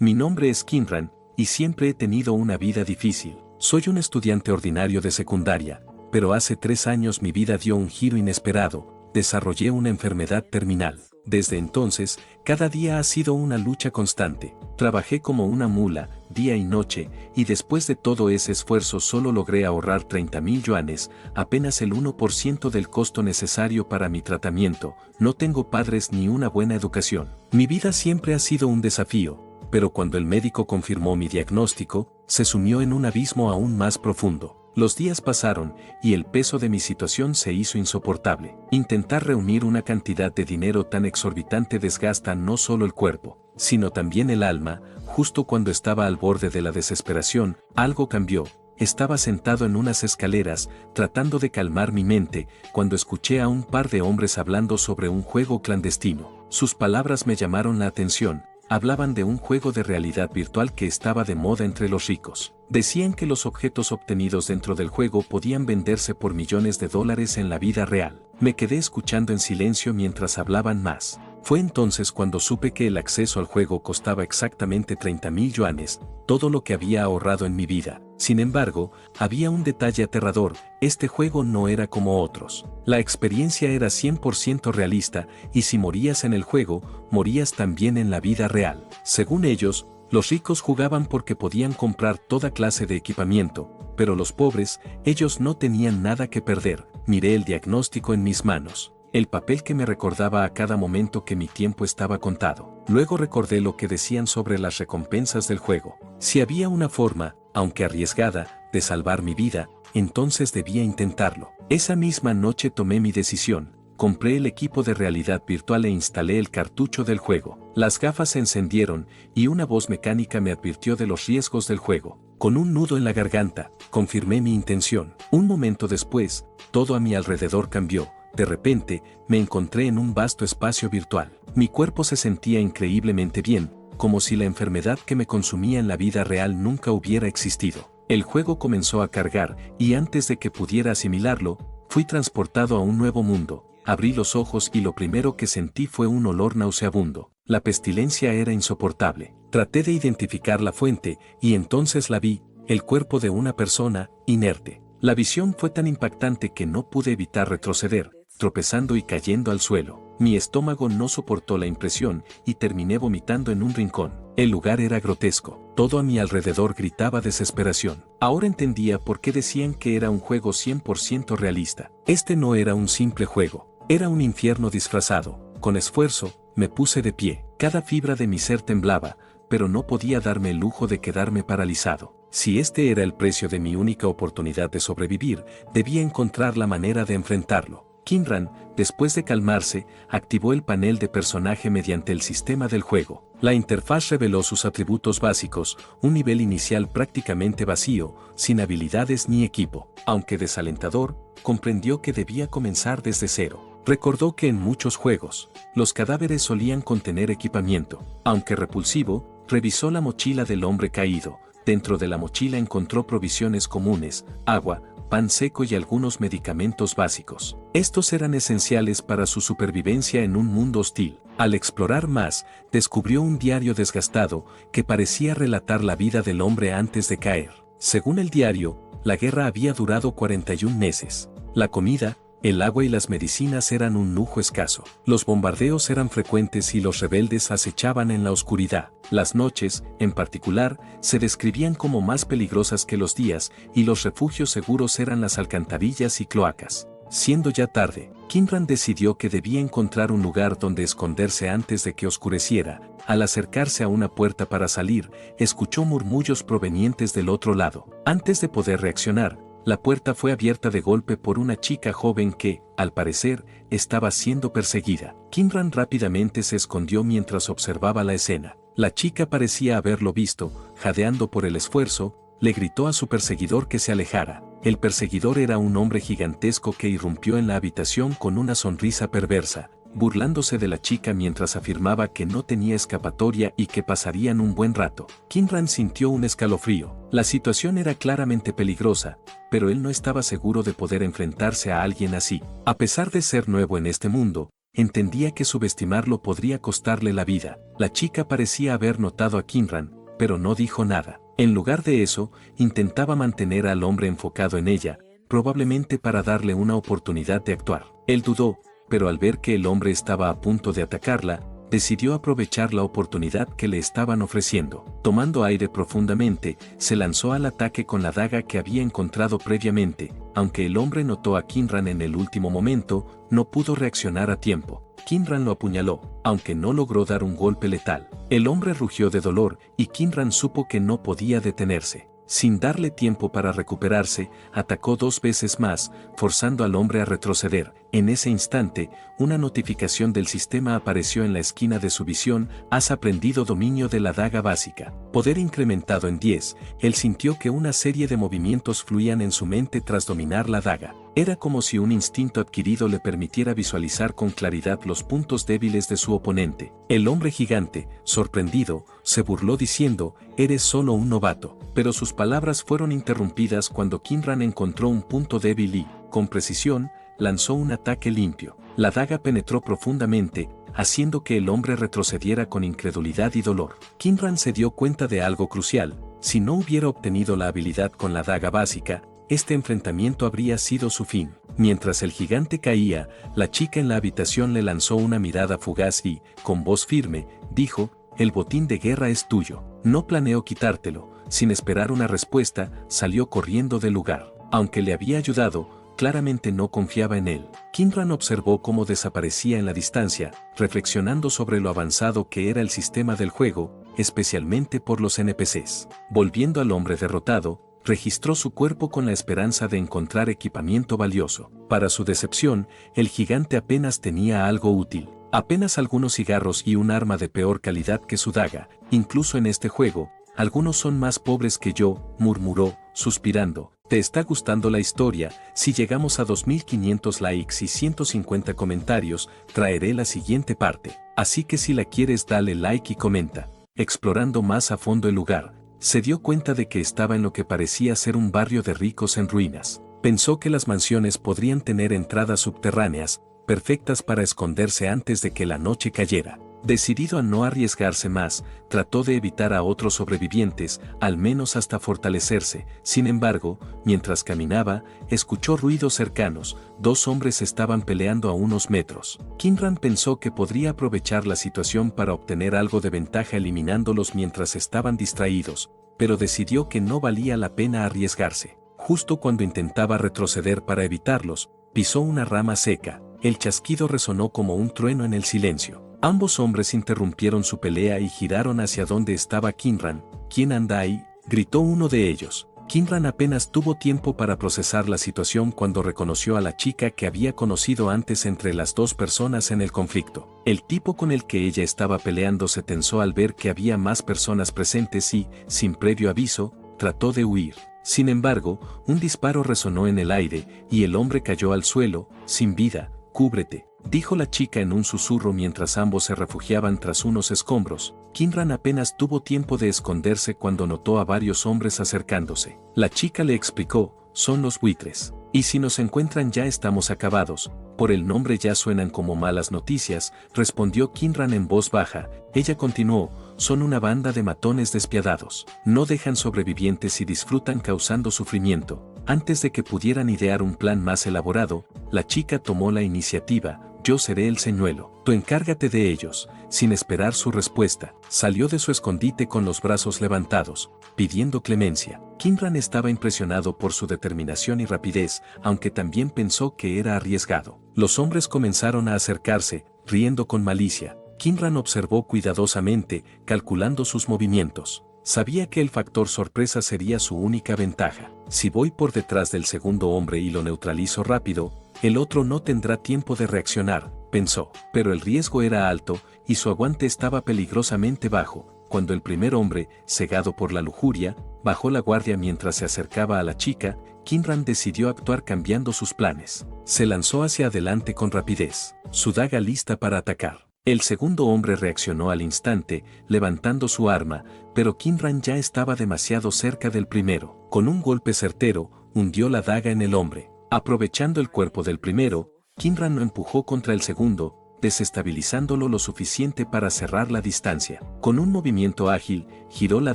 Mi nombre es Kinran, y siempre he tenido una vida difícil. Soy un estudiante ordinario de secundaria, pero hace 3 años mi vida dio un giro inesperado, desarrollé una enfermedad terminal. Desde entonces, cada día ha sido una lucha constante. Trabajé como una mula, día y noche, y después de todo ese esfuerzo solo logré ahorrar 30.000 yuanes, apenas el 1% del costo necesario para mi tratamiento. No tengo padres ni una buena educación. Mi vida siempre ha sido un desafío, pero cuando el médico confirmó mi diagnóstico, se sumió en un abismo aún más profundo. Los días pasaron, y el peso de mi situación se hizo insoportable. Intentar reunir una cantidad de dinero tan exorbitante desgasta no solo el cuerpo, sino también el alma. Justo cuando estaba al borde de la desesperación, algo cambió. Estaba sentado en unas escaleras, tratando de calmar mi mente, cuando escuché a un par de hombres hablando sobre un juego clandestino. Sus palabras me llamaron la atención. Hablaban de un juego de realidad virtual que estaba de moda entre los ricos. Decían que los objetos obtenidos dentro del juego podían venderse por millones de dólares en la vida real. Me quedé escuchando en silencio mientras hablaban más. Fue entonces cuando supe que el acceso al juego costaba exactamente 30.000 yuanes, todo lo que había ahorrado en mi vida. Sin embargo, había un detalle aterrador: este juego no era como otros. La experiencia era 100% realista, y si morías en el juego, morías también en la vida real. Según ellos, los ricos jugaban porque podían comprar toda clase de equipamiento, pero los pobres, ellos no tenían nada que perder. Miré el diagnóstico en mis manos, el papel que me recordaba a cada momento que mi tiempo estaba contado. Luego recordé lo que decían sobre las recompensas del juego. Si había una forma, aunque arriesgada, de salvar mi vida, entonces debía intentarlo. Esa misma noche tomé mi decisión. Compré el equipo de realidad virtual e instalé el cartucho del juego. Las gafas se encendieron, y una voz mecánica me advirtió de los riesgos del juego. Con un nudo en la garganta, confirmé mi intención. Un momento después, todo a mi alrededor cambió. De repente, me encontré en un vasto espacio virtual. Mi cuerpo se sentía increíblemente bien, como si la enfermedad que me consumía en la vida real nunca hubiera existido. El juego comenzó a cargar, y antes de que pudiera asimilarlo, fui transportado a un nuevo mundo. Abrí los ojos y lo primero que sentí fue un olor nauseabundo. La pestilencia era insoportable. Traté de identificar la fuente, y entonces la vi: el cuerpo de una persona, inerte. La visión fue tan impactante que no pude evitar retroceder, tropezando y cayendo al suelo. Mi estómago no soportó la impresión, y terminé vomitando en un rincón. El lugar era grotesco. Todo a mi alrededor gritaba desesperación. Ahora entendía por qué decían que era un juego 100% realista. Este no era un simple juego. Era un infierno disfrazado. Con esfuerzo, me puse de pie. Cada fibra de mi ser temblaba, pero no podía darme el lujo de quedarme paralizado. Si este era el precio de mi única oportunidad de sobrevivir, debía encontrar la manera de enfrentarlo. Kinran, después de calmarse, activó el panel de personaje mediante el sistema del juego. La interfaz reveló sus atributos básicos: un nivel inicial prácticamente vacío, sin habilidades ni equipo. Aunque desalentador, comprendió que debía comenzar desde cero. Recordó que en muchos juegos, los cadáveres solían contener equipamiento. Aunque repulsivo, revisó la mochila del hombre caído. Dentro de la mochila encontró provisiones comunes: agua, pan seco y algunos medicamentos básicos. Estos eran esenciales para su supervivencia en un mundo hostil. Al explorar más, descubrió un diario desgastado que parecía relatar la vida del hombre antes de caer. Según el diario, la guerra había durado 41 meses. La comida, el agua y las medicinas eran un lujo escaso. Los bombardeos eran frecuentes y los rebeldes acechaban en la oscuridad. Las noches, en particular, se describían como más peligrosas que los días, y los refugios seguros eran las alcantarillas y cloacas. Siendo ya tarde, Kinran decidió que debía encontrar un lugar donde esconderse antes de que oscureciera. Al acercarse a una puerta para salir, escuchó murmullos provenientes del otro lado. Antes de poder reaccionar, la puerta fue abierta de golpe por una chica joven que, al parecer, estaba siendo perseguida. Kinran rápidamente se escondió mientras observaba la escena. La chica parecía haberlo visto. Jadeando por el esfuerzo, le gritó a su perseguidor que se alejara. El perseguidor era un hombre gigantesco que irrumpió en la habitación con una sonrisa perversa, burlándose de la chica mientras afirmaba que no tenía escapatoria y que pasarían un buen rato. Kinran sintió un escalofrío. La situación era claramente peligrosa, pero él no estaba seguro de poder enfrentarse a alguien así. A pesar de ser nuevo en este mundo, entendía que subestimarlo podría costarle la vida. La chica parecía haber notado a Kinran, pero no dijo nada. En lugar de eso, intentaba mantener al hombre enfocado en ella, probablemente para darle una oportunidad de actuar. Él dudó, pero al ver que el hombre estaba a punto de atacarla, decidió aprovechar la oportunidad que le estaban ofreciendo. Tomando aire profundamente, se lanzó al ataque con la daga que había encontrado previamente. Aunque el hombre notó a Kinran en el último momento, no pudo reaccionar a tiempo. Kinran lo apuñaló, aunque no logró dar un golpe letal. El hombre rugió de dolor y Kinran supo que no podía detenerse. Sin darle tiempo para recuperarse, atacó 2 veces más, forzando al hombre a retroceder. En ese instante, una notificación del sistema apareció en la esquina de su visión: has aprendido dominio de la daga básica. Poder incrementado en 10, él sintió que una serie de movimientos fluían en su mente tras dominar la daga. Era como si un instinto adquirido le permitiera visualizar con claridad los puntos débiles de su oponente. El hombre gigante, sorprendido, se burló diciendo: eres solo un novato. Pero sus palabras fueron interrumpidas cuando Kinran encontró un punto débil y, con precisión, lanzó un ataque limpio. La daga penetró profundamente, haciendo que el hombre retrocediera con incredulidad y dolor. Kinran se dio cuenta de algo crucial: si no hubiera obtenido la habilidad con la daga básica, este enfrentamiento habría sido su fin. Mientras el gigante caía, la chica en la habitación le lanzó una mirada fugaz y, con voz firme, dijo: el botín de guerra es tuyo. No planeo quitártelo. Sin esperar una respuesta, salió corriendo del lugar. Aunque le había ayudado, claramente no confiaba en él. Kinran observó cómo desaparecía en la distancia, reflexionando sobre lo avanzado que era el sistema del juego, especialmente por los NPCs. Volviendo al hombre derrotado, registró su cuerpo con la esperanza de encontrar equipamiento valioso. Para su decepción, el gigante apenas tenía algo útil. Apenas algunos cigarros y un arma de peor calidad que su daga. Incluso en este juego, algunos son más pobres que yo, murmuró, suspirando. ¿Te está gustando la historia? Si llegamos a 2500 likes y 150 comentarios, traeré la siguiente parte. Así que si la quieres, dale like y comenta. Explorando más a fondo el lugar, se dio cuenta de que estaba en lo que parecía ser un barrio de ricos en ruinas. Pensó que las mansiones podrían tener entradas subterráneas, perfectas para esconderse antes de que la noche cayera. Decidido a no arriesgarse más, trató de evitar a otros sobrevivientes, al menos hasta fortalecerse. Sin embargo, mientras caminaba, escuchó ruidos cercanos. 2 hombres estaban peleando a unos metros. Kinran pensó que podría aprovechar la situación para obtener algo de ventaja eliminándolos mientras estaban distraídos, pero decidió que no valía la pena arriesgarse. Justo cuando intentaba retroceder para evitarlos, pisó una rama seca. El chasquido resonó como un trueno en el silencio. Ambos hombres interrumpieron su pelea y giraron hacia donde estaba Kinran. ¿Quién anda ahí?, gritó uno de ellos. Kinran apenas tuvo tiempo para procesar la situación cuando reconoció a la chica que había conocido antes entre las 2 personas en el conflicto. El tipo con el que ella estaba peleando se tensó al ver que había más personas presentes y, sin previo aviso, trató de huir. Sin embargo, un disparo resonó en el aire y el hombre cayó al suelo, sin vida. Cúbrete, dijo la chica en un susurro mientras ambos se refugiaban tras unos escombros. Kinran apenas tuvo tiempo de esconderse cuando notó a varios hombres acercándose. La chica le explicó: son los buitres. Y si nos encuentran ya estamos acabados. Por el nombre ya suenan como malas noticias, respondió Kinran en voz baja. Ella continuó: son una banda de matones despiadados. No dejan sobrevivientes y disfrutan causando sufrimiento. Antes de que pudieran idear un plan más elaborado, la chica tomó la iniciativa. Yo seré el señuelo. Tú encárgate de ellos. Sin esperar su respuesta, salió de su escondite con los brazos levantados, pidiendo clemencia. Kinran estaba impresionado por su determinación y rapidez, aunque también pensó que era arriesgado. Los hombres comenzaron a acercarse, riendo con malicia. Kinran observó cuidadosamente, calculando sus movimientos. Sabía que el factor sorpresa sería su única ventaja. Si voy por detrás del segundo hombre y lo neutralizo rápido, el otro no tendrá tiempo de reaccionar, pensó. Pero el riesgo era alto, y su aguante estaba peligrosamente bajo. Cuando el primer hombre, cegado por la lujuria, bajó la guardia mientras se acercaba a la chica, Kinran decidió actuar cambiando sus planes. Se lanzó hacia adelante con rapidez, su daga lista para atacar. El segundo hombre reaccionó al instante, levantando su arma, pero Kinran ya estaba demasiado cerca del primero. Con un golpe certero, hundió la daga en el hombre. Aprovechando el cuerpo del primero, Kinran lo empujó contra el segundo, desestabilizándolo lo suficiente para cerrar la distancia. Con un movimiento ágil, giró la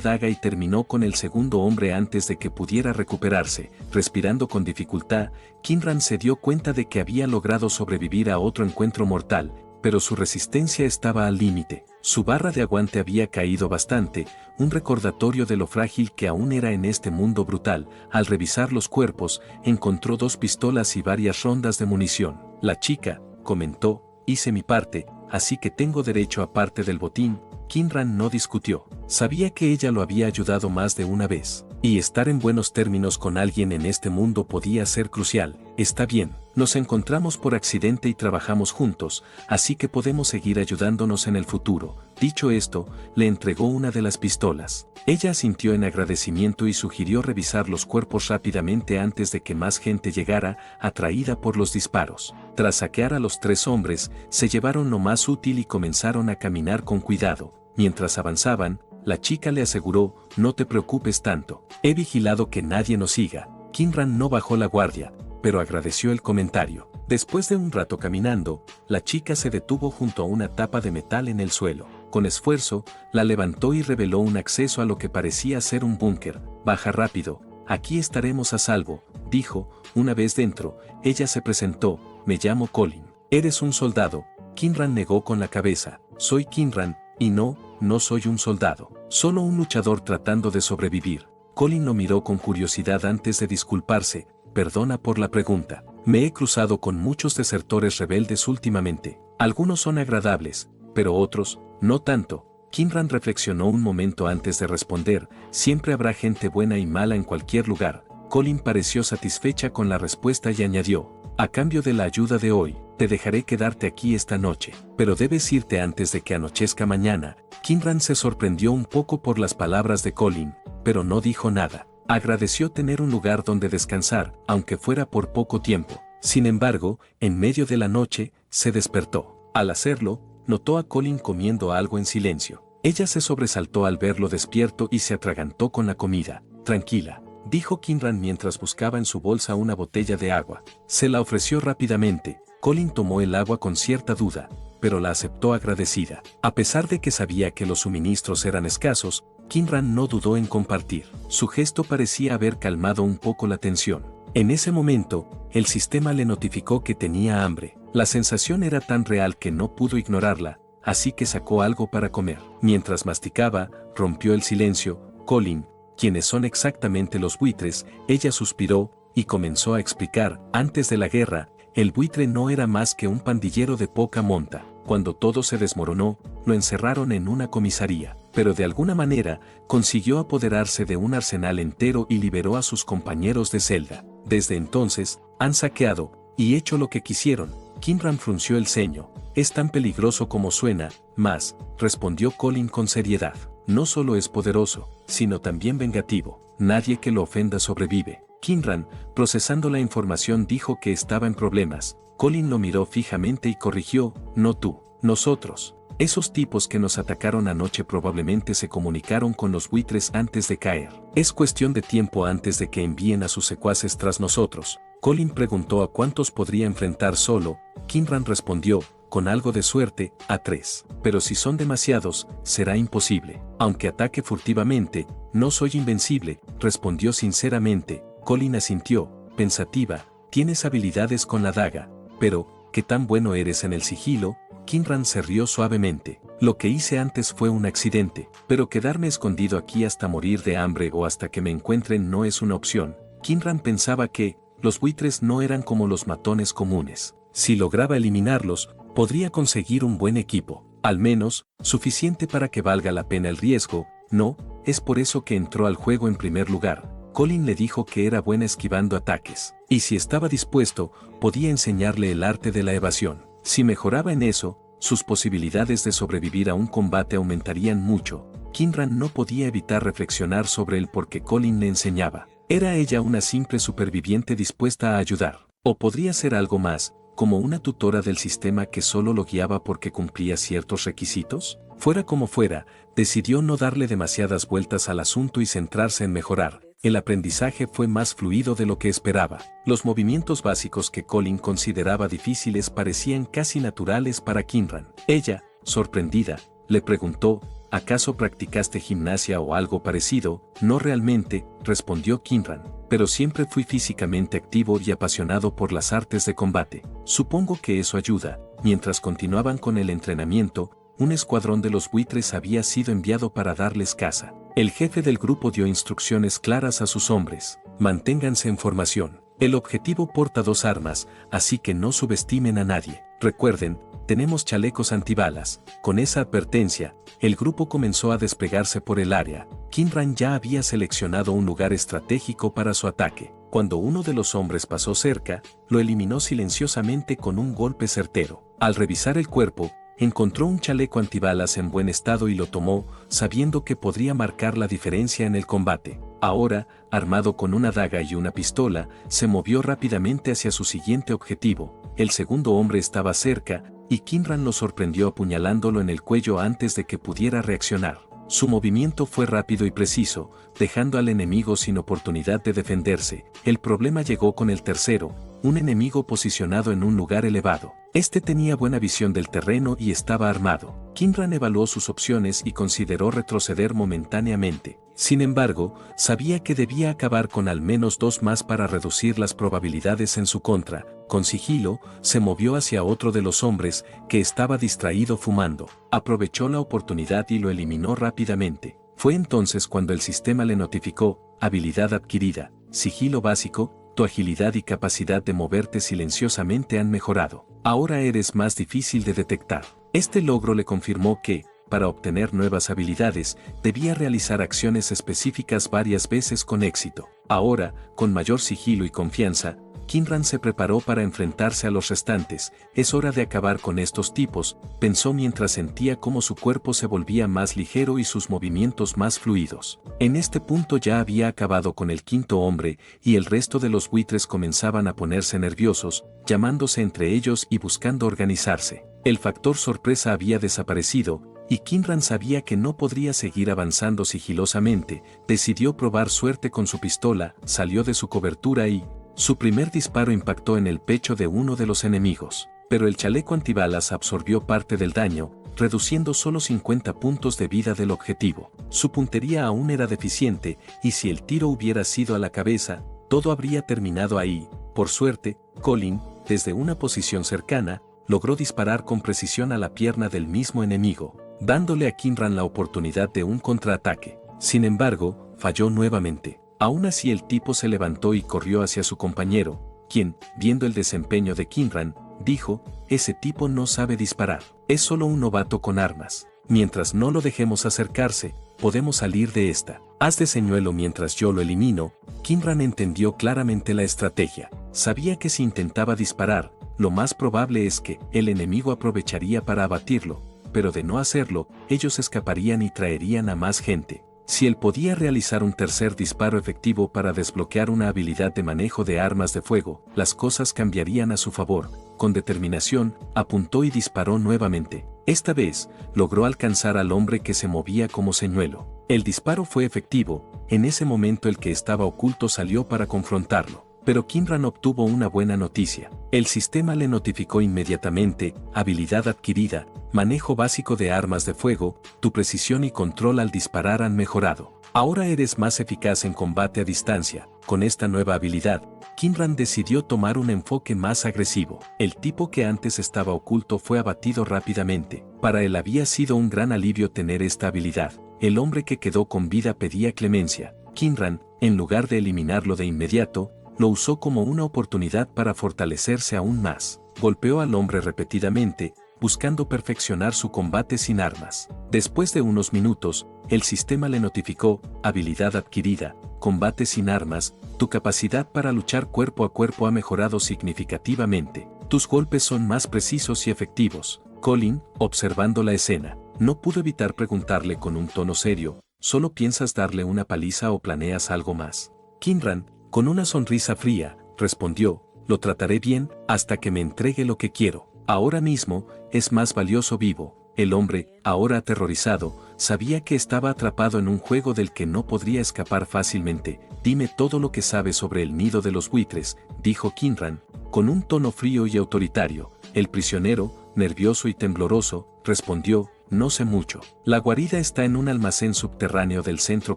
daga y terminó con el segundo hombre antes de que pudiera recuperarse. Respirando con dificultad, Kinran se dio cuenta de que había logrado sobrevivir a otro encuentro mortal, pero su resistencia estaba al límite. Su barra de aguante había caído bastante, un recordatorio de lo frágil que aún era en este mundo brutal. Al revisar los cuerpos, encontró 2 pistolas y varias rondas de munición. La chica, comentó, hice mi parte, así que tengo derecho a parte del botín. Kinran no discutió. Sabía que ella lo había ayudado más de una vez. Y estar en buenos términos con alguien en este mundo podía ser crucial. Está bien, nos encontramos por accidente y trabajamos juntos, así que podemos seguir ayudándonos en el futuro. Dicho esto, le entregó una de las pistolas. Ella asintió en agradecimiento y sugirió revisar los cuerpos rápidamente antes de que más gente llegara, atraída por los disparos. Tras saquear a los 3 hombres, se llevaron lo más útil y comenzaron a caminar con cuidado. Mientras avanzaban, la chica le aseguró, no te preocupes tanto. He vigilado que nadie nos siga. Kinran no bajó la guardia, pero agradeció el comentario. Después de un rato caminando, la chica se detuvo junto a una tapa de metal en el suelo. Con esfuerzo, la levantó y reveló un acceso a lo que parecía ser un búnker. Baja rápido, aquí estaremos a salvo, dijo. Una vez dentro, ella se presentó, me llamo Colin. ¿Eres un soldado? Kinran negó con la cabeza. Soy Kinran, y no soy un soldado. Solo un luchador tratando de sobrevivir. Colin lo miró con curiosidad antes de disculparse. Perdona por la pregunta. Me he cruzado con muchos desertores rebeldes últimamente. Algunos son agradables, pero otros, no tanto. Kinran reflexionó un momento antes de responder. Siempre habrá gente buena y mala en cualquier lugar. Colin pareció satisfecha con la respuesta y añadió, a cambio de la ayuda de hoy, te dejaré quedarte aquí esta noche, pero debes irte antes de que anochezca mañana. Kinran se sorprendió un poco por las palabras de Colin, pero no dijo nada. Agradeció tener un lugar donde descansar, aunque fuera por poco tiempo. Sin embargo, en medio de la noche, se despertó. Al hacerlo, notó a Colin comiendo algo en silencio. Ella se sobresaltó al verlo despierto y se atragantó con la comida. Tranquila, dijo Kinran mientras buscaba en su bolsa una botella de agua. Se la ofreció rápidamente. Colin tomó el agua con cierta duda, pero la aceptó agradecida. A pesar de que sabía que los suministros eran escasos, Kinran no dudó en compartir. Su gesto parecía haber calmado un poco la tensión. En ese momento, el sistema le notificó que tenía hambre. La sensación era tan real que no pudo ignorarla, así que sacó algo para comer. Mientras masticaba, rompió el silencio. Colin, ¿quiénes son exactamente los buitres? Ella suspiró y comenzó a explicar. Antes de la guerra, el buitre no era más que un pandillero de poca monta. Cuando todo se desmoronó, lo encerraron en una comisaría, pero de alguna manera consiguió apoderarse de un arsenal entero y liberó a sus compañeros de celda. Desde entonces, han saqueado y hecho lo que quisieron. Kinran frunció el ceño. Es tan peligroso como suena, más, respondió Colin con seriedad. No solo es poderoso, sino también vengativo. Nadie que lo ofenda sobrevive. Kinran, procesando la información, dijo que estaba en problemas. Colin lo miró fijamente y corrigió, no tú, nosotros. Esos tipos que nos atacaron anoche probablemente se comunicaron con los buitres antes de caer. Es cuestión de tiempo antes de que envíen a sus secuaces tras nosotros. Colin preguntó a cuántos podría enfrentar solo. Kinran respondió, con algo de suerte, a 3. Pero si son demasiados, será imposible. Aunque ataque furtivamente, no soy invencible, respondió sinceramente. Colin asintió, pensativa, tienes habilidades con la daga, pero, ¿qué tan bueno eres en el sigilo? Kinran se rió suavemente. Lo que hice antes fue un accidente, pero quedarme escondido aquí hasta morir de hambre o hasta que me encuentren no es una opción. Kinran pensaba que, los buitres no eran como los matones comunes. Si lograba eliminarlos, podría conseguir un buen equipo, al menos, suficiente para que valga la pena el riesgo. No, es por eso que entró al juego en primer lugar. Colin le dijo que era buena esquivando ataques, y si estaba dispuesto, podía enseñarle el arte de la evasión. Si mejoraba en eso, sus posibilidades de sobrevivir a un combate aumentarían mucho. Kinran no podía evitar reflexionar sobre el por qué Colin le enseñaba. ¿Era ella una simple superviviente dispuesta a ayudar? ¿O podría ser algo más, como una tutora del sistema que solo lo guiaba porque cumplía ciertos requisitos? Fuera como fuera, decidió no darle demasiadas vueltas al asunto y centrarse en mejorar. el aprendizaje fue más fluido de lo que esperaba. Los movimientos básicos que Colin consideraba difíciles parecían casi naturales para Kinran. Ella, sorprendida, le preguntó, ¿acaso practicaste gimnasia o algo parecido? No realmente, respondió Kinran, pero siempre fui físicamente activo y apasionado por las artes de combate. Supongo que eso ayuda. Mientras continuaban con el entrenamiento, un escuadrón de los buitres había sido enviado para darles caza. El jefe del grupo dio instrucciones claras a sus hombres: manténganse en formación. El objetivo porta 2 armas, así que no subestimen a nadie. Recuerden, tenemos chalecos antibalas. Con esa advertencia, el grupo comenzó a desplegarse por el área. Kinran ya había seleccionado un lugar estratégico para su ataque. Cuando uno de los hombres pasó cerca, lo eliminó silenciosamente con un golpe certero. Al revisar el cuerpo, encontró un chaleco antibalas en buen estado y lo tomó, sabiendo que podría marcar la diferencia en el combate. Ahora, armado con una daga y una pistola, se movió rápidamente hacia su siguiente objetivo. El segundo hombre estaba cerca, y Kinran lo sorprendió apuñalándolo en el cuello antes de que pudiera reaccionar. Su movimiento fue rápido y preciso, dejando al enemigo sin oportunidad de defenderse. El problema llegó con el tercero, un enemigo posicionado en un lugar elevado. Este tenía buena visión del terreno y estaba armado. Kinran evaluó sus opciones y consideró retroceder momentáneamente. Sin embargo, sabía que debía acabar con al menos 2 más para reducir las probabilidades en su contra. Con sigilo, se movió hacia otro de los hombres, que estaba distraído fumando. Aprovechó la oportunidad y lo eliminó rápidamente. Fue entonces cuando el sistema le notificó: habilidad adquirida, sigilo básico, tu agilidad y capacidad de moverte silenciosamente han mejorado. Ahora eres más difícil de detectar. Este logro le confirmó que, para obtener nuevas habilidades, debía realizar acciones específicas varias veces con éxito. Ahora, con mayor sigilo y confianza, Kinran se preparó para enfrentarse a los restantes. Es hora de acabar con estos tipos, pensó mientras sentía cómo su cuerpo se volvía más ligero y sus movimientos más fluidos. En este punto ya había acabado con el quinto hombre, y el resto de los buitres comenzaban a ponerse nerviosos, llamándose entre ellos y buscando organizarse. El factor sorpresa había desaparecido, y Kinran sabía que no podría seguir avanzando sigilosamente. Decidió probar suerte con su pistola, salió de su cobertura y su primer disparo impactó en el pecho de uno de los enemigos, pero el chaleco antibalas absorbió parte del daño, reduciendo solo 50 puntos de vida del objetivo. Su puntería aún era deficiente, y si el tiro hubiera sido a la cabeza, todo habría terminado ahí. Por suerte, Colin, desde una posición cercana, logró disparar con precisión a la pierna del mismo enemigo, dándole a Kinran la oportunidad de un contraataque. Sin embargo, falló nuevamente. Aún así el tipo se levantó y corrió hacia su compañero, quien, viendo el desempeño de Kinran, dijo: ese tipo no sabe disparar, es solo un novato con armas. Mientras no lo dejemos acercarse, podemos salir de esta. Haz de señuelo mientras yo lo elimino. Kinran entendió claramente la estrategia. Sabía que si intentaba disparar, lo más probable es que el enemigo aprovecharía para abatirlo, pero de no hacerlo, ellos escaparían y traerían a más gente. Si él podía realizar un tercer disparo efectivo para desbloquear una habilidad de manejo de armas de fuego, las cosas cambiarían a su favor. Con determinación, apuntó y disparó nuevamente. Esta vez, logró alcanzar al hombre que se movía como señuelo. El disparo fue efectivo. En ese momento el que estaba oculto salió para confrontarlo. Pero Kinran obtuvo una buena noticia. El sistema le notificó inmediatamente: habilidad adquirida, manejo básico de armas de fuego, tu precisión y control al disparar han mejorado. Ahora eres más eficaz en combate a distancia. Con esta nueva habilidad, Kinran decidió tomar un enfoque más agresivo. El tipo que antes estaba oculto fue abatido rápidamente. Para él había sido un gran alivio tener esta habilidad. El hombre que quedó con vida pedía clemencia. Kinran, en lugar de eliminarlo de inmediato, lo usó como una oportunidad para fortalecerse aún más. Golpeó al hombre repetidamente, buscando perfeccionar su combate sin armas. Después de unos minutos, el sistema le notificó: habilidad adquirida, combate sin armas, tu capacidad para luchar cuerpo a cuerpo ha mejorado significativamente. Tus golpes son más precisos y efectivos. Colin, observando la escena, no pudo evitar preguntarle con un tono serio: ¿solo piensas darle una paliza o planeas algo más? Kinran, con una sonrisa fría, respondió: lo trataré bien hasta que me entregue lo que quiero. Ahora mismo, es más valioso vivo. El hombre, ahora aterrorizado, sabía que estaba atrapado en un juego del que no podría escapar fácilmente. «Dime todo lo que sabes sobre el nido de los buitres», dijo Kinran, con un tono frío y autoritario. El prisionero, nervioso y tembloroso, respondió: «No sé mucho. La guarida está en un almacén subterráneo del centro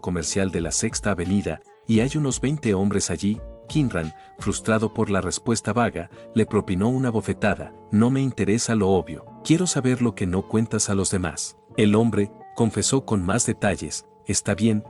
comercial de la Sexta Avenida, y hay unos 20 hombres allí». Kinran, frustrado por la respuesta vaga, le propinó una bofetada. «No me interesa lo obvio. Quiero saber lo que no cuentas a los demás». El hombre confesó con más detalles: está bien,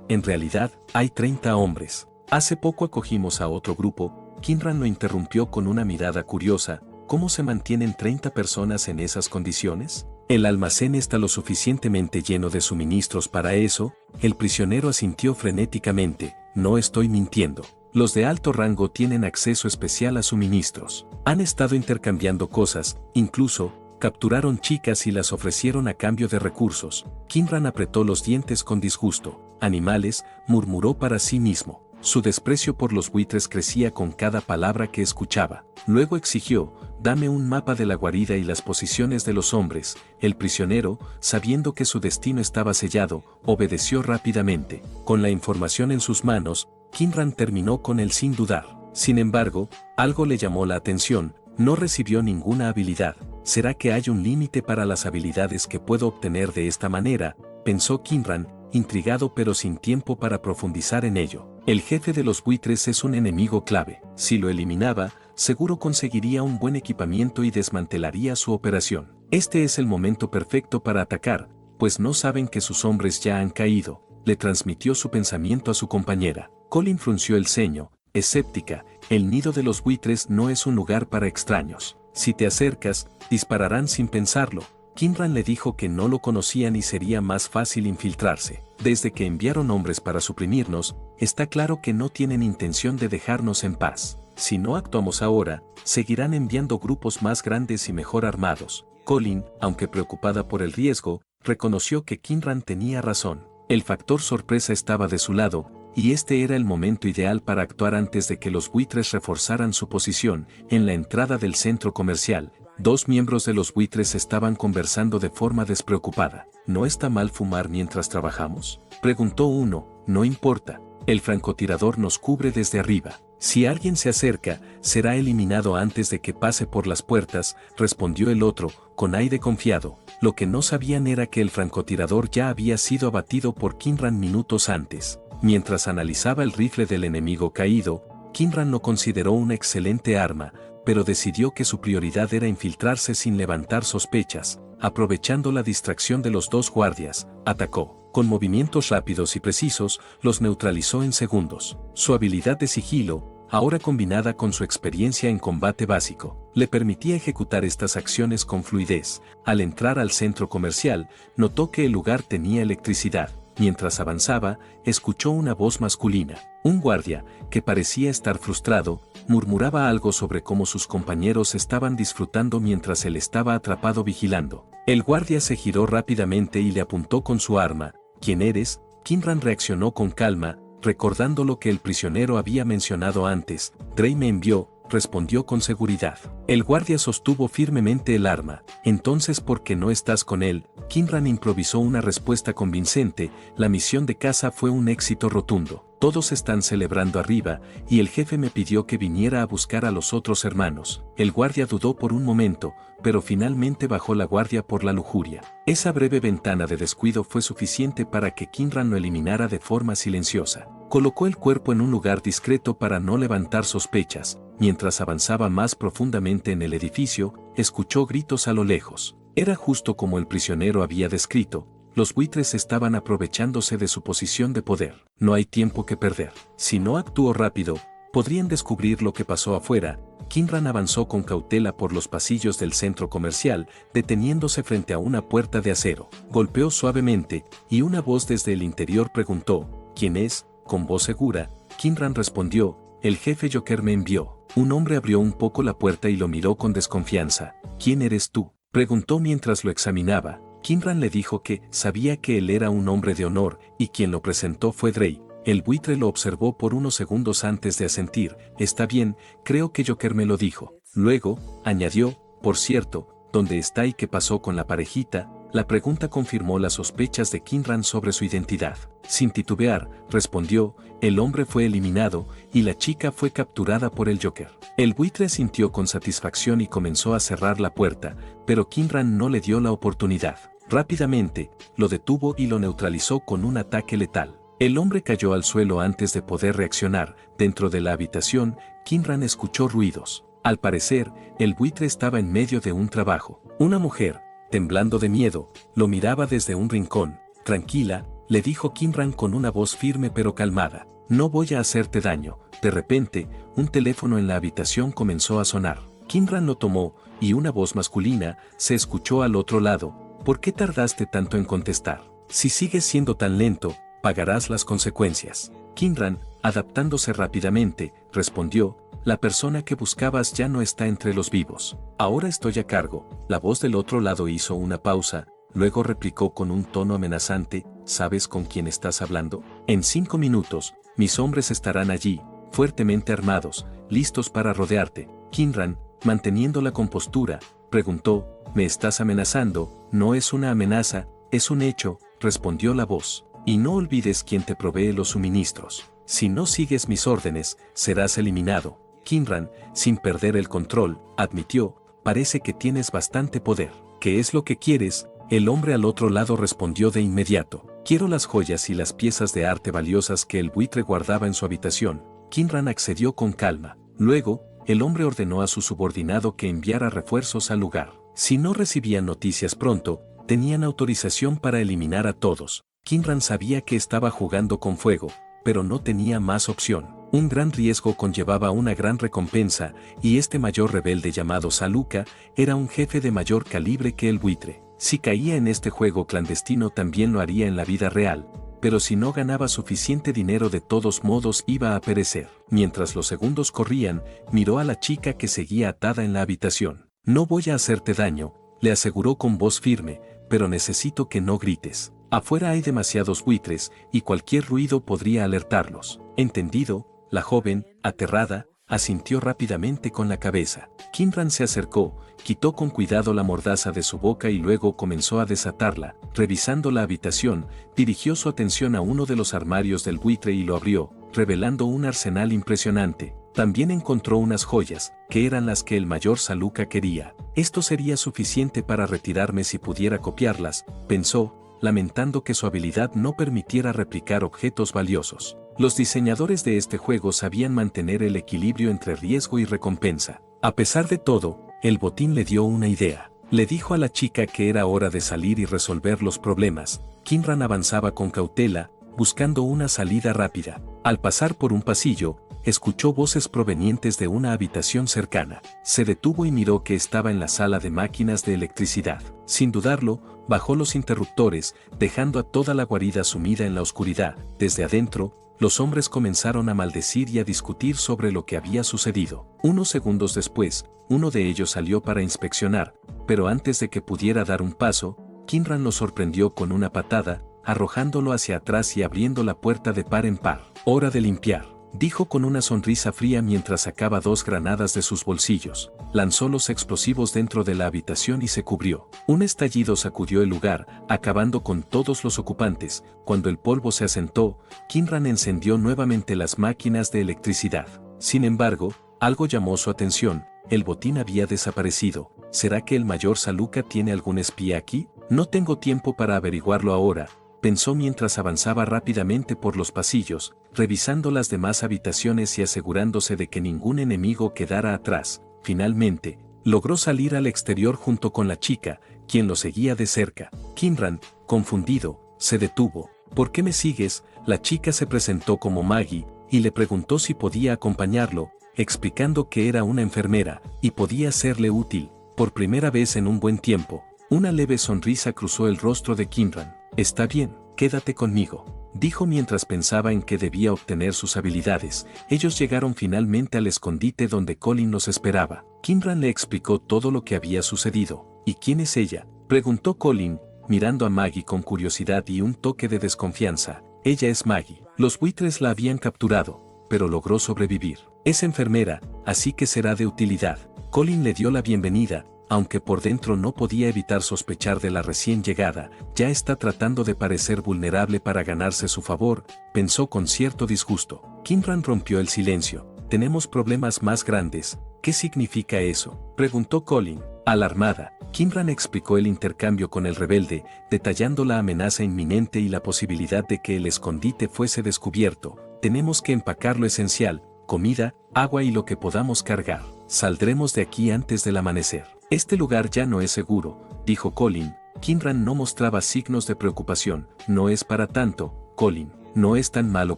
en realidad, hay 30 hombres. Hace poco acogimos a otro grupo». Kinran lo interrumpió con una mirada curiosa. «¿Cómo se mantienen 30 personas en esas condiciones? ¿El almacén está lo suficientemente lleno de suministros para eso?». El prisionero asintió frenéticamente: «No estoy mintiendo. Los de alto rango tienen acceso especial a suministros. Han estado intercambiando cosas, incluso capturaron chicas y las ofrecieron a cambio de recursos». Kinran apretó los dientes con disgusto. «Animales», murmuró para sí mismo. Su desprecio por los buitres crecía con cada palabra que escuchaba. Luego exigió: «Dame un mapa de la guarida y las posiciones de los hombres». El prisionero, sabiendo que su destino estaba sellado, obedeció rápidamente. Con la información en sus manos, Kinran terminó con él sin dudar. Sin embargo, algo le llamó la atención: no recibió ninguna habilidad. «¿Será que hay un límite para las habilidades que puedo obtener de esta manera?», pensó Kinran, intrigado pero sin tiempo para profundizar en ello. El jefe de los buitres es un enemigo clave. Si lo eliminaba, seguro conseguiría un buen equipamiento y desmantelaría su operación. Este es el momento perfecto para atacar, pues no saben que sus hombres ya han caído, le transmitió su pensamiento a su compañera. Colin frunció el ceño, escéptica: «El nido de los buitres no es un lugar para extraños. Si te acercas, dispararán sin pensarlo». Kinran le dijo que no lo conocían y sería más fácil infiltrarse. «Desde que enviaron hombres para suprimirnos, está claro que no tienen intención de dejarnos en paz. Si no actuamos ahora, seguirán enviando grupos más grandes y mejor armados». Colin, aunque preocupada por el riesgo, reconoció que Kinran tenía razón. El factor sorpresa estaba de su lado, y este era el momento ideal para actuar antes de que los buitres reforzaran su posición. En la entrada del centro comercial, 2 miembros de los buitres estaban conversando de forma despreocupada. «¿No está mal fumar mientras trabajamos?», preguntó uno. «No importa. El francotirador nos cubre desde arriba. Si alguien se acerca, será eliminado antes de que pase por las puertas», respondió el otro, con aire confiado. Lo que no sabían era que el francotirador ya había sido abatido por Kinran minutos antes. Mientras analizaba el rifle del enemigo caído, Kinran lo consideró una excelente arma, pero decidió que su prioridad era infiltrarse sin levantar sospechas. Aprovechando la distracción de los 2 guardias, atacó. Con movimientos rápidos y precisos, los neutralizó en segundos. Su habilidad de sigilo, ahora combinada con su experiencia en combate básico, le permitía ejecutar estas acciones con fluidez. Al entrar al centro comercial, notó que el lugar tenía electricidad. Mientras avanzaba, escuchó una voz masculina. Un guardia, que parecía estar frustrado, murmuraba algo sobre cómo sus compañeros estaban disfrutando mientras él estaba atrapado vigilando. El guardia se giró rápidamente y le apuntó con su arma. «¿Quién eres?». Kinran reaccionó con calma, recordando lo que el prisionero había mencionado antes. «Drey me envió», respondió con seguridad. El guardia sostuvo firmemente el arma. «Entonces, ¿por qué no estás con él?». Kinran improvisó una respuesta convincente: «La misión de caza fue un éxito rotundo. Todos están celebrando arriba, y el jefe me pidió que viniera a buscar a los otros hermanos». El guardia dudó por un momento, pero finalmente bajó la guardia por la lujuria. Esa breve ventana de descuido fue suficiente para que Kinran lo eliminara de forma silenciosa. Colocó el cuerpo en un lugar discreto para no levantar sospechas. Mientras avanzaba más profundamente en el edificio, escuchó gritos a lo lejos. Era justo como el prisionero había descrito: los buitres estaban aprovechándose de su posición de poder. No hay tiempo que perder. Si no actúo rápido, podrían descubrir lo que pasó afuera. Kinran avanzó con cautela por los pasillos del centro comercial, deteniéndose frente a una puerta de acero. Golpeó suavemente, y una voz desde el interior preguntó: «¿Quién es?». Con voz segura, Kinran respondió: «El jefe Joker me envió». Un hombre abrió un poco la puerta y lo miró con desconfianza. «¿Quién eres tú?», preguntó mientras lo examinaba. Kinran le dijo que sabía que él era un hombre de honor, y quien lo presentó fue Drey. El buitre lo observó por unos segundos antes de asentir. «Está bien, creo que Joker me lo dijo». Luego, añadió: «Por cierto, ¿dónde está y qué pasó con la parejita? La pregunta confirmó las sospechas de Kinran sobre su identidad. Sin titubear, respondió, el hombre fue eliminado y la chica fue capturada por el Joker. El buitre sintió con satisfacción y comenzó a cerrar la puerta, pero Kinran no le dio la oportunidad. Rápidamente, lo detuvo y lo neutralizó con un ataque letal. El hombre cayó al suelo antes de poder reaccionar. Dentro de la habitación, Kinran escuchó ruidos. Al parecer, el buitre estaba en medio de un trabajo. Una mujer, temblando de miedo, lo miraba desde un rincón. Tranquila, le dijo Kinran con una voz firme pero calmada. No voy a hacerte daño. De repente, un teléfono en la habitación comenzó a sonar. Kinran lo tomó, y una voz masculina se escuchó al otro lado. ¿Por qué tardaste tanto en contestar? Si sigues siendo tan lento, pagarás las consecuencias. Kinran, adaptándose rápidamente, respondió, la persona que buscabas ya no está entre los vivos. Ahora estoy a cargo. La voz del otro lado hizo una pausa, luego replicó con un tono amenazante, ¿sabes con quién estás hablando? En 5 minutos, mis hombres estarán allí, fuertemente armados, listos para rodearte. Kinran, manteniendo la compostura, preguntó, ¿me estás amenazando? No es una amenaza, es un hecho, respondió la voz. Y no olvides quién te provee los suministros. Si no sigues mis órdenes, serás eliminado. Kinran, sin perder el control, admitió, parece que tienes bastante poder. ¿Qué es lo que quieres? El hombre al otro lado respondió de inmediato. Quiero las joyas y las piezas de arte valiosas que el buitre guardaba en su habitación. Kinran accedió con calma. Luego, el hombre ordenó a su subordinado que enviara refuerzos al lugar. Si no recibían noticias pronto, tenían autorización para eliminar a todos. Kinran sabía que estaba jugando con fuego, pero no tenía más opción. Un gran riesgo conllevaba una gran recompensa, y este mayor rebelde llamado Saluka era un jefe de mayor calibre que el buitre. Si caía en este juego clandestino también lo haría en la vida real, pero si no ganaba suficiente dinero de todos modos iba a perecer. Mientras los segundos corrían, miró a la chica que seguía atada en la habitación. No voy a hacerte daño, le aseguró con voz firme, pero necesito que no grites. Afuera hay demasiados buitres y cualquier ruido podría alertarlos. ¿Entendido? La joven, aterrada, asintió rápidamente con la cabeza. Kinran se acercó, quitó con cuidado la mordaza de su boca y luego comenzó a desatarla. Revisando la habitación, dirigió su atención a uno de los armarios del buitre y lo abrió, revelando un arsenal impresionante. También encontró unas joyas, que eran las que el mayor Saluka quería. Esto sería suficiente para retirarme si pudiera copiarlas, pensó, lamentando que su habilidad no permitiera replicar objetos valiosos. Los diseñadores de este juego sabían mantener el equilibrio entre riesgo y recompensa. A pesar de todo, el botín le dio una idea. Le dijo a la chica que era hora de salir y resolver los problemas. Kinran avanzaba con cautela, buscando una salida rápida. Al pasar por un pasillo, escuchó voces provenientes de una habitación cercana. Se detuvo y miró que estaba en la sala de máquinas de electricidad. Sin dudarlo, bajó los interruptores, dejando a toda la guarida sumida en la oscuridad. Desde adentro, los hombres comenzaron a maldecir y a discutir sobre lo que había sucedido. Unos segundos después, uno de ellos salió para inspeccionar, pero antes de que pudiera dar un paso, Kinran lo sorprendió con una patada, arrojándolo hacia atrás y abriendo la puerta de par en par. «Hora de limpiar», dijo con una sonrisa fría mientras sacaba 2 granadas de sus bolsillos. Lanzó los explosivos dentro de la habitación y se cubrió. Un estallido sacudió el lugar, acabando con todos los ocupantes. Cuando el polvo se asentó, Kinran encendió nuevamente las máquinas de electricidad. Sin embargo, algo llamó su atención. El botín había desaparecido. ¿Será que el mayor Saluka tiene algún espía aquí? No tengo tiempo para averiguarlo ahora, pensó mientras avanzaba rápidamente por los pasillos, revisando las demás habitaciones y asegurándose de que ningún enemigo quedara atrás. Finalmente, logró salir al exterior junto con la chica, quien lo seguía de cerca. Kinran, confundido, se detuvo. ¿Por qué me sigues? La chica se presentó como Maggie, y le preguntó si podía acompañarlo, explicando que era una enfermera, y podía serle útil. Por primera vez en un buen tiempo, una leve sonrisa cruzó el rostro de Kinran. «Está bien, quédate conmigo», dijo mientras pensaba en que debía obtener sus habilidades. Ellos llegaron finalmente al escondite donde Colin los esperaba. Kinran le explicó todo lo que había sucedido. «¿Y quién es ella?», preguntó Colin, mirando a Maggie con curiosidad y un toque de desconfianza. «Ella es Maggie. Los buitres la habían capturado, pero logró sobrevivir. Es enfermera, así que será de utilidad». Colin le dio la bienvenida, aunque por dentro no podía evitar sospechar de la recién llegada, ya está tratando de parecer vulnerable para ganarse su favor, pensó con cierto disgusto. Kinran rompió el silencio. Tenemos problemas más grandes. ¿Qué significa eso?, preguntó Colin. Alarmada, Kinran explicó el intercambio con el rebelde, detallando la amenaza inminente y la posibilidad de que el escondite fuese descubierto. Tenemos que empacar lo esencial, comida, agua y lo que podamos cargar. Saldremos de aquí antes del amanecer. Este lugar ya no es seguro, dijo Colin. Kinran no mostraba signos de preocupación. No es para tanto, Colin, no es tan malo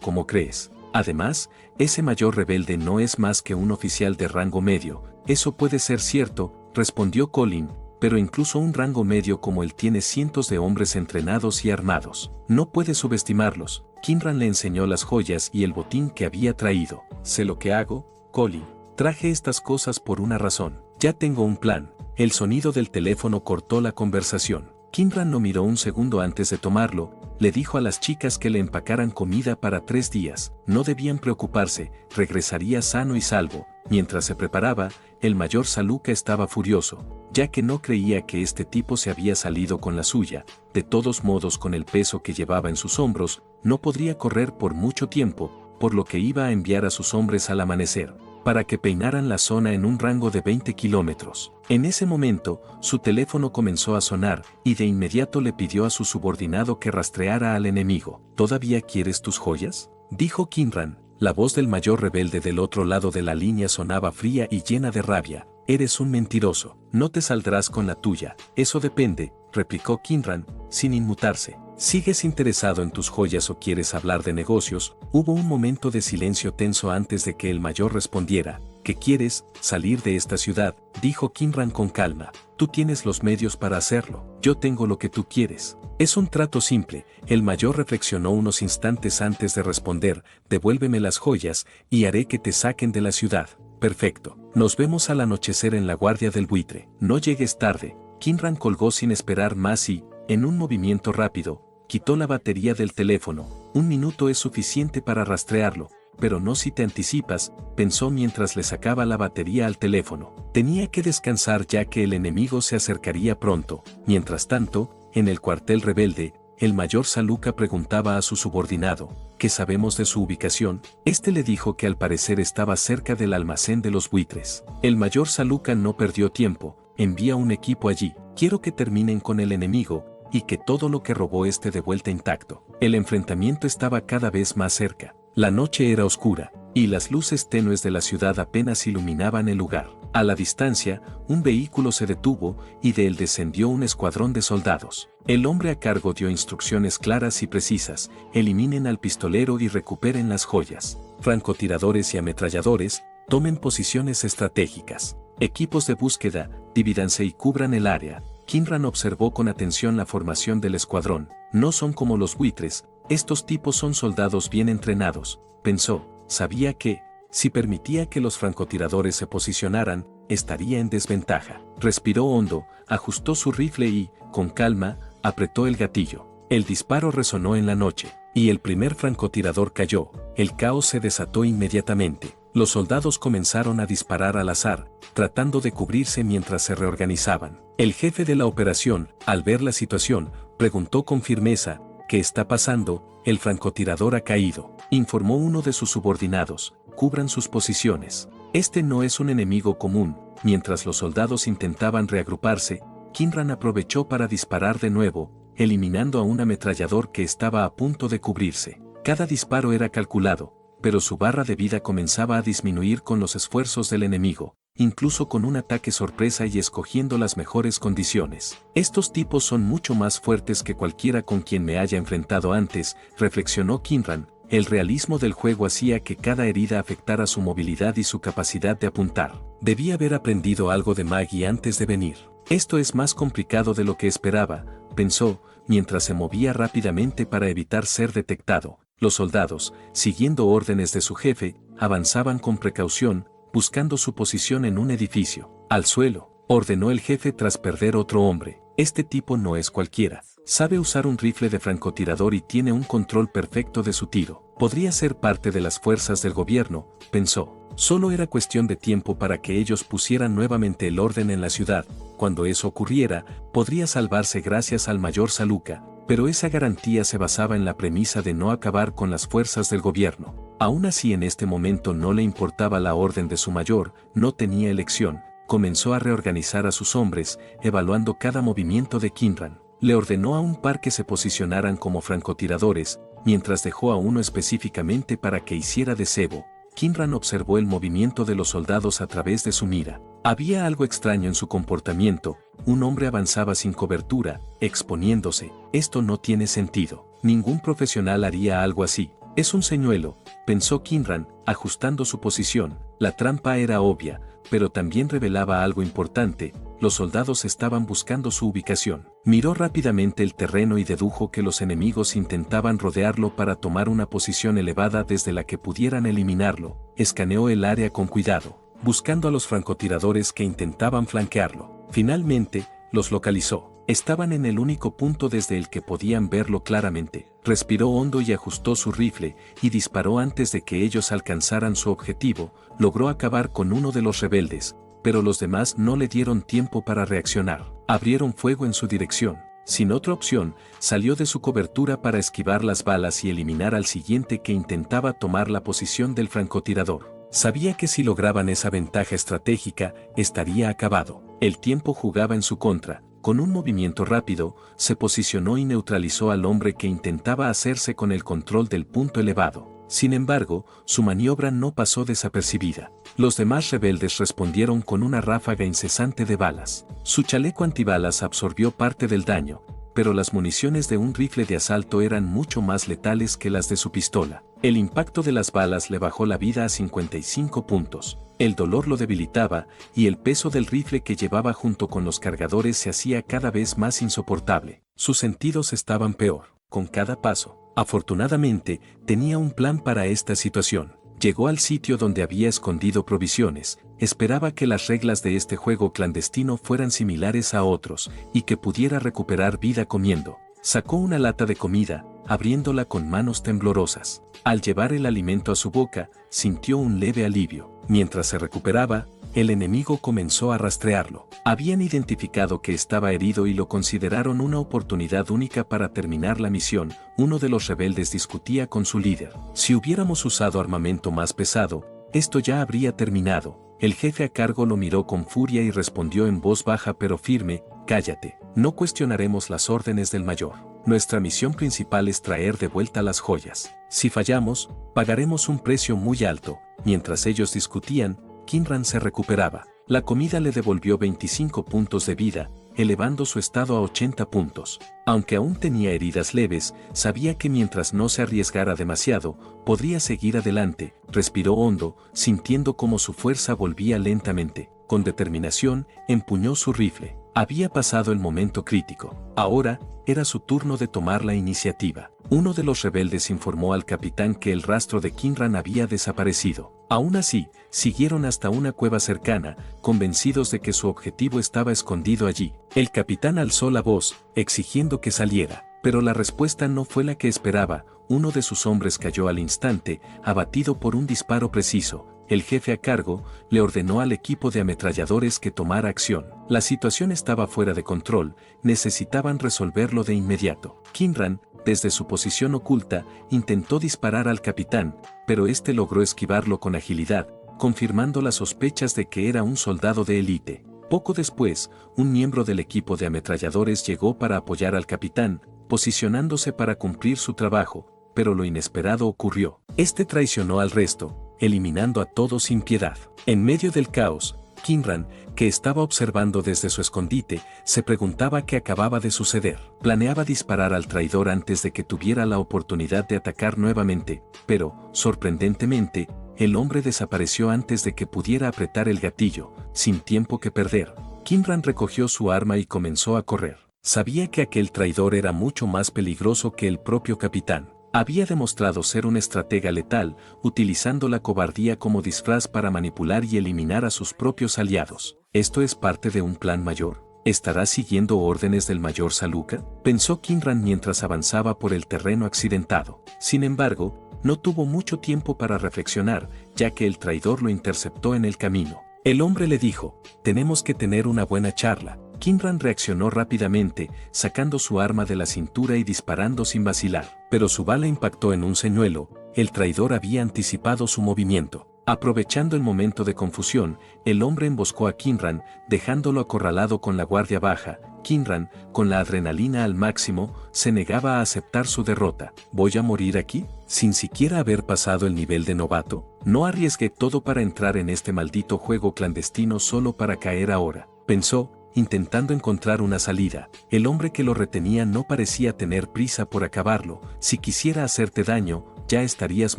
como crees. Además, ese mayor rebelde no es más que un oficial de rango medio. Eso puede ser cierto, respondió Colin, pero incluso un rango medio como él tiene cientos de hombres entrenados y armados. No puede subestimarlos. Kinran le enseñó las joyas y el botín que había traído. Sé lo que hago, Colin. Traje estas cosas por una razón. Ya tengo un plan. El sonido del teléfono cortó la conversación. Kinran no miró un segundo antes de tomarlo. Le dijo a las chicas que le empacaran comida para 3 días. No debían preocuparse, regresaría sano y salvo. Mientras se preparaba, el mayor Saluka estaba furioso, ya que no creía que este tipo se había salido con la suya. De todos modos, con el peso que llevaba en sus hombros, no podría correr por mucho tiempo, por lo que iba a enviar a sus hombres al amanecer, para que peinaran la zona en un rango de 20 kilómetros. En ese momento, su teléfono comenzó a sonar, y de inmediato le pidió a su subordinado que rastreara al enemigo. ¿Todavía quieres tus joyas?, dijo Kinran. La voz del mayor rebelde del otro lado de la línea sonaba fría y llena de rabia. Eres un mentiroso. No te saldrás con la tuya. Eso depende, replicó Kinran, sin inmutarse. ¿Sigues interesado en tus joyas o quieres hablar de negocios? Hubo un momento de silencio tenso antes de que el mayor respondiera. ¿Qué quieres? Salir de esta ciudad, dijo Kinran con calma. Tú tienes los medios para hacerlo. Yo tengo lo que tú quieres. Es un trato simple. El mayor reflexionó unos instantes antes de responder. Devuélveme las joyas y haré que te saquen de la ciudad. Perfecto. Nos vemos al anochecer en la guardia del buitre. No llegues tarde. Kinran colgó sin esperar más y, en un movimiento rápido, quitó la batería del teléfono. 1 minuto es suficiente para rastrearlo, pero no si te anticipas, pensó mientras le sacaba la batería al teléfono. Tenía que descansar ya que el enemigo se acercaría pronto. Mientras tanto, en el cuartel rebelde, el mayor Saluka preguntaba a su subordinado, ¿qué sabemos de su ubicación? Este le dijo que al parecer estaba cerca del almacén de los buitres. El mayor Saluka no perdió tiempo, envía un equipo allí. Quiero que terminen con el enemigo, y que todo lo que robó esté de vuelta intacto. El enfrentamiento estaba cada vez más cerca. La noche era oscura, y las luces tenues de la ciudad apenas iluminaban el lugar. A la distancia, un vehículo se detuvo, y de él descendió un escuadrón de soldados. El hombre a cargo dio instrucciones claras y precisas: eliminen al pistolero y recuperen las joyas. Francotiradores y ametralladores, tomen posiciones estratégicas. Equipos de búsqueda, divídanse y cubran el área. Kinran observó con atención la formación del escuadrón. No son como los buitres, estos tipos son soldados bien entrenados, pensó. Sabía que, si permitía que los francotiradores se posicionaran, estaría en desventaja. Respiró hondo, ajustó su rifle y, con calma, apretó el gatillo. El disparo resonó en la noche, y el primer francotirador cayó. El caos se desató inmediatamente. Los soldados comenzaron a disparar al azar, tratando de cubrirse mientras se reorganizaban. El jefe de la operación, al ver la situación, preguntó con firmeza, ¿qué está pasando? El francotirador ha caído, informó uno de sus subordinados. Cubran sus posiciones. Este no es un enemigo común. Mientras los soldados intentaban reagruparse, Kinran aprovechó para disparar de nuevo, eliminando a un ametrallador que estaba a punto de cubrirse. Cada disparo era calculado, pero su barra de vida comenzaba a disminuir con los esfuerzos del enemigo, incluso con un ataque sorpresa y escogiendo las mejores condiciones. Estos tipos son mucho más fuertes que cualquiera con quien me haya enfrentado antes, reflexionó Kinran. El realismo del juego hacía que cada herida afectara su movilidad y su capacidad de apuntar. Debía haber aprendido algo de Maggie antes de venir. Esto es más complicado de lo que esperaba, pensó, mientras se movía rápidamente para evitar ser detectado. Los soldados, siguiendo órdenes de su jefe, avanzaban con precaución, buscando su posición en un edificio. Al suelo, ordenó el jefe tras perder otro hombre. Este tipo no es cualquiera. Sabe usar un rifle de francotirador y tiene un control perfecto de su tiro. Podría ser parte de las fuerzas del gobierno, pensó. Solo era cuestión de tiempo para que ellos pusieran nuevamente el orden en la ciudad. cuando eso ocurriera, podría salvarse gracias al mayor Saluka, pero esa garantía se basaba en la premisa de no acabar con las fuerzas del gobierno. Aún así, en este momento no le importaba la orden de su mayor, no tenía elección. Comenzó a reorganizar a sus hombres, evaluando cada movimiento de Kinran. Le ordenó a un par que se posicionaran como francotiradores, mientras dejó a uno específicamente para que hiciera de cebo. Kinran observó el movimiento de los soldados a través de su mira. Había algo extraño en su comportamiento. Un hombre avanzaba sin cobertura, exponiéndose. Esto no tiene sentido. Ningún profesional haría algo así. Es un señuelo, pensó Kinran, ajustando su posición. La trampa era obvia, pero también revelaba algo importante. Los soldados estaban buscando su ubicación. Miró rápidamente el terreno y dedujo que los enemigos intentaban rodearlo para tomar una posición elevada desde la que pudieran eliminarlo. Escaneó el área con cuidado, buscando a los francotiradores que intentaban flanquearlo. Finalmente, los localizó. Estaban en el único punto desde el que podían verlo claramente. Respiró hondo y ajustó su rifle, y disparó antes de que ellos alcanzaran su objetivo. Logró acabar con uno de los rebeldes, pero los demás no le dieron tiempo para reaccionar. Abrieron fuego en su dirección. Sin otra opción, salió de su cobertura para esquivar las balas y eliminar al siguiente que intentaba tomar la posición del francotirador. Sabía que si lograban esa ventaja estratégica, estaría acabado. El tiempo jugaba en su contra. Con un movimiento rápido, se posicionó y neutralizó al hombre que intentaba hacerse con el control del punto elevado. Sin embargo, su maniobra no pasó desapercibida. Los demás rebeldes respondieron con una ráfaga incesante de balas. Su chaleco antibalas absorbió parte del daño, pero las municiones de un rifle de asalto eran mucho más letales que las de su pistola. El impacto de las balas le bajó la vida a 55 puntos. El dolor lo debilitaba, y el peso del rifle que llevaba junto con los cargadores se hacía cada vez más insoportable. Sus sentidos estaban peor, con cada paso. Afortunadamente, tenía un plan para esta situación. Llegó al sitio donde había escondido provisiones. Esperaba que las reglas de este juego clandestino fueran similares a otros, y que pudiera recuperar vida comiendo. Sacó una lata de comida, abriéndola con manos temblorosas. Al llevar el alimento a su boca, sintió un leve alivio. Mientras se recuperaba, el enemigo comenzó a rastrearlo. Habían identificado que estaba herido y lo consideraron una oportunidad única para terminar la misión. Uno de los rebeldes discutía con su líder. Si hubiéramos usado armamento más pesado, esto ya habría terminado. El jefe a cargo lo miró con furia y respondió en voz baja pero firme: cállate, no cuestionaremos las órdenes del mayor. Nuestra misión principal es traer de vuelta las joyas. Si fallamos, pagaremos un precio muy alto. Mientras ellos discutían, Kinran se recuperaba. La comida le devolvió 25 puntos de vida, elevando su estado a 80 puntos. Aunque aún tenía heridas leves, sabía que mientras no se arriesgara demasiado, podría seguir adelante. Respiró hondo, sintiendo cómo su fuerza volvía lentamente. Con determinación, empuñó su rifle. Había pasado el momento crítico. Ahora, era su turno de tomar la iniciativa. Uno de los rebeldes informó al capitán que el rastro de Kinran había desaparecido. Aún así, siguieron hasta una cueva cercana, convencidos de que su objetivo estaba escondido allí. El capitán alzó la voz, exigiendo que saliera, pero la respuesta no fue la que esperaba. Uno de sus hombres cayó al instante, abatido por un disparo preciso. El jefe a cargo le ordenó al equipo de ametralladores que tomara acción. La situación estaba fuera de control, necesitaban resolverlo de inmediato. Kinran, desde su posición oculta, intentó disparar al capitán, pero este logró esquivarlo con agilidad, confirmando las sospechas de que era un soldado de élite. Poco después, un miembro del equipo de ametralladores llegó para apoyar al capitán, posicionándose para cumplir su trabajo, pero lo inesperado ocurrió. Este traicionó al resto, eliminando a todos sin piedad. En medio del caos, Kinran, que estaba observando desde su escondite, se preguntaba qué acababa de suceder. Planeaba disparar al traidor antes de que tuviera la oportunidad de atacar nuevamente, pero, sorprendentemente, el hombre desapareció antes de que pudiera apretar el gatillo. Sin tiempo que perder, Kinran recogió su arma y comenzó a correr. Sabía que aquel traidor era mucho más peligroso que el propio capitán. Había demostrado ser un estratega letal, utilizando la cobardía como disfraz para manipular y eliminar a sus propios aliados. ¿Esto es parte de un plan mayor? ¿Estará siguiendo órdenes del mayor Saluka?, pensó Kinran mientras avanzaba por el terreno accidentado. Sin embargo, no tuvo mucho tiempo para reflexionar, ya que el traidor lo interceptó en el camino. El hombre le dijo: tenemos que tener una buena charla. Kinran reaccionó rápidamente, sacando su arma de la cintura y disparando sin vacilar. Pero su bala impactó en un señuelo. El traidor había anticipado su movimiento. Aprovechando el momento de confusión, el hombre emboscó a Kinran, dejándolo acorralado con la guardia baja. Kinran, con la adrenalina al máximo, se negaba a aceptar su derrota. ¿Voy a morir aquí? ¿Sin siquiera haber pasado el nivel de novato? No arriesgué todo para entrar en este maldito juego clandestino solo para caer ahora, pensó, intentando encontrar una salida. El hombre que lo retenía no parecía tener prisa por acabarlo. Si quisiera hacerte daño, ya estarías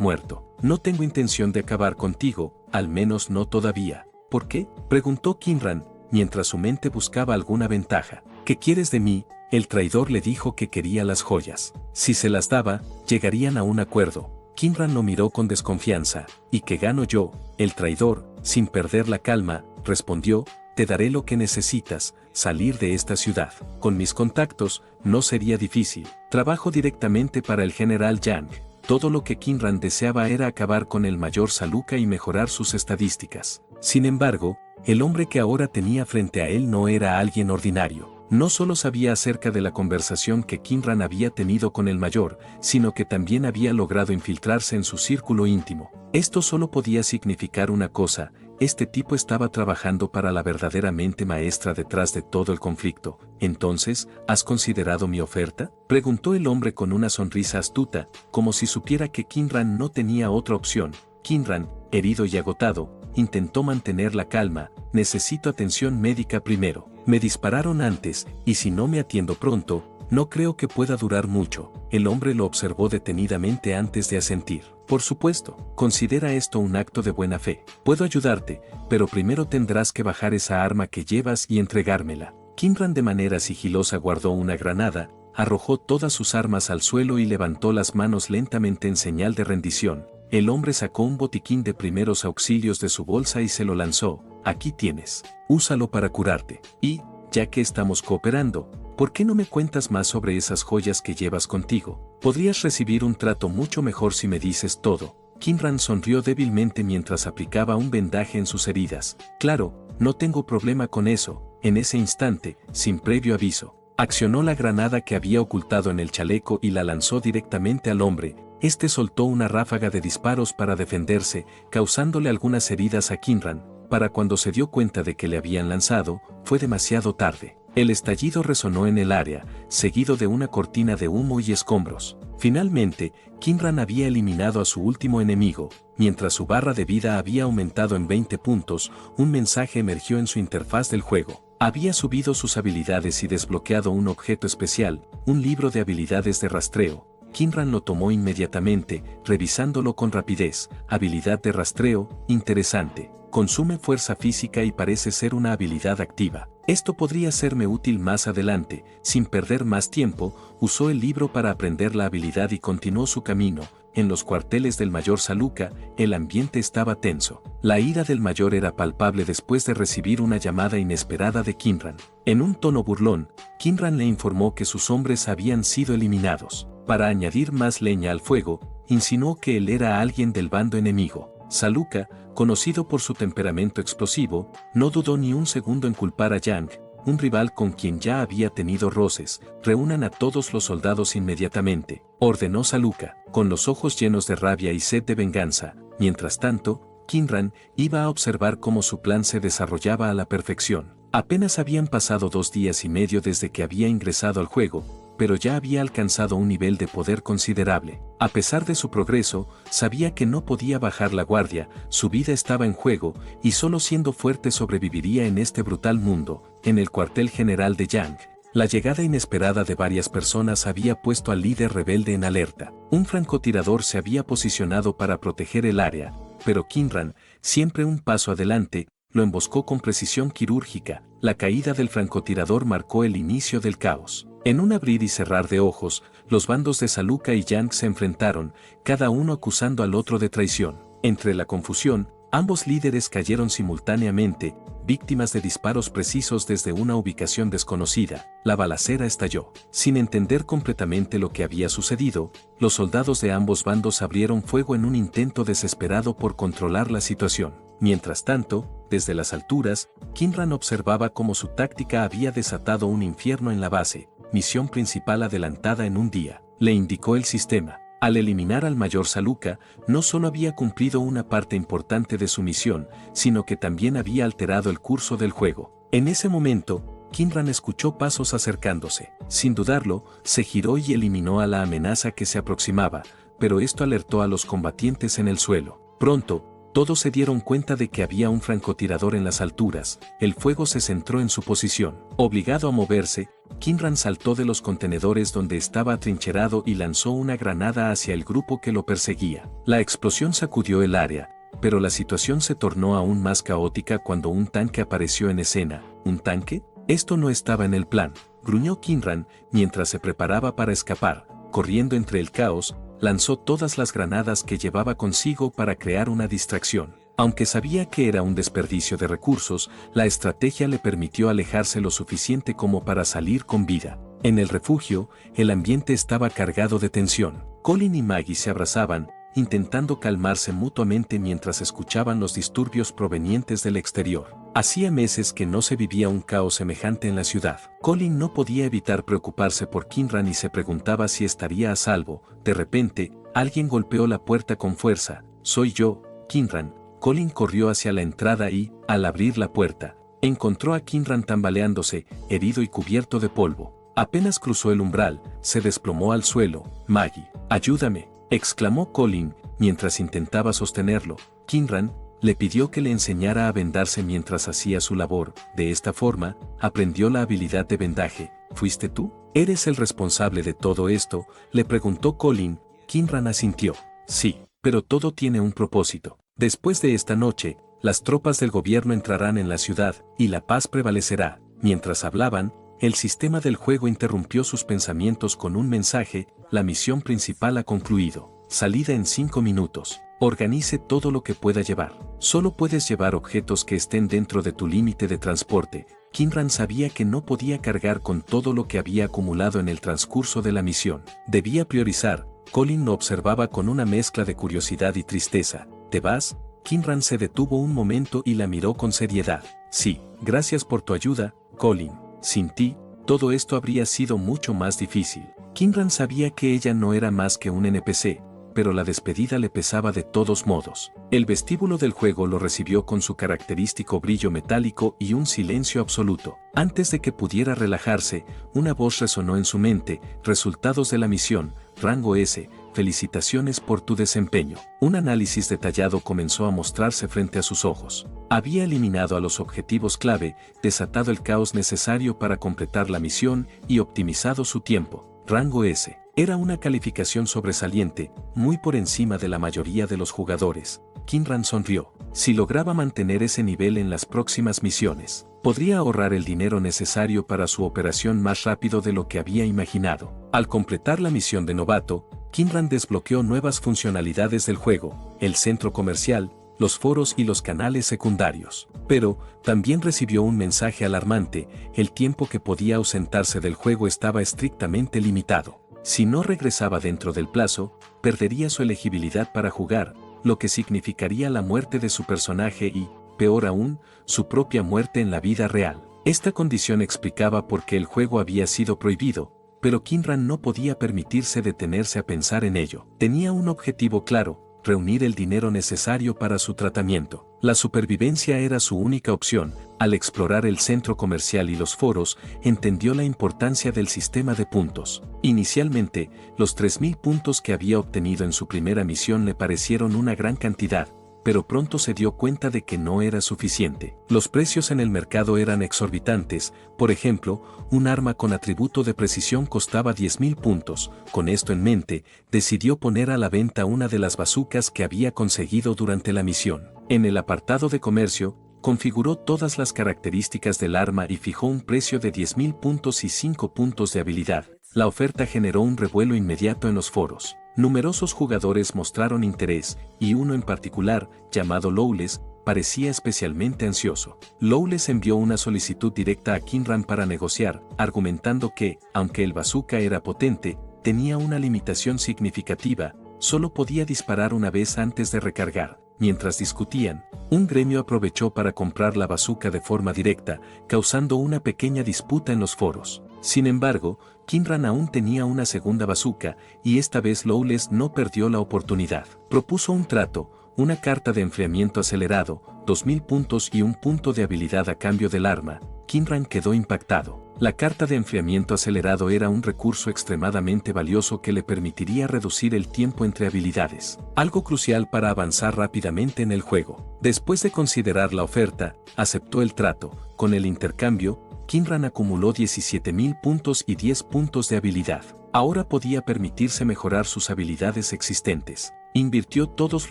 muerto. No tengo intención de acabar contigo, al menos no todavía. ¿Por qué?, preguntó Kinran, mientras su mente buscaba alguna ventaja. ¿Qué quieres de mí? El traidor le dijo que quería las joyas. Si se las daba, llegarían a un acuerdo. Kinran lo miró con desconfianza. ¿Y qué gano yo? El traidor, sin perder la calma, respondió, te daré lo que necesitas, salir de esta ciudad. Con mis contactos, no sería difícil. Trabajo directamente para el general Yang. Todo lo que Kinran deseaba era acabar con el mayor Saluka y mejorar sus estadísticas. Sin embargo, el hombre que ahora tenía frente a él no era alguien ordinario. No solo sabía acerca de la conversación que Kinran había tenido con el mayor, sino que también había logrado infiltrarse en su círculo íntimo. Esto solo podía significar una cosa: este tipo estaba trabajando para la verdadera mente maestra detrás de todo el conflicto. Entonces, ¿has considerado mi oferta?, preguntó el hombre con una sonrisa astuta, como si supiera que Kinran no tenía otra opción. Kinran, herido y agotado, intentó mantener la calma. Necesito atención médica primero. Me dispararon antes, y si no me atiendo pronto, no creo que pueda durar mucho. El hombre lo observó detenidamente antes de asentir. Por supuesto, considera esto un acto de buena fe. Puedo ayudarte, pero primero tendrás que bajar esa arma que llevas y entregármela. Kinran de manera sigilosa guardó una granada, arrojó todas sus armas al suelo y levantó las manos lentamente en señal de rendición. El hombre sacó un botiquín de primeros auxilios de su bolsa y se lo lanzó. Aquí tienes. Úsalo para curarte. Y, ya que estamos cooperando, ¿por qué no me cuentas más sobre esas joyas que llevas contigo? Podrías recibir un trato mucho mejor si me dices todo. Kinran sonrió débilmente mientras aplicaba un vendaje en sus heridas. Claro, no tengo problema con eso. En ese instante, sin previo aviso, accionó la granada que había ocultado en el chaleco y la lanzó directamente al hombre. Este soltó una ráfaga de disparos para defenderse, causándole algunas heridas a Kinran. Para cuando se dio cuenta de que le habían lanzado, fue demasiado tarde. El estallido resonó en el área, seguido de una cortina de humo y escombros. Finalmente, Kinran había eliminado a su último enemigo. Mientras su barra de vida había aumentado en 20 puntos, un mensaje emergió en su interfaz del juego. Había subido sus habilidades y desbloqueado un objeto especial, un libro de habilidades de rastreo. Kinran lo tomó inmediatamente, revisándolo con rapidez. Habilidad de rastreo, interesante. Consume fuerza física y parece ser una habilidad activa. Esto podría serme útil más adelante. Sin perder más tiempo, usó el libro para aprender la habilidad y continuó su camino. En los cuarteles del mayor Saluka, el ambiente estaba tenso. La ira del mayor era palpable después de recibir una llamada inesperada de Kinran. En un tono burlón, Kinran le informó que sus hombres habían sido eliminados. Para añadir más leña al fuego, insinuó que él era alguien del bando enemigo. Saluka, conocido por su temperamento explosivo, no dudó ni un segundo en culpar a Yang, un rival con quien ya había tenido roces. Reúnan a todos los soldados inmediatamente, ordenó Saluka, con los ojos llenos de rabia y sed de venganza. Mientras tanto, Kinran iba a observar cómo su plan se desarrollaba a la perfección. Apenas habían pasado 2 días y medio desde que había ingresado al juego, pero ya había alcanzado un nivel de poder considerable. A pesar de su progreso, sabía que no podía bajar la guardia, su vida estaba en juego, y solo siendo fuerte sobreviviría en este brutal mundo. En el cuartel general de Yang, la llegada inesperada de varias personas había puesto al líder rebelde en alerta. Un francotirador se había posicionado para proteger el área, pero Kinran, siempre un paso adelante, lo emboscó con precisión quirúrgica. La caída del francotirador marcó el inicio del caos. En un abrir y cerrar de ojos, los bandos de Saluka y Yang se enfrentaron, cada uno acusando al otro de traición. Entre la confusión, ambos líderes cayeron simultáneamente, víctimas de disparos precisos desde una ubicación desconocida. La balacera estalló. Sin entender completamente lo que había sucedido, los soldados de ambos bandos abrieron fuego en un intento desesperado por controlar la situación. Mientras tanto, Desde las alturas, Kinran observaba cómo su táctica había desatado un infierno en la base, misión principal adelantada en un día. Le indicó el sistema. Al eliminar al mayor Saluka, no solo había cumplido una parte importante de su misión, sino que también había alterado el curso del juego. En ese momento, Kinran escuchó pasos acercándose. Sin dudarlo, se giró y eliminó a la amenaza que se aproximaba, pero esto alertó a los combatientes en el suelo. Pronto, todos se dieron cuenta de que había un francotirador en las alturas. El fuego se centró en su posición. Obligado a moverse, Kinran saltó de los contenedores donde estaba atrincherado y lanzó una granada hacia el grupo que lo perseguía. La explosión sacudió el área, pero la situación se tornó aún más caótica cuando un tanque apareció en escena. ¿Un tanque? Esto no estaba en el plan, gruñó Kinran mientras se preparaba para escapar. Corriendo entre el caos, lanzó todas las granadas que llevaba consigo para crear una distracción. Aunque sabía que era un desperdicio de recursos, la estrategia le permitió alejarse lo suficiente como para salir con vida. En el refugio, el ambiente estaba cargado de tensión. Colin y Maggie se abrazaban, intentando calmarse mutuamente mientras escuchaban los disturbios provenientes del exterior. Hacía meses que no se vivía un caos semejante en la ciudad. Colin no podía evitar preocuparse por Kinran y se preguntaba si estaría a salvo. De repente, alguien golpeó la puerta con fuerza. «Soy yo, Kinran». Colin corrió hacia la entrada y, al abrir la puerta, encontró a Kinran tambaleándose, herido y cubierto de polvo. Apenas cruzó el umbral, se desplomó al suelo. «Maggie, ayúdame», exclamó Colin, mientras intentaba sostenerlo. Kinran le pidió que le enseñara a vendarse mientras hacía su labor. De esta forma, aprendió la habilidad de vendaje. «¿Fuiste tú? ¿Eres el responsable de todo esto?», le preguntó Colin. Kinran asintió. «Sí, pero todo tiene un propósito. Después de esta noche, las tropas del gobierno entrarán en la ciudad, y la paz prevalecerá». Mientras hablaban, el sistema del juego interrumpió sus pensamientos con un mensaje: «La misión principal ha concluido. Salida en 5 minutos. Organice todo lo que pueda llevar. Solo puedes llevar objetos que estén dentro de tu límite de transporte». Kinran sabía que no podía cargar con todo lo que había acumulado en el transcurso de la misión. Debía priorizar. Colin lo observaba con una mezcla de curiosidad y tristeza. «¿Te vas?». Kinran se detuvo un momento y la miró con seriedad. «Sí, gracias por tu ayuda, Colin. Sin ti, todo esto habría sido mucho más difícil». Kinran sabía que ella no era más que un NPC, pero la despedida le pesaba de todos modos. El vestíbulo del juego lo recibió con su característico brillo metálico y un silencio absoluto. Antes de que pudiera relajarse, una voz resonó en su mente: «Resultados de la misión, rango S, felicitaciones por tu desempeño». Un análisis detallado comenzó a mostrarse frente a sus ojos. Había eliminado a los objetivos clave, desatado el caos necesario para completar la misión y optimizado su tiempo. Rango S. Era una calificación sobresaliente, muy por encima de la mayoría de los jugadores. Kinran sonrió. Si lograba mantener ese nivel en las próximas misiones, podría ahorrar el dinero necesario para su operación más rápido de lo que había imaginado. Al completar la misión de novato, Kinran desbloqueó nuevas funcionalidades del juego: el centro comercial, los foros y los canales secundarios. Pero, también recibió un mensaje alarmante: el tiempo que podía ausentarse del juego estaba estrictamente limitado. Si no regresaba dentro del plazo, perdería su elegibilidad para jugar, lo que significaría la muerte de su personaje y, peor aún, su propia muerte en la vida real. Esta condición explicaba por qué el juego había sido prohibido, pero Kinran no podía permitirse detenerse a pensar en ello. Tenía un objetivo claro: reunir el dinero necesario para su tratamiento. La supervivencia era su única opción. Al explorar el centro comercial y los foros, entendió la importancia del sistema de puntos. Inicialmente, los 3000 puntos que había obtenido en su primera misión le parecieron una gran cantidad, pero pronto se dio cuenta de que no era suficiente. Los precios en el mercado eran exorbitantes. Por ejemplo, un arma con atributo de precisión costaba 10.000 puntos. Con esto en mente, decidió poner a la venta una de las bazucas que había conseguido durante la misión. En el apartado de comercio, configuró todas las características del arma y fijó un precio de 10.000 puntos y 5 puntos de habilidad. La oferta generó un revuelo inmediato en los foros. Numerosos jugadores mostraron interés, y uno en particular, llamado Lowless, parecía especialmente ansioso. Lowless envió una solicitud directa a Kinran para negociar, argumentando que, aunque el bazooka era potente, tenía una limitación significativa: solo podía disparar una vez antes de recargar. Mientras discutían, un gremio aprovechó para comprar la bazooka de forma directa, causando una pequeña disputa en los foros. Sin embargo, Kinran aún tenía una segunda bazooka, y esta vez Lawless no perdió la oportunidad. Propuso un trato, una carta de enfriamiento acelerado, 2000 puntos y un punto de habilidad a cambio del arma. Kinran quedó impactado. La carta de enfriamiento acelerado era un recurso extremadamente valioso que le permitiría reducir el tiempo entre habilidades, algo crucial para avanzar rápidamente en el juego. Después de considerar la oferta, aceptó el trato. Con el intercambio, Kinran acumuló 17.000 puntos y 10 puntos de habilidad. Ahora podía permitirse mejorar sus habilidades existentes. Invirtió todos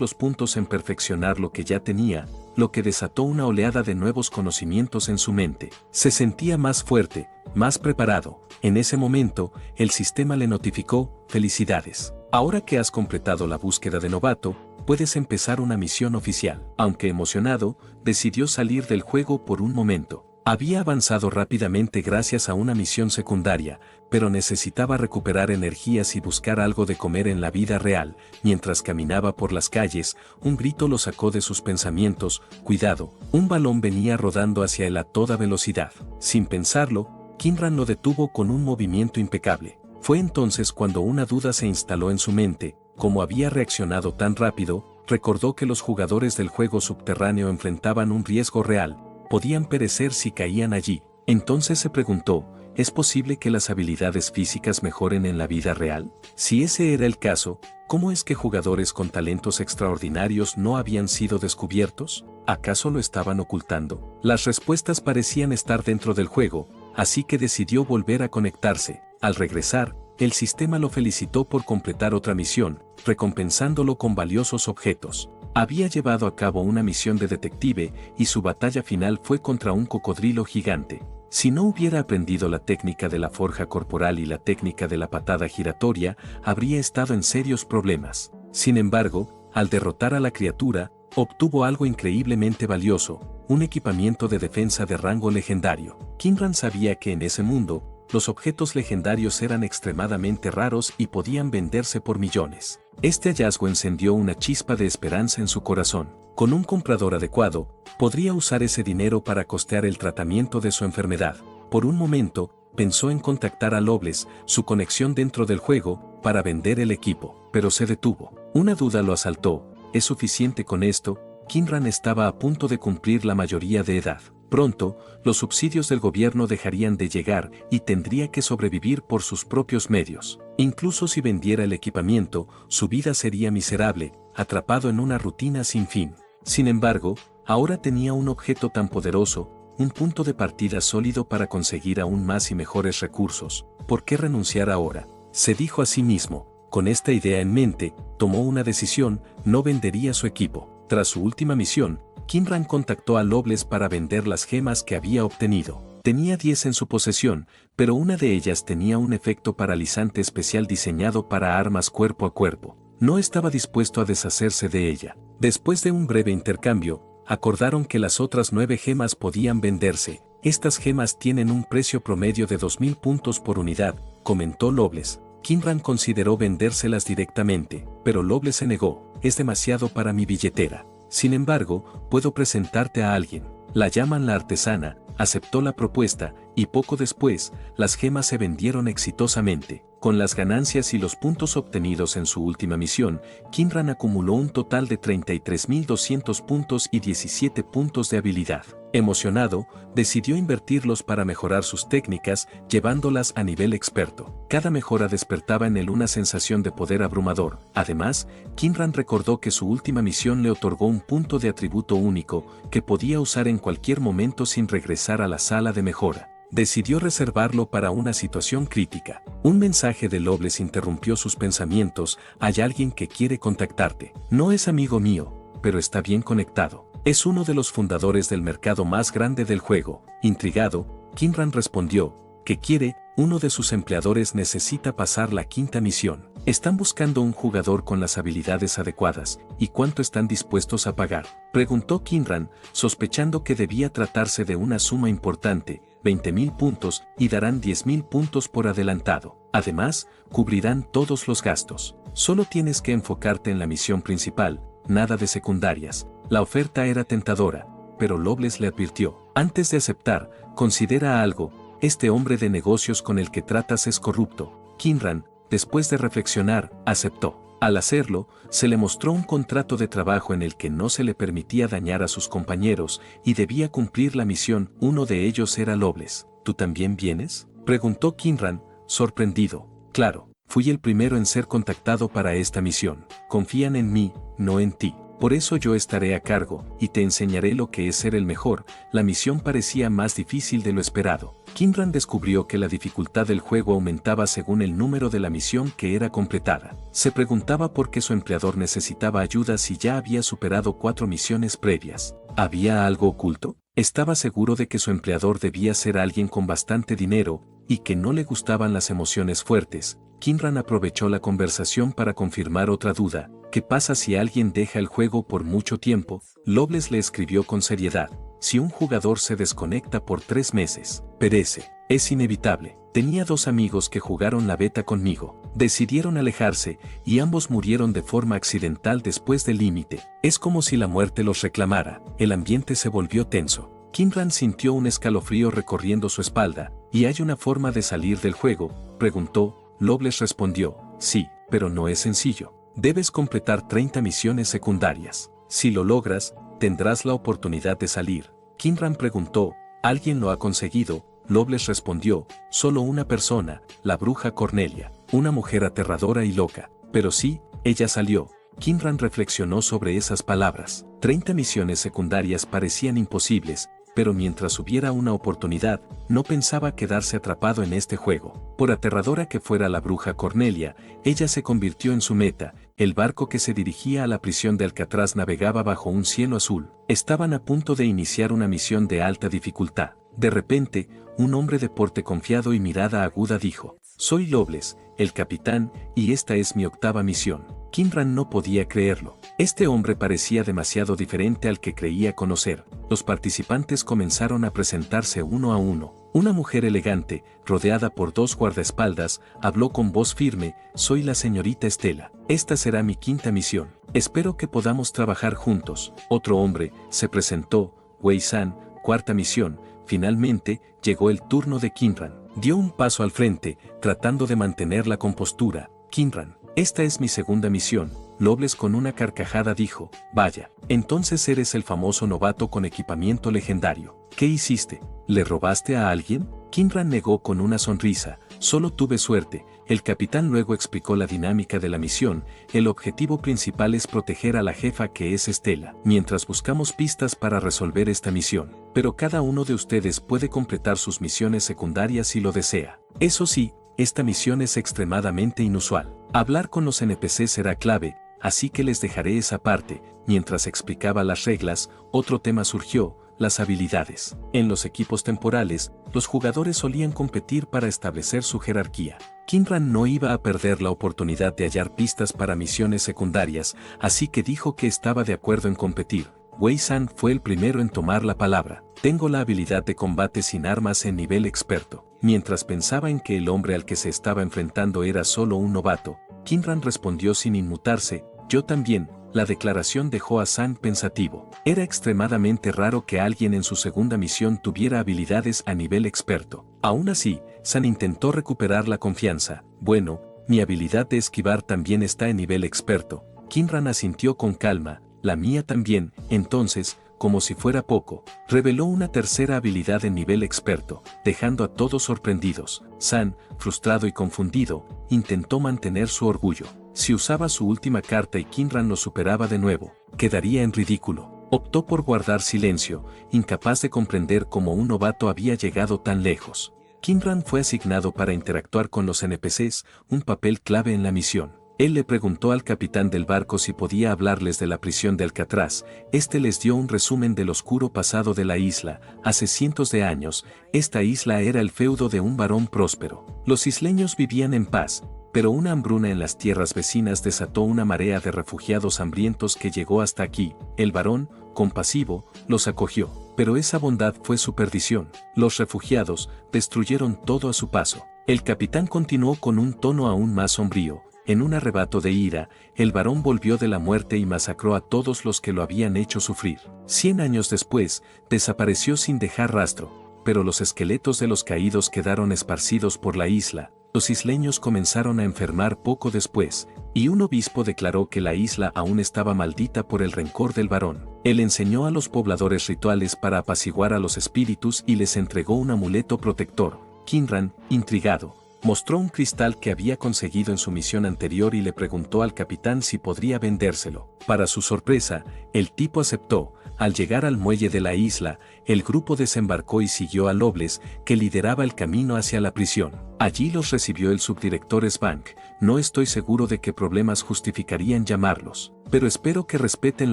los puntos en perfeccionar lo que ya tenía, lo que desató una oleada de nuevos conocimientos en su mente. Se sentía más fuerte, más preparado. En ese momento, el sistema le notificó: "Felicidades. Ahora que has completado la búsqueda de novato, puedes empezar una misión oficial". Aunque emocionado, decidió salir del juego por un momento. Había avanzado rápidamente gracias a una misión secundaria, pero necesitaba recuperar energías y buscar algo de comer en la vida real. Mientras caminaba por las calles, un grito lo sacó de sus pensamientos: "Cuidado". Un balón venía rodando hacia él a toda velocidad. Sin pensarlo, Kinran lo detuvo con un movimiento impecable. Fue entonces cuando una duda se instaló en su mente: ¿cómo había reaccionado tan rápido? Recordó que los jugadores del juego subterráneo enfrentaban un riesgo real. Podían perecer si caían allí. Entonces se preguntó: ¿es posible que las habilidades físicas mejoren en la vida real? Si ese era el caso, ¿cómo es que jugadores con talentos extraordinarios no habían sido descubiertos? ¿Acaso lo estaban ocultando? Las respuestas parecían estar dentro del juego, así que decidió volver a conectarse. Al regresar, el sistema lo felicitó por completar otra misión, recompensándolo con valiosos objetos. Había llevado a cabo una misión de detective y su batalla final fue contra un cocodrilo gigante. Si no hubiera aprendido la técnica de la forja corporal y la técnica de la patada giratoria, habría estado en serios problemas. Sin embargo, al derrotar a la criatura, obtuvo algo increíblemente valioso: un equipamiento de defensa de rango legendario. Kinran sabía que en ese mundo, los objetos legendarios eran extremadamente raros y podían venderse por millones. Este hallazgo encendió una chispa de esperanza en su corazón. Con un comprador adecuado, podría usar ese dinero para costear el tratamiento de su enfermedad. Por un momento, pensó en contactar a Lawless, su conexión dentro del juego, para vender el equipo, pero se detuvo. Una duda lo asaltó: ¿es suficiente con esto? Kinran estaba a punto de cumplir la mayoría de edad. Pronto, los subsidios del gobierno dejarían de llegar y tendría que sobrevivir por sus propios medios. Incluso si vendiera el equipamiento, su vida sería miserable, atrapado en una rutina sin fin. Sin embargo, ahora tenía un objeto tan poderoso, un punto de partida sólido para conseguir aún más y mejores recursos. ¿Por qué renunciar ahora?, se dijo a sí mismo. Con esta idea en mente, tomó una decisión: no vendería su equipo. Tras su última misión, Kinran contactó a Lawless para vender las gemas que había obtenido. Tenía 10 en su posesión, pero una de ellas tenía un efecto paralizante especial diseñado para armas cuerpo a cuerpo. No estaba dispuesto a deshacerse de ella. Después de un breve intercambio, acordaron que las otras 9 gemas podían venderse. Estas gemas tienen un precio promedio de 2000 puntos por unidad, comentó Lawless. Kinran consideró vendérselas directamente, pero Lawless se negó: es demasiado para mi billetera. Sin embargo, puedo presentarte a alguien. La llaman la artesana. Aceptó la propuesta, y poco después, las gemas se vendieron exitosamente. Con las ganancias y los puntos obtenidos en su última misión, Kinran acumuló un total de 33.200 puntos y 17 puntos de habilidad. Emocionado, decidió invertirlos para mejorar sus técnicas, llevándolas a nivel experto. Cada mejora despertaba en él una sensación de poder abrumador. Además, Kinran recordó que su última misión le otorgó un punto de atributo único, que podía usar en cualquier momento sin regresar a la sala de mejora. Decidió reservarlo para una situación crítica. Un mensaje de Lawless interrumpió sus pensamientos: hay alguien que quiere contactarte. No es amigo mío, pero está bien conectado. Es uno de los fundadores del mercado más grande del juego. Intrigado, Kinran respondió: ¿qué quiere? Uno de sus empleadores necesita pasar la 5ª misión. Están buscando un jugador con las habilidades adecuadas. ¿Y cuánto están dispuestos a pagar?, preguntó Kinran, sospechando que debía tratarse de una suma importante: 20.000 puntos, y darán 10.000 puntos por adelantado. Además, cubrirán todos los gastos. Solo tienes que enfocarte en la misión principal, nada de secundarias. La oferta era tentadora, pero Loveless le advirtió. Antes de aceptar, considera algo, este hombre de negocios con el que tratas es corrupto. Kinran, después de reflexionar, aceptó. Al hacerlo, se le mostró un contrato de trabajo en el que no se le permitía dañar a sus compañeros y debía cumplir la misión. Uno de ellos era Loveless. ¿Tú también vienes?, preguntó Kinran, sorprendido. Claro, fui el primero en ser contactado para esta misión. Confían en mí, no en ti. Por eso yo estaré a cargo, y te enseñaré lo que es ser el mejor. La misión parecía más difícil de lo esperado. Kinran descubrió que la dificultad del juego aumentaba según el número de la misión que era completada. Se preguntaba por qué su empleador necesitaba ayuda si ya había superado 4 misiones previas. ¿Había algo oculto? Estaba seguro de que su empleador debía ser alguien con bastante dinero, y que no le gustaban las emociones fuertes. Kinran aprovechó la conversación para confirmar otra duda. ¿Qué pasa si alguien deja el juego por mucho tiempo? Loveless le escribió con seriedad. Si un jugador se desconecta por 3 meses, perece. Es inevitable. Tenía 2 amigos que jugaron la beta conmigo. Decidieron alejarse, y ambos murieron de forma accidental después del límite. Es como si la muerte los reclamara. El ambiente se volvió tenso. Kinran sintió un escalofrío recorriendo su espalda. ¿Y hay una forma de salir del juego?, preguntó. Loveless respondió, sí, pero no es sencillo. Debes completar 30 misiones secundarias. Si lo logras, tendrás la oportunidad de salir. Kinran preguntó, ¿alguien lo ha conseguido? Loveless respondió, solo una persona, la bruja Cornelia, una mujer aterradora y loca. Pero sí, ella salió. Kinran reflexionó sobre esas palabras. 30 misiones secundarias parecían imposibles, pero mientras hubiera una oportunidad, no pensaba quedarse atrapado en este juego. Por aterradora que fuera la bruja Cornelia, ella se convirtió en su meta. El barco que se dirigía a la prisión de Alcatraz navegaba bajo un cielo azul. Estaban a punto de iniciar una misión de alta dificultad. De repente, un hombre de porte confiado y mirada aguda dijo, «Soy Loveless, el capitán, y esta es mi 8ª misión». Kinran no podía creerlo. Este hombre parecía demasiado diferente al que creía conocer. Los participantes comenzaron a presentarse uno a uno. Una mujer elegante, rodeada por 2 guardaespaldas, habló con voz firme, «Soy la señorita Estela. Esta será mi 5ª misión. Espero que podamos trabajar juntos». Otro hombre se presentó, Wei-san, 4ª misión. Finalmente, llegó el turno de Kinran. Dio un paso al frente, tratando de mantener la compostura. Kinran, esta es mi 2ª misión. Loveless con una carcajada dijo, vaya, entonces eres el famoso novato con equipamiento legendario. ¿Qué hiciste? ¿Le robaste a alguien? Kinran negó con una sonrisa, solo tuve suerte. El capitán luego explicó la dinámica de la misión. El objetivo principal es proteger a la jefa que es Estela, mientras buscamos pistas para resolver esta misión. Pero cada uno de ustedes puede completar sus misiones secundarias si lo desea. Eso sí, esta misión es extremadamente inusual. Hablar con los NPC será clave, así que les dejaré esa parte. Mientras explicaba las reglas, otro tema surgió, las habilidades. En los equipos temporales, los jugadores solían competir para establecer su jerarquía. Kinran no iba a perder la oportunidad de hallar pistas para misiones secundarias, así que dijo que estaba de acuerdo en competir. Wei-san fue el primero en tomar la palabra. Tengo la habilidad de combate sin armas en nivel experto. Mientras pensaba en que el hombre al que se estaba enfrentando era solo un novato, Kinran respondió sin inmutarse, yo también. La declaración dejó a San pensativo. Era extremadamente raro que alguien en su 2ª misión tuviera habilidades a nivel experto. Aún así, San intentó recuperar la confianza. Bueno, mi habilidad de esquivar también está en nivel experto. Kinran asintió con calma, la mía también. Entonces, como si fuera poco, reveló una 3ª habilidad en nivel experto, dejando a todos sorprendidos. San, frustrado y confundido, intentó mantener su orgullo. Si usaba su última carta y Kinran lo superaba de nuevo, quedaría en ridículo. Optó por guardar silencio, incapaz de comprender cómo un novato había llegado tan lejos. Kinran fue asignado para interactuar con los NPCs, un papel clave en la misión. Él le preguntó al capitán del barco si podía hablarles de la prisión de Alcatraz. Este les dio un resumen del oscuro pasado de la isla. Hace cientos de años, esta isla era el feudo de un varón próspero. Los isleños vivían en paz, pero una hambruna en las tierras vecinas desató una marea de refugiados hambrientos que llegó hasta aquí. El varón, compasivo, los acogió, pero esa bondad fue su perdición. Los refugiados destruyeron todo a su paso. El capitán continuó con un tono aún más sombrío. En un arrebato de ira, el varón volvió de la muerte y masacró a todos los que lo habían hecho sufrir. 100 años después, desapareció sin dejar rastro, pero los esqueletos de los caídos quedaron esparcidos por la isla. Los isleños comenzaron a enfermar poco después, y un obispo declaró que la isla aún estaba maldita por el rencor del varón. Él enseñó a los pobladores rituales para apaciguar a los espíritus y les entregó un amuleto protector. Kinran, intrigado, mostró un cristal que había conseguido en su misión anterior y le preguntó al capitán si podría vendérselo. Para su sorpresa, el tipo aceptó. Al llegar al muelle de la isla, el grupo desembarcó y siguió a Loveless, que lideraba el camino hacia la prisión. Allí los recibió el subdirector Svank. No estoy seguro de qué problemas justificarían llamarlos, pero espero que respeten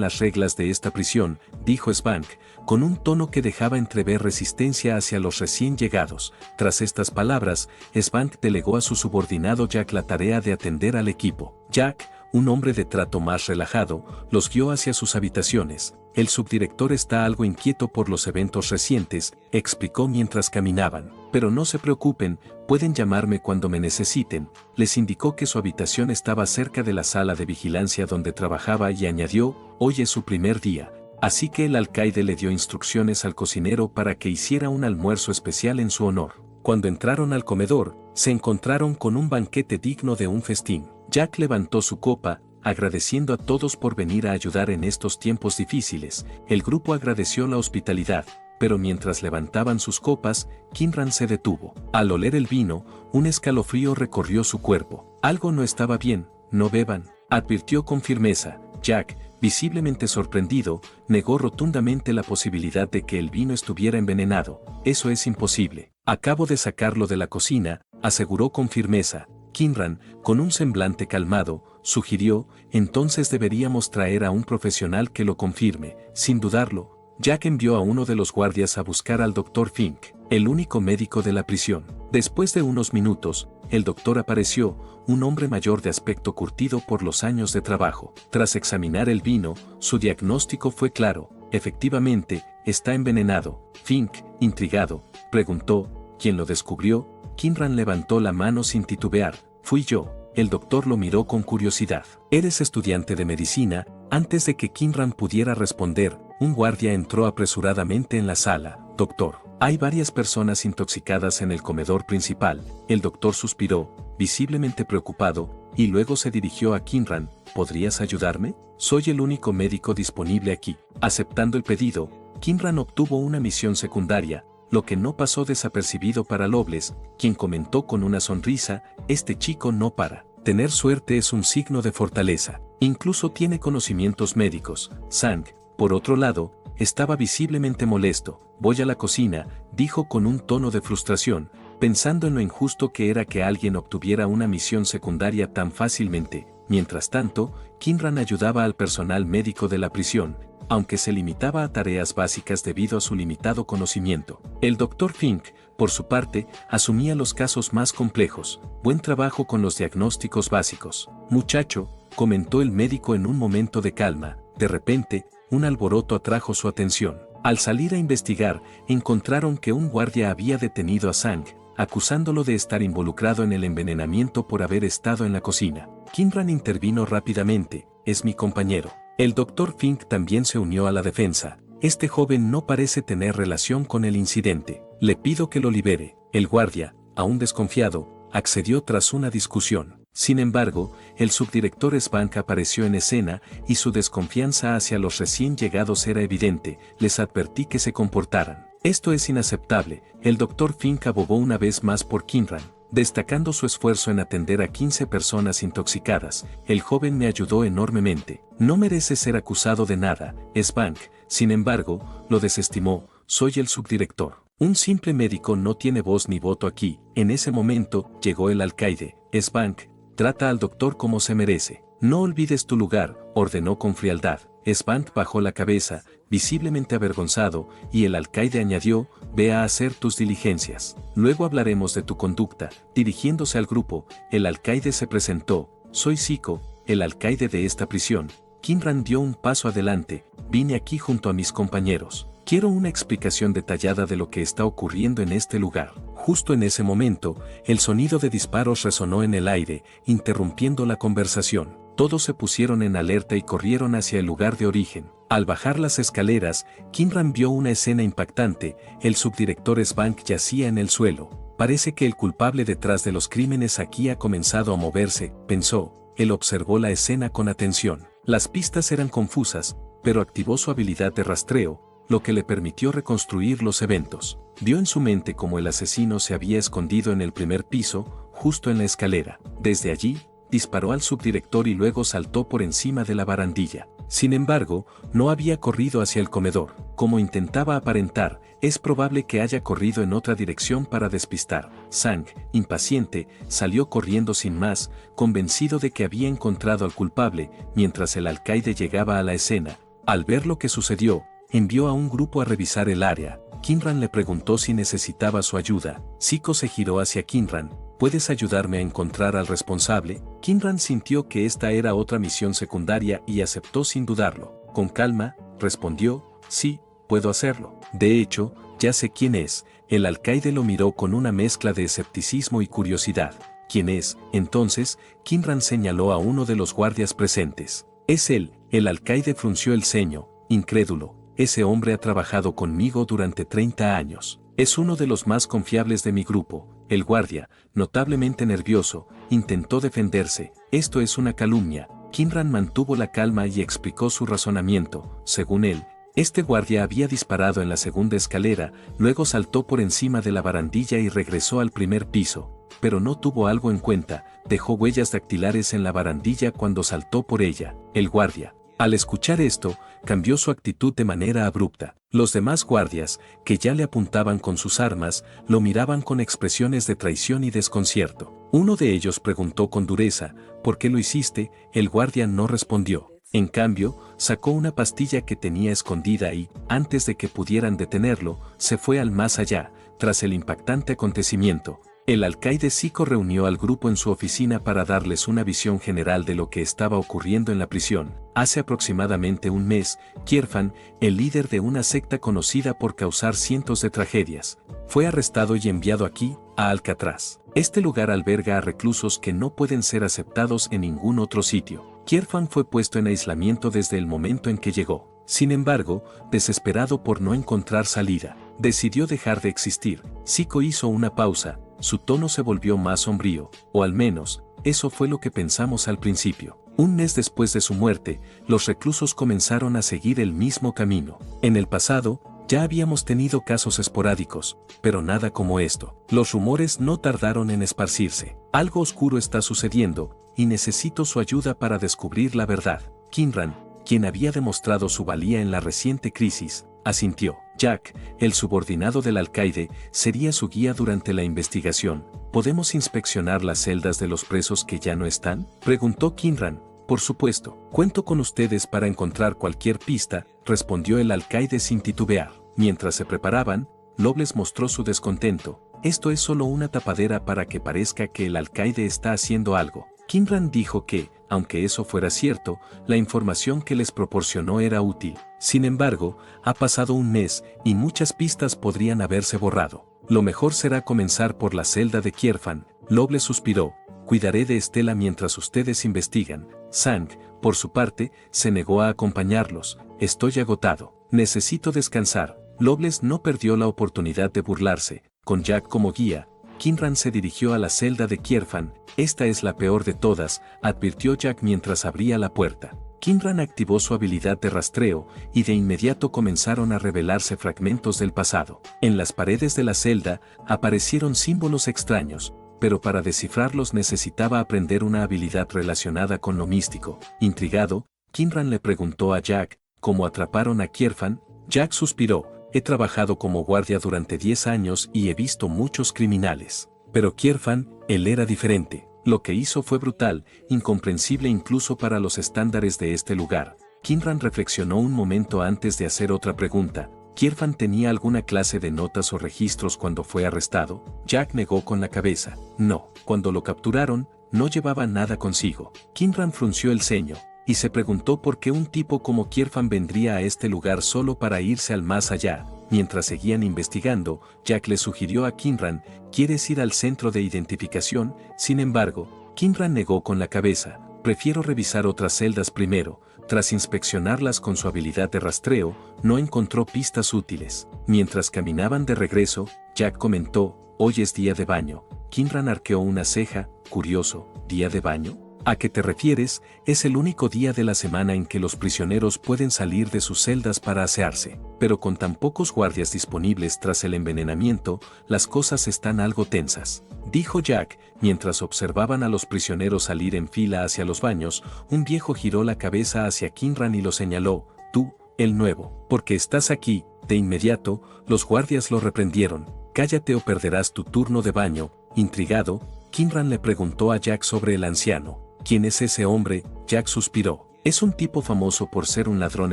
las reglas de esta prisión, dijo Svank, con un tono que dejaba entrever resistencia hacia los recién llegados. Tras estas palabras, Svank delegó a su subordinado Jack la tarea de atender al equipo. Jack, un hombre de trato más relajado, los guió hacia sus habitaciones. El subdirector está algo inquieto por los eventos recientes, explicó mientras caminaban. Pero no se preocupen, pueden llamarme cuando me necesiten. Les indicó que su habitación estaba cerca de la sala de vigilancia donde trabajaba y añadió, hoy es su primer día. Así que el alcaide le dio instrucciones al cocinero para que hiciera un almuerzo especial en su honor. Cuando entraron al comedor, se encontraron con un banquete digno de un festín. Jack levantó su copa, agradeciendo a todos por venir a ayudar en estos tiempos difíciles. El grupo agradeció la hospitalidad, pero mientras levantaban sus copas, Kinran se detuvo. Al oler el vino, un escalofrío recorrió su cuerpo. Algo no estaba bien, no beban, advirtió con firmeza. Jack, visiblemente sorprendido, negó rotundamente la posibilidad de que el vino estuviera envenenado. Eso es imposible. Acabo de sacarlo de la cocina, aseguró con firmeza. Kinran, con un semblante calmado, sugirió, entonces deberíamos traer a un profesional que lo confirme. Sin dudarlo, Jack envió a uno de los guardias a buscar al Dr. Fink, el único médico de la prisión. Después de unos minutos, el doctor apareció, un hombre mayor de aspecto curtido por los años de trabajo. Tras examinar el vino, su diagnóstico fue claro, efectivamente, está envenenado. Fink, intrigado, preguntó, ¿quién lo descubrió? Kinran levantó la mano sin titubear, fui yo. El doctor lo miró con curiosidad. ¿Eres estudiante de medicina? Antes de que Kinran pudiera responder, un guardia entró apresuradamente en la sala. Doctor, hay varias personas intoxicadas en el comedor principal. El doctor suspiró, visiblemente preocupado, y luego se dirigió a Kinran. ¿Podrías ayudarme? Soy el único médico disponible aquí. Aceptando el pedido, Kinran obtuvo una misión secundaria, lo que no pasó desapercibido para Loveless, quien comentó con una sonrisa, este chico no para. Tener suerte es un signo de fortaleza. Incluso tiene conocimientos médicos. Sang, por otro lado, estaba visiblemente molesto. Voy a la cocina, dijo con un tono de frustración, pensando en lo injusto que era que alguien obtuviera una misión secundaria tan fácilmente. Mientras tanto, Kinran ayudaba al personal médico de la prisión, aunque se limitaba a tareas básicas debido a su limitado conocimiento. El Dr. Fink, por su parte, asumía los casos más complejos. Buen trabajo con los diagnósticos básicos. Muchacho, comentó el médico en un momento de calma. De repente, un alboroto atrajo su atención. Al salir a investigar, encontraron que un guardia había detenido a Sang, acusándolo de estar involucrado en el envenenamiento por haber estado en la cocina. Kinran intervino rápidamente, es mi compañero. El Dr. Fink también se unió a la defensa. Este joven no parece tener relación con el incidente. Le pido que lo libere. El guardia, aún desconfiado, accedió tras una discusión. Sin embargo, el subdirector Svank apareció en escena y su desconfianza hacia los recién llegados era evidente. Les advertí que se comportaran. Esto es inaceptable. El Dr. Fink abogó una vez más por Kinran, destacando su esfuerzo en atender a 15 personas intoxicadas. El joven me ayudó enormemente. No merece ser acusado de nada. Svank, sin embargo, lo desestimó. Soy el subdirector. Un simple médico no tiene voz ni voto aquí. En ese momento, llegó el alcaide. Svank, trata al doctor como se merece. No olvides tu lugar, ordenó con frialdad. Svank bajó la cabeza, visiblemente avergonzado, y el alcaide añadió, ve a hacer tus diligencias. Luego hablaremos de tu conducta. Dirigiéndose al grupo, el alcaide se presentó. Soy Zico, el alcaide de esta prisión. Kinran dio un paso adelante. Vine aquí junto a mis compañeros. Quiero una explicación detallada de lo que está ocurriendo en este lugar. Justo en ese momento, el sonido de disparos resonó en el aire, interrumpiendo la conversación. Todos se pusieron en alerta y corrieron hacia el lugar de origen. Al bajar las escaleras, Kinran vio una escena impactante. El subdirector Svank yacía en el suelo. Parece que el culpable detrás de los crímenes aquí ha comenzado a moverse, pensó. Él observó la escena con atención. Las pistas eran confusas, pero activó su habilidad de rastreo, lo que le permitió reconstruir los eventos. Vio en su mente cómo el asesino se había escondido en el primer piso, justo en la escalera. Desde allí, disparó al subdirector y luego saltó por encima de la barandilla. Sin embargo, no había corrido hacia el comedor. Como intentaba aparentar, es probable que haya corrido en otra dirección para despistar. Sang, impaciente, salió corriendo sin más, convencido de que había encontrado al culpable, mientras el alcaide llegaba a la escena. Al ver lo que sucedió, envió a un grupo a revisar el área. Kinran le preguntó si necesitaba su ayuda. Zico se giró hacia Kinran. ¿Puedes ayudarme a encontrar al responsable? Kinran sintió que esta era otra misión secundaria y aceptó sin dudarlo. Con calma, respondió, sí, puedo hacerlo. De hecho, ya sé quién es. El alcaide lo miró con una mezcla de escepticismo y curiosidad. ¿Quién es? Entonces, Kinran señaló a uno de los guardias presentes. Es él. El alcaide frunció el ceño, incrédulo. Ese hombre ha trabajado conmigo durante 30 años. Es uno de los más confiables de mi grupo. El guardia, notablemente nervioso, intentó defenderse. Esto es una calumnia. Kinran mantuvo la calma y explicó su razonamiento. Según él, este guardia había disparado en la segunda escalera, luego saltó por encima de la barandilla y regresó al primer piso. Pero no tuvo algo en cuenta, dejó huellas dactilares en la barandilla cuando saltó por ella. El guardia, al escuchar esto, cambió su actitud de manera abrupta. Los demás guardias, que ya le apuntaban con sus armas, lo miraban con expresiones de traición y desconcierto. Uno de ellos preguntó con dureza, ¿por qué lo hiciste? El guardia no respondió. En cambio, sacó una pastilla que tenía escondida y, antes de que pudieran detenerlo, se fue al más allá. Tras el impactante acontecimiento, el alcaide Zico reunió al grupo en su oficina para darles una visión general de lo que estaba ocurriendo en la prisión. Hace aproximadamente un mes, Kierfan, el líder de una secta conocida por causar cientos de tragedias, fue arrestado y enviado aquí, a Alcatraz. Este lugar alberga a reclusos que no pueden ser aceptados en ningún otro sitio. Kierfan fue puesto en aislamiento desde el momento en que llegó. Sin embargo, desesperado por no encontrar salida, decidió dejar de existir. Zico hizo una pausa. Su tono se volvió más sombrío, o al menos, eso fue lo que pensamos al principio. Un mes después de su muerte, los reclusos comenzaron a seguir el mismo camino. En el pasado, ya habíamos tenido casos esporádicos, pero nada como esto. Los rumores no tardaron en esparcirse. Algo oscuro está sucediendo, y necesito su ayuda para descubrir la verdad. Kinran, quien había demostrado su valía en la reciente crisis, asintió. Jack, el subordinado del alcaide, sería su guía durante la investigación. ¿Podemos inspeccionar las celdas de los presos que ya no están? Preguntó Kinran. Por supuesto. Cuento con ustedes para encontrar cualquier pista, respondió el alcaide sin titubear. Mientras se preparaban, Lobles mostró su descontento. Esto es solo una tapadera para que parezca que el alcaide está haciendo algo. Kinran dijo que, aunque eso fuera cierto, la información que les proporcionó era útil. Sin embargo, ha pasado un mes y muchas pistas podrían haberse borrado. Lo mejor será comenzar por la celda de Kierfan. Loble suspiró. Cuidaré de Estela mientras ustedes investigan. Sang, por su parte, se negó a acompañarlos. Estoy agotado. Necesito descansar. Lobles no perdió la oportunidad de burlarse. Con Jack como guía, Kinran se dirigió a la celda de Kierfan. Esta es la peor de todas, advirtió Jack mientras abría la puerta. Kinran activó su habilidad de rastreo, y de inmediato comenzaron a revelarse fragmentos del pasado. En las paredes de la celda, aparecieron símbolos extraños, pero para descifrarlos necesitaba aprender una habilidad relacionada con lo místico. Intrigado, Kinran le preguntó a Jack, ¿cómo atraparon a Kierfan? Jack suspiró. He trabajado como guardia durante 10 años y he visto muchos criminales. Pero Kierfan, él era diferente. Lo que hizo fue brutal, incomprensible incluso para los estándares de este lugar. Kinran reflexionó un momento antes de hacer otra pregunta. ¿Kierfan tenía alguna clase de notas o registros cuando fue arrestado? Jack negó con la cabeza. No, cuando lo capturaron, no llevaba nada consigo. Kinran frunció el ceño. y se preguntó por qué un tipo como Kierfan vendría a este lugar solo para irse al más allá. Mientras seguían investigando, Jack le sugirió a Kinran: ¿quieres ir al centro de identificación? Sin embargo, Kinran negó con la cabeza: prefiero revisar otras celdas primero. Tras inspeccionarlas con su habilidad de rastreo, no encontró pistas útiles. Mientras caminaban de regreso, Jack comentó: hoy es día de baño. Kinran arqueó una ceja: curioso, ¿día de baño? ¿A qué te refieres? Es el único día de la semana en que los prisioneros pueden salir de sus celdas para asearse. Pero con tan pocos guardias disponibles tras el envenenamiento, las cosas están algo tensas, dijo Jack. Mientras observaban a los prisioneros salir en fila hacia los baños, un viejo giró la cabeza hacia Kinran y lo señaló: tú, el nuevo, ¿por qué estás aquí? De inmediato, los guardias lo reprendieron: cállate o perderás tu turno de baño. Intrigado, Kinran le preguntó a Jack sobre el anciano. ¿Quién es ese hombre? Jack suspiró. Es un tipo famoso por ser un ladrón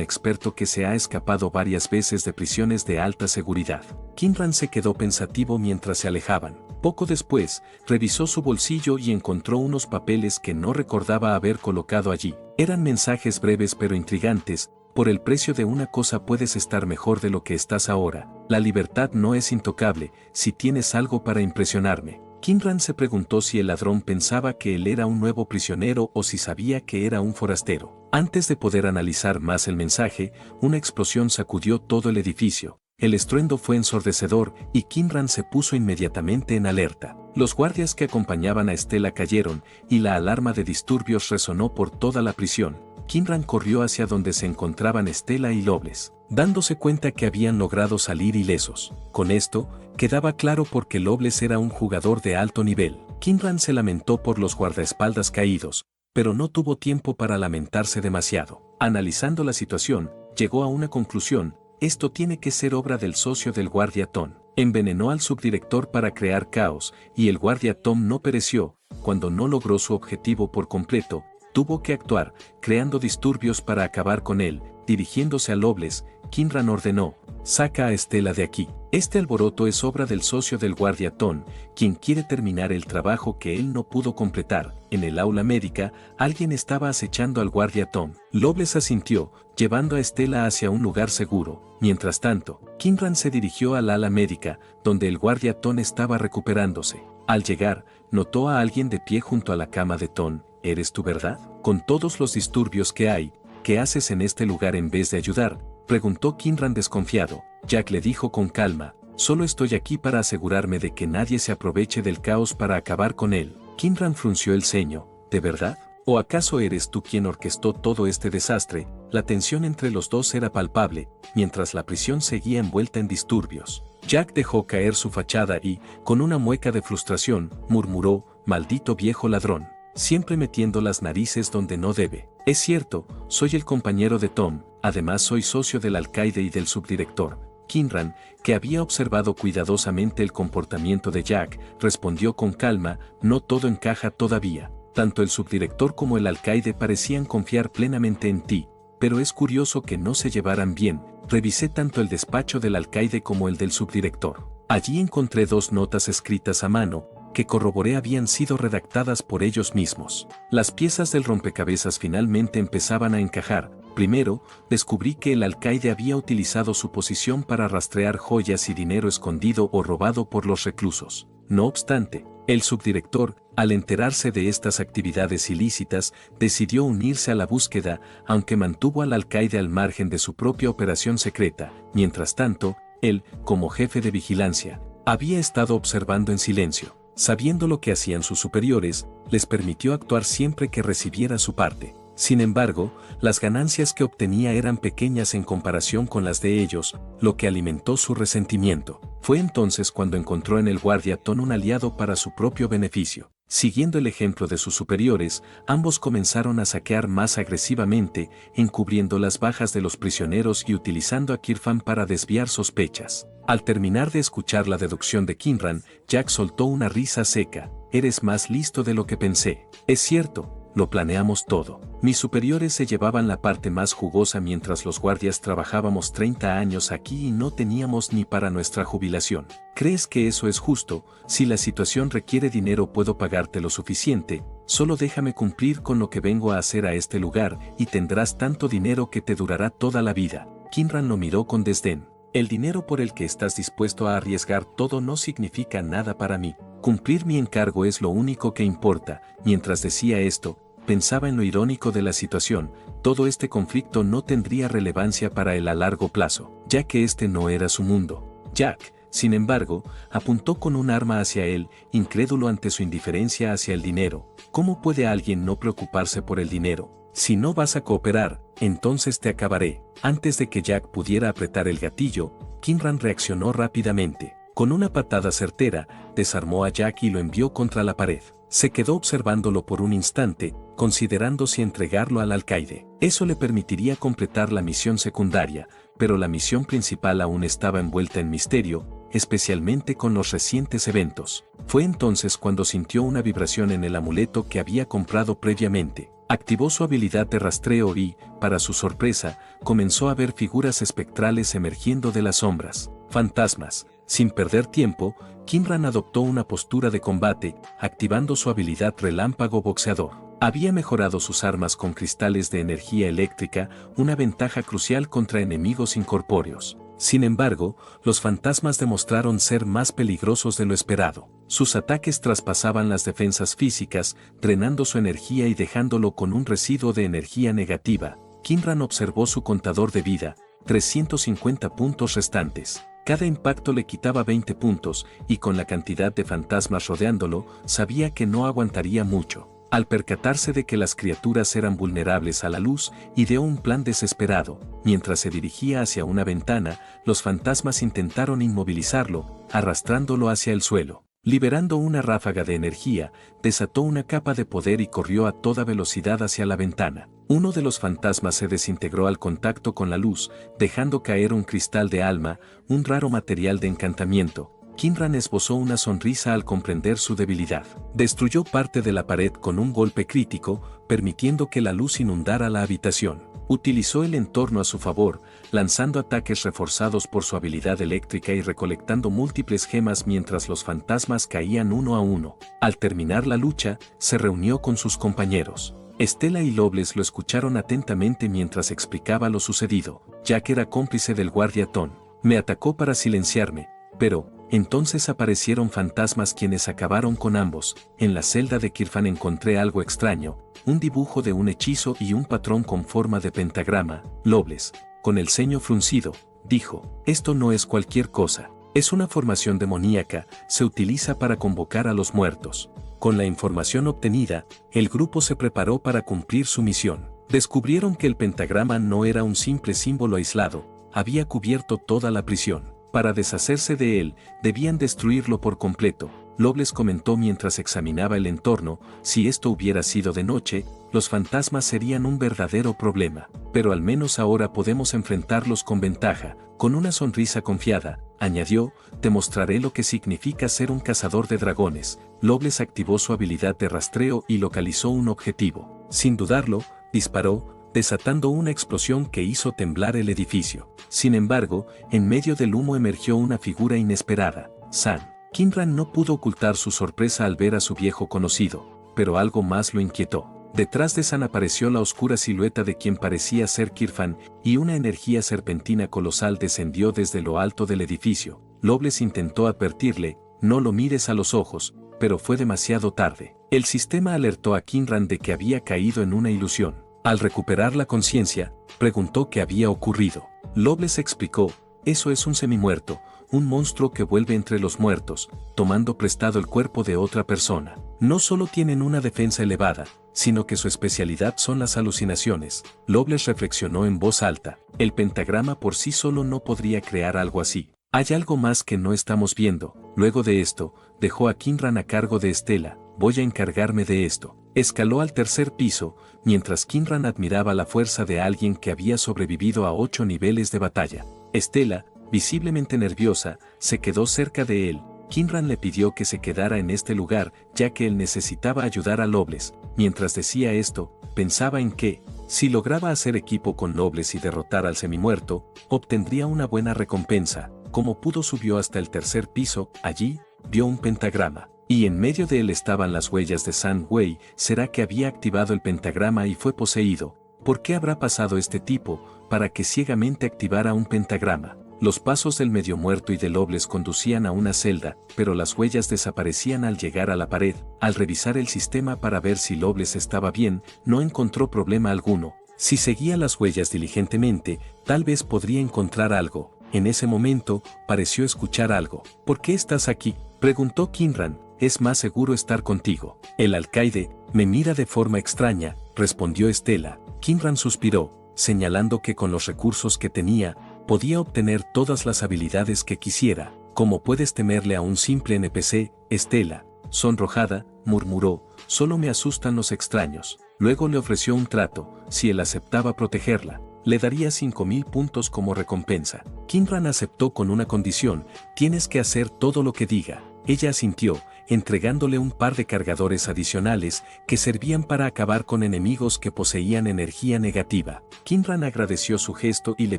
experto que se ha escapado varias veces de prisiones de alta seguridad. Kinran se quedó pensativo mientras se alejaban. Poco después, revisó su bolsillo y encontró unos papeles que no recordaba haber colocado allí. Eran mensajes breves pero intrigantes: por el precio de una cosa puedes estar mejor de lo que estás ahora. La libertad no es intocable. Si tienes algo para impresionarme. Kinran se preguntó si el ladrón pensaba que él era un nuevo prisionero o si sabía que era un forastero. Antes de poder analizar más el mensaje, una explosión sacudió todo el edificio. El estruendo fue ensordecedor y Kinran se puso inmediatamente en alerta. Los guardias que acompañaban a Estela cayeron y la alarma de disturbios resonó por toda la prisión. Kinran corrió hacia donde se encontraban Estela y Loveless, dándose cuenta que habían logrado salir ilesos. Con esto, quedaba claro por qué Loveless era un jugador de alto nivel. Kinran se lamentó por los guardaespaldas caídos, pero no tuvo tiempo para lamentarse demasiado. Analizando la situación, llegó a una conclusión: esto tiene que ser obra del socio del guardia Tom. Envenenó al subdirector para crear caos, y el guardia Tom no pereció. Cuando no logró su objetivo por completo, tuvo que actuar, creando disturbios para acabar con él. Dirigiéndose a Loveless, Kinran ordenó: saca a Estela de aquí. Este alboroto es obra del socio del guardia Tom, quien quiere terminar el trabajo que él no pudo completar. En el aula médica, alguien estaba acechando al guardia Tom. Loveless asintió, llevando a Estela hacia un lugar seguro. Mientras tanto, Kinran se dirigió al ala médica, donde el guardia Tom estaba recuperándose. Al llegar, notó a alguien de pie junto a la cama de Tom. ¿Eres tú, verdad? Con todos los disturbios que hay, ¿qué haces en este lugar en vez de ayudar?, preguntó Kinran desconfiado. Jack le dijo con calma: solo estoy aquí para asegurarme de que nadie se aproveche del caos para acabar con él. Kinran frunció el ceño. ¿De verdad? ¿O acaso eres tú quien orquestó todo este desastre? La tensión entre los dos era palpable, mientras la prisión seguía envuelta en disturbios. Jack dejó caer su fachada y, con una mueca de frustración, murmuró: maldito viejo ladrón, siempre metiendo las narices donde no debe. Es cierto, soy el compañero de Tom, además soy socio del alcaide y del subdirector. Kinran, que había observado cuidadosamente el comportamiento de Jack, respondió con calma: no todo encaja todavía. Tanto el subdirector como el alcaide parecían confiar plenamente en ti, pero es curioso que no se llevaran bien. Revisé tanto el despacho del alcaide como el del subdirector. Allí encontré 2 notas escritas a mano, que corroboré habían sido redactadas por ellos mismos. Las piezas del rompecabezas finalmente empezaban a encajar. Primero, descubrí que el alcaide había utilizado su posición para rastrear joyas y dinero escondido o robado por los reclusos. No obstante, el subdirector, al enterarse de estas actividades ilícitas, decidió unirse a la búsqueda, aunque mantuvo al alcaide al margen de su propia operación secreta. Mientras tanto, él, como jefe de vigilancia, había estado observando en silencio. Sabiendo lo que hacían sus superiores, les permitió actuar siempre que recibiera su parte. Sin embargo, las ganancias que obtenía eran pequeñas en comparación con las de ellos, lo que alimentó su resentimiento. Fue entonces cuando encontró en el guardia Tom un aliado para su propio beneficio. Siguiendo el ejemplo de sus superiores, ambos comenzaron a saquear más agresivamente, encubriendo las bajas de los prisioneros y utilizando a Kierfan para desviar sospechas. Al terminar de escuchar la deducción de Kinran, Jack soltó una risa seca: eres más listo de lo que pensé. Es cierto, lo planeamos todo. Mis superiores se llevaban la parte más jugosa mientras los guardias trabajábamos 30 años aquí y no teníamos ni para nuestra jubilación. ¿Crees que eso es justo? Si la situación requiere dinero puedo pagarte lo suficiente, solo déjame cumplir con lo que vengo a hacer a este lugar y tendrás tanto dinero que te durará toda la vida. Kinran lo miró con desdén. El dinero por el que estás dispuesto a arriesgar todo no significa nada para mí. Cumplir mi encargo es lo único que importa. Mientras decía esto, pensaba en lo irónico de la situación. Todo este conflicto no tendría relevancia para él a largo plazo, ya que este no era su mundo. Jack, sin embargo, apuntó con un arma hacia él, incrédulo ante su indiferencia hacia el dinero. ¿Cómo puede alguien no preocuparse por el dinero? Si no vas a cooperar, entonces te acabaré. Antes de que Jack pudiera apretar el gatillo, Kinran reaccionó rápidamente. Con una patada certera, desarmó a Jack y lo envió contra la pared. Se quedó observándolo por un instante, considerando si entregarlo al alcaide. Eso le permitiría completar la misión secundaria, pero la misión principal aún estaba envuelta en misterio, especialmente con los recientes eventos. Fue entonces cuando sintió una vibración en el amuleto que había comprado previamente. Activó su habilidad de rastreo y, para su sorpresa, comenzó a ver figuras espectrales emergiendo de las sombras. Fantasmas. Sin perder tiempo, Kinran adoptó una postura de combate, activando su habilidad relámpago boxeador. Había mejorado sus armas con cristales de energía eléctrica, una ventaja crucial contra enemigos incorpóreos. Sin embargo, los fantasmas demostraron ser más peligrosos de lo esperado. Sus ataques traspasaban las defensas físicas, drenando su energía y dejándolo con un residuo de energía negativa. Kinran observó su contador de vida, 350 puntos restantes. Cada impacto le quitaba 20 puntos, y con la cantidad de fantasmas rodeándolo, sabía que no aguantaría mucho. Al percatarse de que las criaturas eran vulnerables a la luz, ideó un plan desesperado. Mientras se dirigía hacia una ventana, los fantasmas intentaron inmovilizarlo, arrastrándolo hacia el suelo. Liberando una ráfaga de energía, desató una capa de poder y corrió a toda velocidad hacia la ventana. Uno de los fantasmas se desintegró al contacto con la luz, dejando caer un cristal de alma, un raro material de encantamiento. Kinran esbozó una sonrisa al comprender su debilidad. Destruyó parte de la pared con un golpe crítico, permitiendo que la luz inundara la habitación. Utilizó el entorno a su favor, lanzando ataques reforzados por su habilidad eléctrica y recolectando múltiples gemas mientras los fantasmas caían uno a uno. Al terminar la lucha, se reunió con sus compañeros. Estela y Lobles lo escucharon atentamente mientras explicaba lo sucedido. Jack era cómplice del guardia Ton. Me atacó para silenciarme, pero entonces aparecieron fantasmas quienes acabaron con ambos. En la celda de Kirfan encontré algo extraño, un dibujo de un hechizo y un patrón con forma de pentagrama. Lobles, con el ceño fruncido, dijo, esto no es cualquier cosa. Es una formación demoníaca, se utiliza para convocar a los muertos. Con la información obtenida, el grupo se preparó para cumplir su misión. Descubrieron que el pentagrama no era un simple símbolo aislado, había cubierto toda la prisión. Para deshacerse de él, debían destruirlo por completo. Lobles comentó mientras examinaba el entorno, si esto hubiera sido de noche, los fantasmas serían un verdadero problema. Pero al menos ahora podemos enfrentarlos con ventaja. Con una sonrisa confiada, añadió, te mostraré lo que significa ser un cazador de dragones. Lobles activó su habilidad de rastreo y localizó un objetivo. Sin dudarlo, disparó, desatando una explosión que hizo temblar el edificio. Sin embargo, en medio del humo emergió una figura inesperada, San. Kinran no pudo ocultar su sorpresa al ver a su viejo conocido, pero algo más lo inquietó. Detrás de San apareció la oscura silueta de quien parecía ser Kirfan, y una energía serpentina colosal descendió desde lo alto del edificio. Lobles intentó advertirle, no lo mires a los ojos, pero fue demasiado tarde. El sistema alertó a Kinran de que había caído en una ilusión. Al recuperar la conciencia, preguntó qué había ocurrido. Lobles explicó, eso es un semimuerto, un monstruo que vuelve entre los muertos, tomando prestado el cuerpo de otra persona. No solo tienen una defensa elevada, sino que su especialidad son las alucinaciones. Lobles reflexionó en voz alta, el pentagrama por sí solo no podría crear algo así. Hay algo más que no estamos viendo. Luego de esto, dejó a Kinran a cargo de Estela, voy a encargarme de esto. Escaló al tercer piso, mientras Kinran admiraba la fuerza de alguien que había sobrevivido a 8 niveles de batalla. Estela, visiblemente nerviosa, se quedó cerca de él. Kinran le pidió que se quedara en este lugar, ya que él necesitaba ayudar a Lobles. Mientras decía esto, pensaba en que, si lograba hacer equipo con Lobles y derrotar al semimuerto, obtendría una buena recompensa. Como pudo subió hasta el tercer piso, allí, vio un pentagrama. Y en medio de él estaban las huellas de San Wei. ¿Será que había activado el pentagrama y fue poseído? ¿Por qué habrá pasado este tipo para que ciegamente activara un pentagrama? Los pasos del medio muerto y de Lobles conducían a una celda, pero las huellas desaparecían al llegar a la pared. Al revisar el sistema para ver si Lobles estaba bien, no encontró problema alguno. Si seguía las huellas diligentemente, tal vez podría encontrar algo. En ese momento, pareció escuchar algo. ¿Por qué estás aquí?, preguntó Kinran. Es más seguro estar contigo. El alcaide me mira de forma extraña, respondió Estela. Kinran suspiró, señalando que con los recursos que tenía, podía obtener todas las habilidades que quisiera. ¿Cómo puedes temerle a un simple NPC, Estela? Sonrojada, murmuró, solo me asustan los extraños. Luego le ofreció un trato. Si él aceptaba protegerla, le daría 5000 puntos como recompensa. Kinran aceptó con una condición: tienes que hacer todo lo que diga. Ella asintió, entregándole un par de cargadores adicionales que servían para acabar con enemigos que poseían energía negativa. Kinran agradeció su gesto y le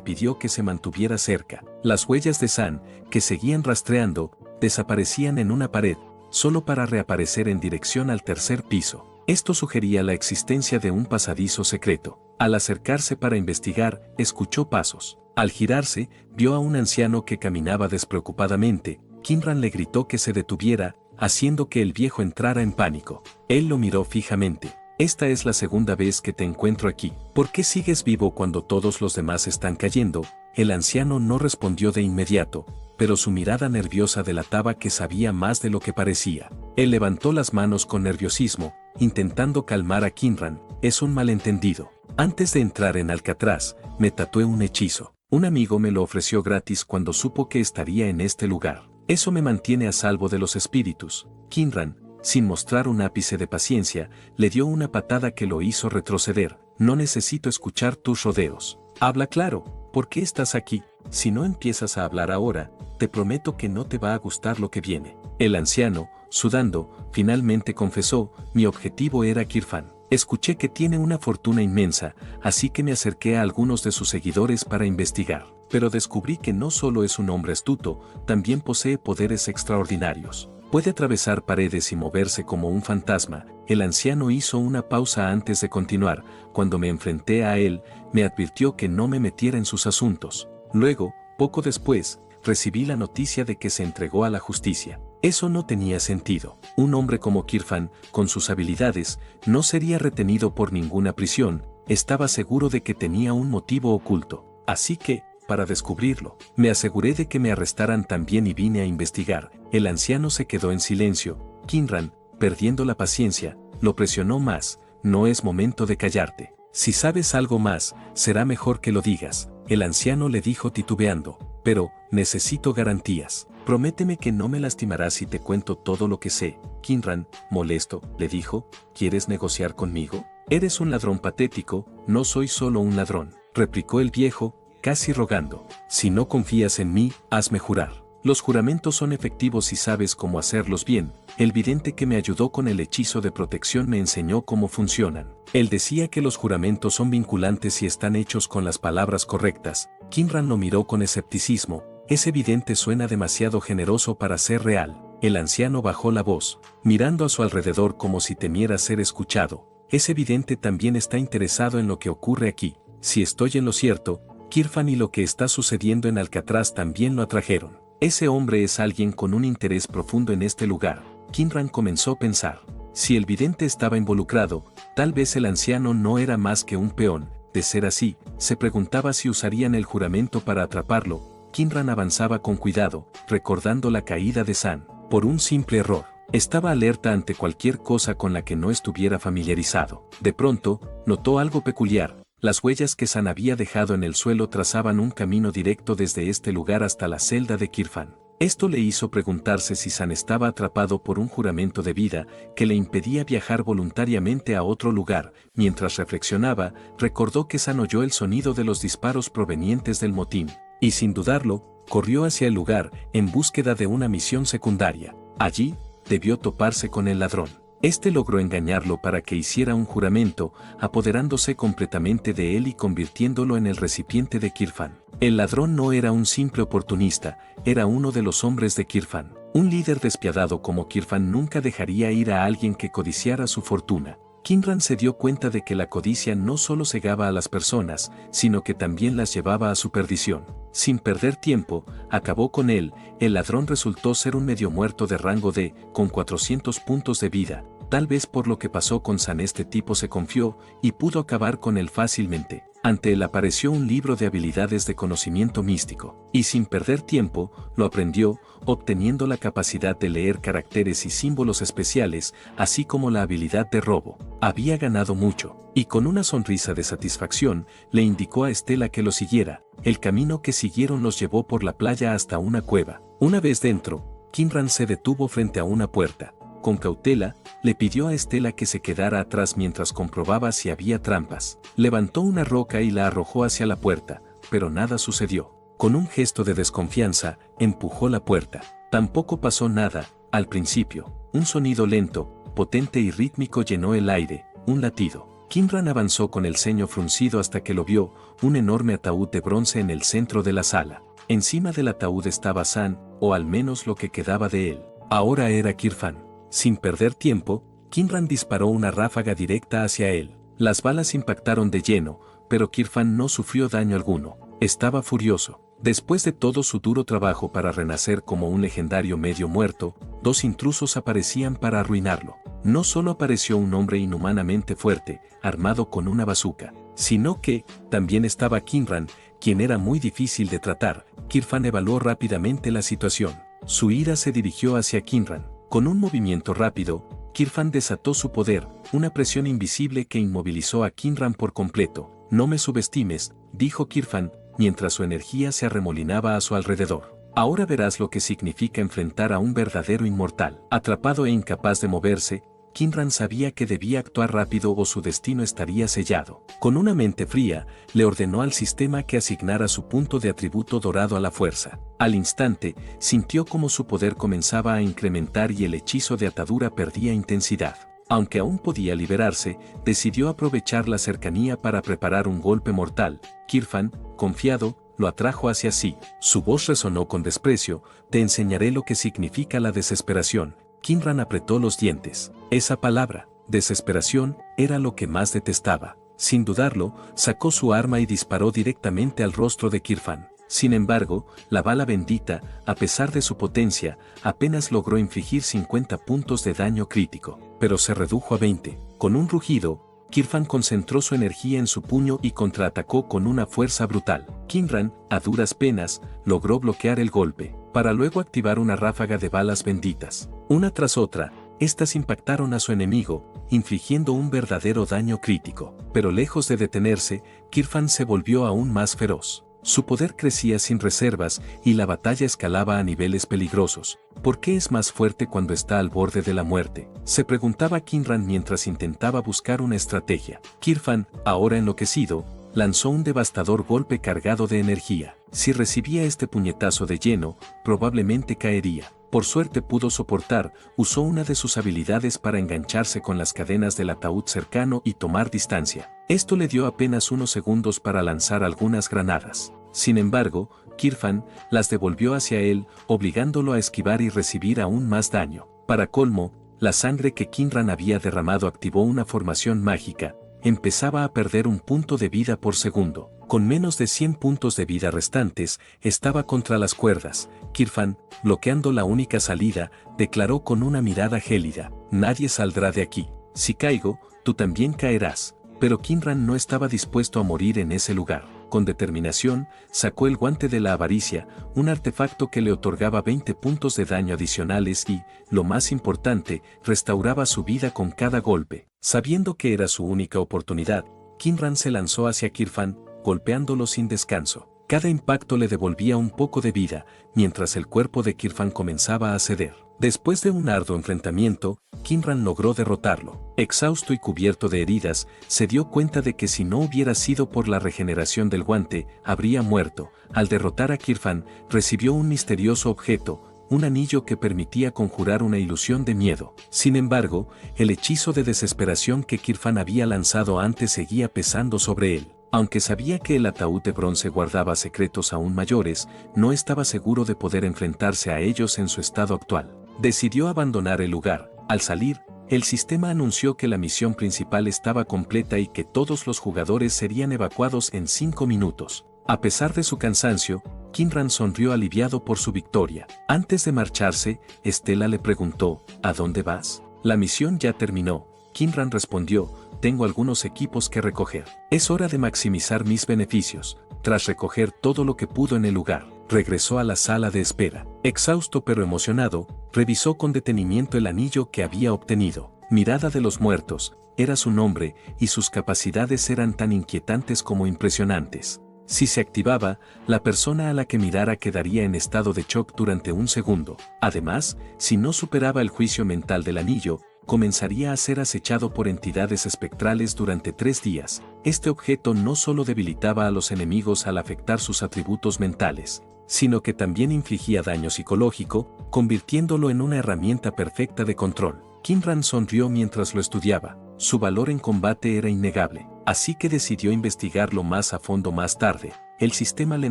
pidió que se mantuviera cerca. Las huellas de San, que seguían rastreando, desaparecían en una pared, solo para reaparecer en dirección al tercer piso. Esto sugería la existencia de un pasadizo secreto. Al acercarse para investigar, escuchó pasos. Al girarse, vio a un anciano que caminaba despreocupadamente. Kinran le gritó que se detuviera, haciendo que el viejo entrara en pánico. Él lo miró fijamente. Esta es la segunda vez que te encuentro aquí. ¿Por qué sigues vivo cuando todos los demás están cayendo? El anciano no respondió de inmediato, pero su mirada nerviosa delataba que sabía más de lo que parecía. Él levantó las manos con nerviosismo, intentando calmar a Kinran. Es un malentendido. Antes de entrar en Alcatraz, me tatué un hechizo. Un amigo me lo ofreció gratis cuando supo que estaría en este lugar. Eso me mantiene a salvo de los espíritus. Kinran, sin mostrar un ápice de paciencia, le dio una patada que lo hizo retroceder. No necesito escuchar tus rodeos. Habla claro, ¿por qué estás aquí? Si no empiezas a hablar ahora, te prometo que no te va a gustar lo que viene. El anciano, sudando, finalmente confesó: mi objetivo era Kirfan. Escuché que tiene una fortuna inmensa, así que me acerqué a algunos de sus seguidores para investigar. Pero descubrí que no solo es un hombre astuto, también posee poderes extraordinarios. Puede atravesar paredes y moverse como un fantasma. El anciano hizo una pausa antes de continuar. Cuando me enfrenté a él, me advirtió que no me metiera en sus asuntos. Luego, poco después, recibí la noticia de que se entregó a la justicia. Eso no tenía sentido. Un hombre como Kirfan, con sus habilidades, no sería retenido por ninguna prisión. Estaba seguro de que tenía un motivo oculto. Así que, para descubrirlo, me aseguré de que me arrestaran también y vine a investigar. El anciano se quedó en silencio. Kinran, perdiendo la paciencia, lo presionó más. No es momento de callarte. Si sabes algo más, será mejor que lo digas. El anciano le dijo titubeando. Pero, necesito garantías. Prométeme que no me lastimarás si te cuento todo lo que sé. Kinran, molesto, le dijo, ¿quieres negociar conmigo? Eres un ladrón patético. No soy solo un ladrón, replicó el viejo, casi rogando. Si no confías en mí, hazme jurar. Los juramentos son efectivos si sabes cómo hacerlos bien. El vidente que me ayudó con el hechizo de protección me enseñó cómo funcionan. Él decía que los juramentos son vinculantes si están hechos con las palabras correctas. Kinran lo miró con escepticismo. Ese vidente suena demasiado generoso para ser real. El anciano bajó la voz, mirando a su alrededor como si temiera ser escuchado. Ese vidente también está interesado en lo que ocurre aquí. Si estoy en lo cierto, Kirfan y lo que está sucediendo en Alcatraz también lo atrajeron. Ese hombre es alguien con un interés profundo en este lugar. Kinran comenzó a pensar. Si el vidente estaba involucrado, tal vez el anciano no era más que un peón. De ser así, se preguntaba si usarían el juramento para atraparlo. Kinran avanzaba con cuidado, recordando la caída de San, por un simple error. Estaba alerta ante cualquier cosa con la que no estuviera familiarizado. De pronto, notó algo peculiar. Las huellas que San había dejado en el suelo trazaban un camino directo desde este lugar hasta la celda de Kirfan. Esto le hizo preguntarse si San estaba atrapado por un juramento de vida que le impedía viajar voluntariamente a otro lugar. Mientras reflexionaba, recordó que San oyó el sonido de los disparos provenientes del motín, y sin dudarlo, corrió hacia el lugar en búsqueda de una misión secundaria. Allí, debió toparse con el ladrón. Este logró engañarlo para que hiciera un juramento, apoderándose completamente de él y convirtiéndolo en el recipiente de Kirfan. El ladrón no era un simple oportunista, era uno de los hombres de Kirfan. Un líder despiadado como Kirfan nunca dejaría ir a alguien que codiciara su fortuna. Kinran se dio cuenta de que la codicia no solo cegaba a las personas, sino que también las llevaba a su perdición. Sin perder tiempo, acabó con él. El ladrón resultó ser un medio muerto de rango D, con 400 puntos de vida. Tal vez por lo que pasó con San, este tipo se confió y pudo acabar con él fácilmente. Ante él apareció un libro de habilidades de conocimiento místico, y sin perder tiempo, lo aprendió, obteniendo la capacidad de leer caracteres y símbolos especiales, así como la habilidad de robo. Había ganado mucho, y con una sonrisa de satisfacción, le indicó a Estela que lo siguiera. El camino que siguieron los llevó por la playa hasta una cueva. Una vez dentro, Kinran se detuvo frente a una puerta. Con cautela, le pidió a Estela que se quedara atrás mientras comprobaba si había trampas. Levantó una roca y la arrojó hacia la puerta, pero nada sucedió. Con un gesto de desconfianza, empujó la puerta. Tampoco pasó nada, al principio. Un sonido lento, potente y rítmico llenó el aire, un latido. Kinran avanzó con el ceño fruncido hasta que lo vio, un enorme ataúd de bronce en el centro de la sala. Encima del ataúd estaba San, o al menos lo que quedaba de él. Ahora era Kirfan. Sin perder tiempo, Kinran disparó una ráfaga directa hacia él. Las balas impactaron de lleno, pero Kirfan no sufrió daño alguno. Estaba furioso. Después de todo su duro trabajo para renacer como un legendario medio muerto, dos intrusos aparecían para arruinarlo. No solo apareció un hombre inhumanamente fuerte, armado con una bazuca, sino que también estaba Kinran, quien era muy difícil de tratar. Kirfan evaluó rápidamente la situación. Su ira se dirigió hacia Kinran. Con un movimiento rápido, Kirfan desató su poder, una presión invisible que inmovilizó a Kinran por completo. No me subestimes, dijo Kirfan, mientras su energía se arremolinaba a su alrededor. Ahora verás lo que significa enfrentar a un verdadero inmortal. Atrapado e incapaz de moverse, Kinran sabía que debía actuar rápido o su destino estaría sellado. Con una mente fría, le ordenó al sistema que asignara su punto de atributo dorado a la fuerza. Al instante, sintió como su poder comenzaba a incrementar y el hechizo de atadura perdía intensidad. Aunque aún podía liberarse, decidió aprovechar la cercanía para preparar un golpe mortal. Kirfan, confiado, lo atrajo hacia sí. Su voz resonó con desprecio: te enseñaré lo que significa la desesperación. Kinran apretó los dientes. Esa palabra, desesperación, era lo que más detestaba. Sin dudarlo, sacó su arma y disparó directamente al rostro de Kirfan. Sin embargo, la bala bendita, a pesar de su potencia, apenas logró infligir 50 puntos de daño crítico, pero se redujo a 20. Con un rugido, Kirfan concentró su energía en su puño y contraatacó con una fuerza brutal. Kinran, a duras penas, logró bloquear el golpe, para luego activar una ráfaga de balas benditas. Una tras otra, estas impactaron a su enemigo, infligiendo un verdadero daño crítico. Pero lejos de detenerse, Kirfan se volvió aún más feroz. Su poder crecía sin reservas y la batalla escalaba a niveles peligrosos. ¿Por qué es más fuerte cuando está al borde de la muerte?, se preguntaba Kinran mientras intentaba buscar una estrategia. Kirfan, ahora enloquecido, lanzó un devastador golpe cargado de energía. Si recibía este puñetazo de lleno, probablemente caería. Por suerte pudo soportar, usó una de sus habilidades para engancharse con las cadenas del ataúd cercano y tomar distancia. Esto le dio apenas unos segundos para lanzar algunas granadas. Sin embargo, Kirfan las devolvió hacia él, obligándolo a esquivar y recibir aún más daño. Para colmo, la sangre que Kinran había derramado activó una formación mágica. Empezaba a perder un punto de vida por segundo. Con menos de 100 puntos de vida restantes, estaba contra las cuerdas. Kirfan, bloqueando la única salida, declaró con una mirada gélida: nadie saldrá de aquí. Si caigo, tú también caerás. Pero Kinran no estaba dispuesto a morir en ese lugar. Con determinación, sacó el guante de la avaricia, un artefacto que le otorgaba 20 puntos de daño adicionales y, lo más importante, restauraba su vida con cada golpe. Sabiendo que era su única oportunidad, Kinran se lanzó hacia Kirfan, golpeándolo sin descanso. Cada impacto le devolvía un poco de vida, mientras el cuerpo de Kirfan comenzaba a ceder. Después de un arduo enfrentamiento, Kinran logró derrotarlo. Exhausto y cubierto de heridas, se dio cuenta de que si no hubiera sido por la regeneración del guante, habría muerto. Al derrotar a Kirfan, recibió un misterioso objeto, un anillo que permitía conjurar una ilusión de miedo. Sin embargo, el hechizo de desesperación que Kirfan había lanzado antes seguía pesando sobre él. Aunque sabía que el ataúd de bronce guardaba secretos aún mayores, no estaba seguro de poder enfrentarse a ellos en su estado actual. Decidió abandonar el lugar. Al salir, el sistema anunció que la misión principal estaba completa y que todos los jugadores serían evacuados en 5 minutos. A pesar de su cansancio, Kinran sonrió aliviado por su victoria. Antes de marcharse, Estela le preguntó, ¿a dónde vas? La misión ya terminó. Kinran respondió, tengo algunos equipos que recoger. Es hora de maximizar mis beneficios. Tras recoger todo lo que pudo en el lugar, regresó a la sala de espera. Exhausto pero emocionado, revisó con detenimiento el anillo que había obtenido. Mirada de los muertos, era su nombre y sus capacidades eran tan inquietantes como impresionantes. Si se activaba, la persona a la que mirara quedaría en estado de shock durante un segundo. Además, si no superaba el juicio mental del anillo, comenzaría a ser acechado por entidades espectrales durante 3 días. Este objeto no solo debilitaba a los enemigos al afectar sus atributos mentales, sino que también infligía daño psicológico, convirtiéndolo en una herramienta perfecta de control. Kinran sonrió mientras lo estudiaba. Su valor en combate era innegable, así que decidió investigarlo más a fondo más tarde. El sistema le